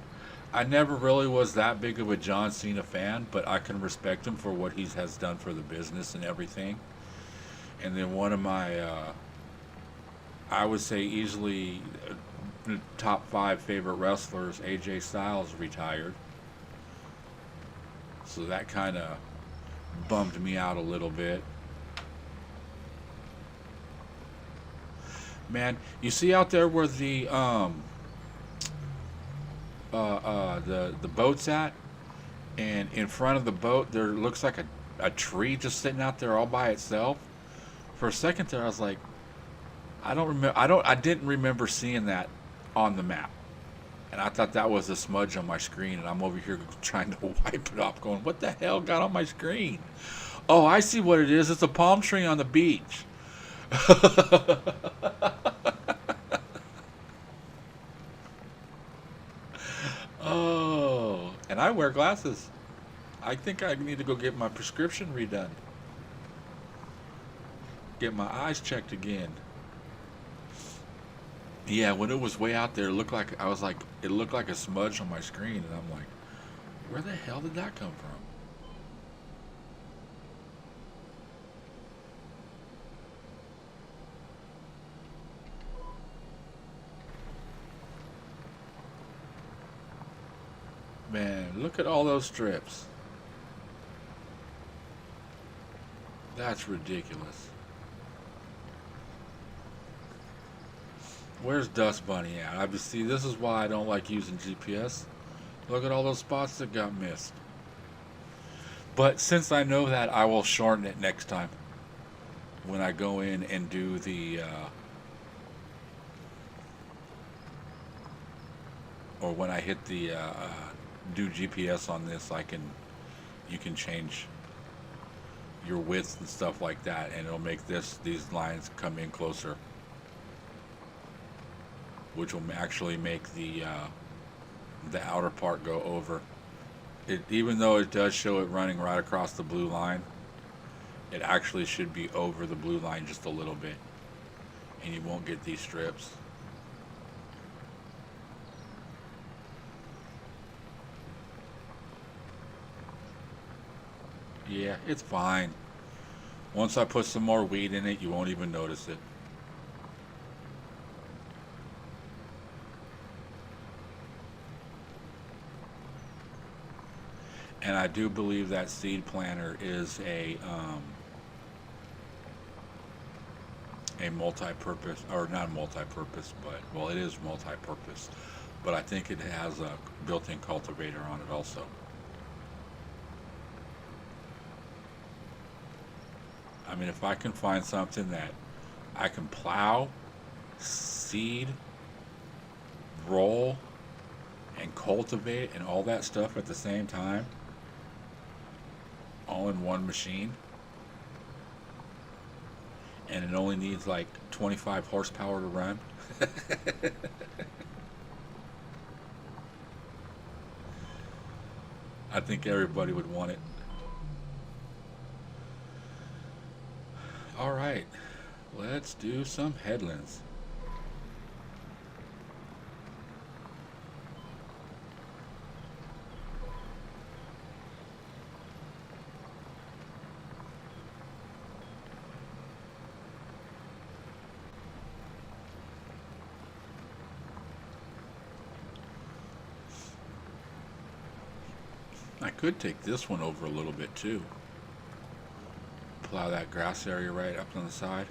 Speaker 1: I never really was that big of a John Cena fan, but I can respect him for what he has done for the business and everything. And then one of my, I would say easily top five favorite wrestlers, AJ Styles, retired. So that kind of bummed me out a little bit. Man, you see out there where the boat's at, and in front of the boat there looks like a tree just sitting out there all by itself. For a second there, I was like, I didn't remember seeing that on the map. And I thought that was a smudge on my screen, and I'm over here trying to wipe it off, going, what the hell got on my screen? Oh, I see what it is. It's a palm tree on the beach. Oh, and I wear glasses. I think I need to go get my prescription redone. Get my eyes checked again. Yeah, when it was way out there, it looked like it looked like a smudge on my screen, and I'm like, where the hell did that come from? Man, look at all those strips. That's ridiculous. Where's Dust Bunny at? See, this is why I don't like using GPS. Look at all those spots that got missed. But since I know that, I will shorten it next time when I go in and do the or when I hit the do GPS on this. You can change your width and stuff like that, and it'll make these lines come in closer, which will actually make the outer part go over. Even though it does show it running right across the blue line, it actually should be over the blue line just a little bit, and you won't get these strips. Yeah, it's fine. Once I put some more weed in it, you won't even notice it. And I do believe that seed planter is a multi-purpose, or not multi-purpose, but, well, it is multi-purpose, but I think it has a built-in cultivator on it also. I mean, if I can find something that I can plow, seed, roll, and cultivate and all that stuff at the same time, all in one machine, and it only needs like 25 horsepower to run. I think everybody would want it. All right, let's do some headlands. I could take this one over a little bit too. Plow that grass area right up on the side.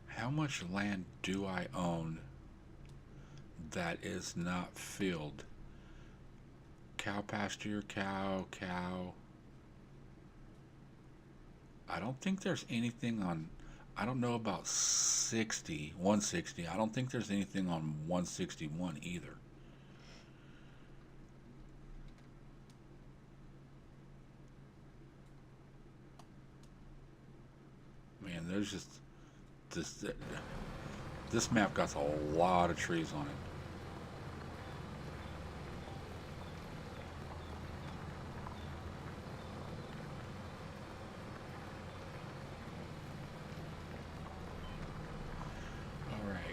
Speaker 1: How much land do I own that is not filled? Cow pasture, cow. I don't think there's anything on, I don't know about 160. I don't think there's anything on 161 either. Man, there's just this map got a lot of trees on it.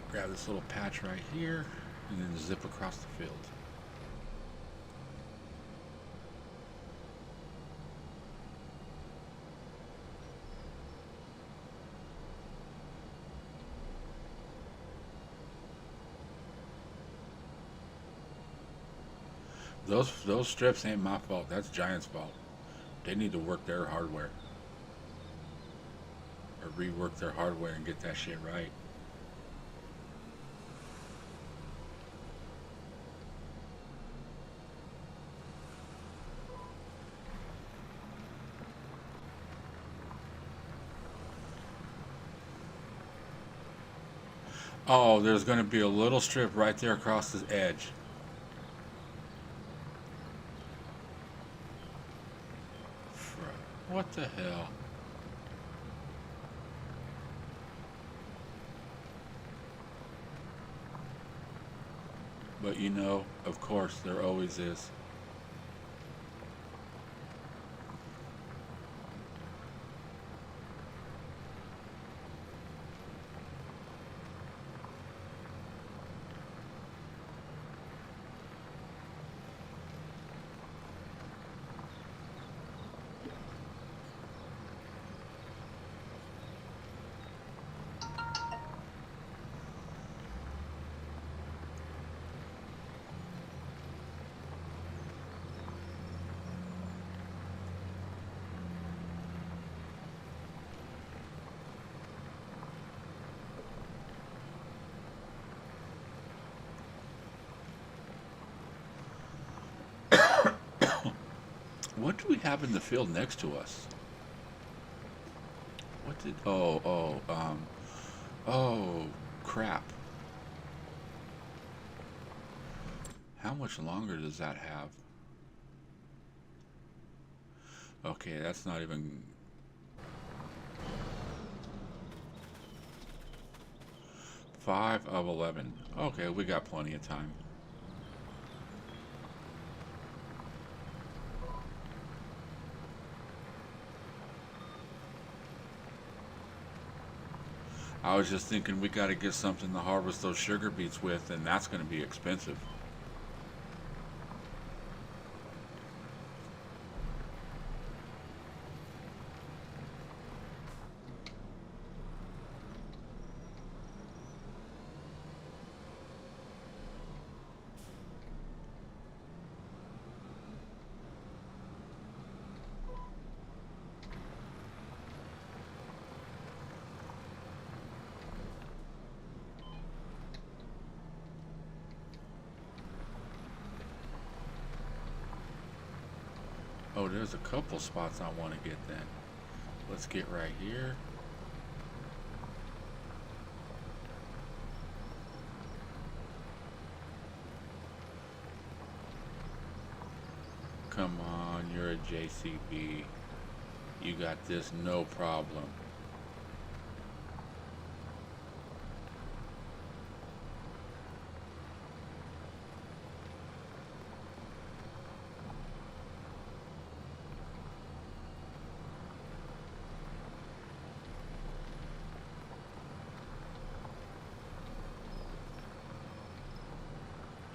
Speaker 1: Grab this little patch right here and then zip across the field. Those strips ain't my fault. That's Giant's fault. They need to work their hardware. Or rework their hardware and get that shit right. Oh, there's going to be a little strip right there across the edge. What the hell? But you know, of course, there always is. What do we have in the field next to us? What did? Oh, crap. How much longer does that have? Okay, that's not even 5 of 11. Okay, we got plenty of time. I was just thinking we got to get something to harvest those sugar beets with, and that's going to be expensive. Oh, there's a couple spots I want to get then. Let's get right here. Come on, you're a JCB. You got this, no problem.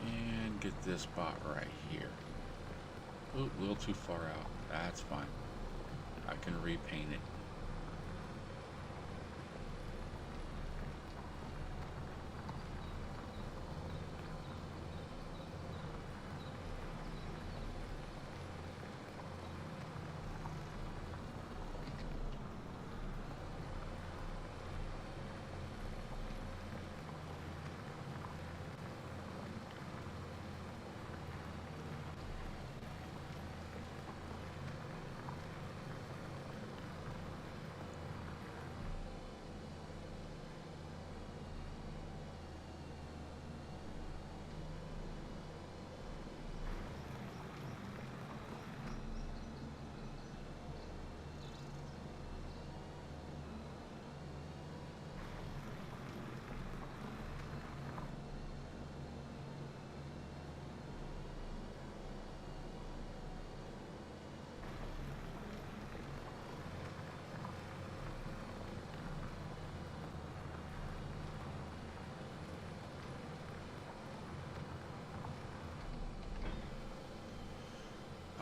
Speaker 1: And get this spot right here. Ooh, a little too far out. That's fine. I can repaint it.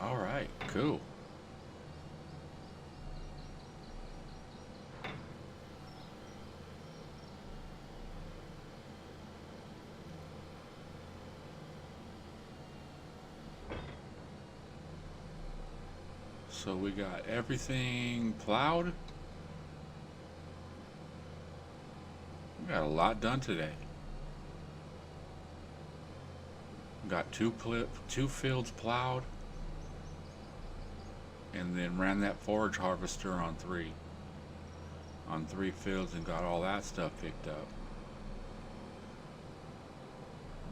Speaker 1: All right, cool. So we got everything plowed. We got a lot done today. We got two fields plowed, and then ran that forage harvester on three fields and got all that stuff picked up.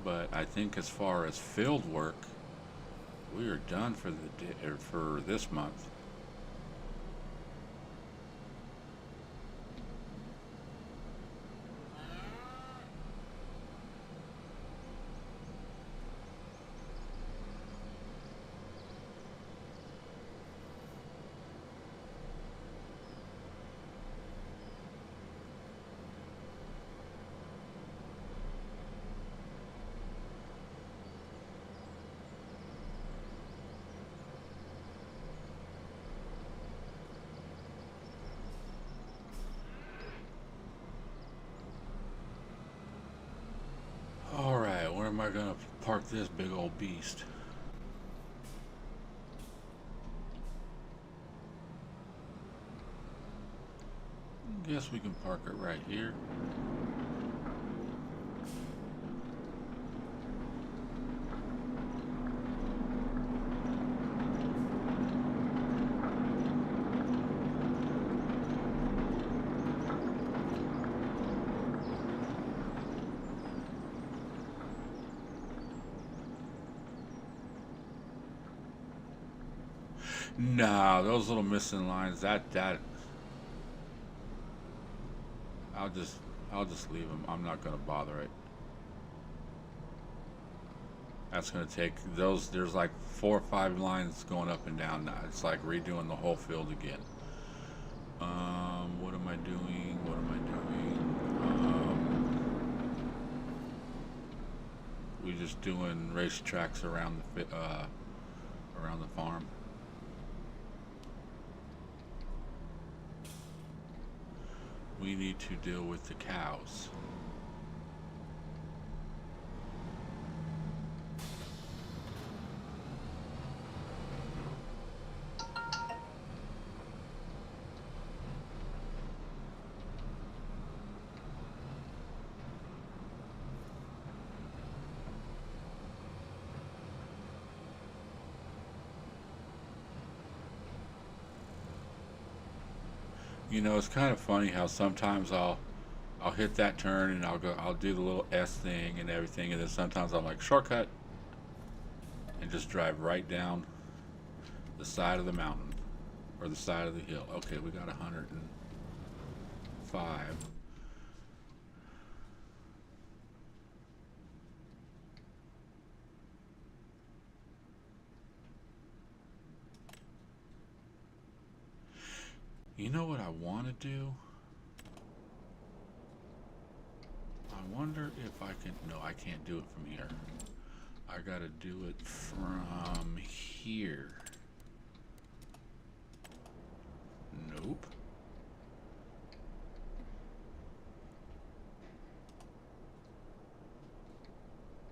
Speaker 1: But I think as far as field work, we are done for the day, or for this month. Alright, where am I gonna park this big old beast? Guess we can park it right here. No, those little missing lines, that I'll just leave them. I'm not gonna bother it. That's gonna take those. There's like 4 or 5 lines going up and down now. It's like redoing the whole field again. What am I doing? What am I doing? We just doing racetracks around the farm. We need to deal with the cows. You know, it's kind of funny how sometimes I'll hit that turn and I'll do the little S thing and everything, and then sometimes I'm like shortcut and just drive right down the side of the mountain or the side of the hill. Okay, we got 105. You know what I want to do? I wonder if I can. No, I can't do it from here. I gotta do it from here.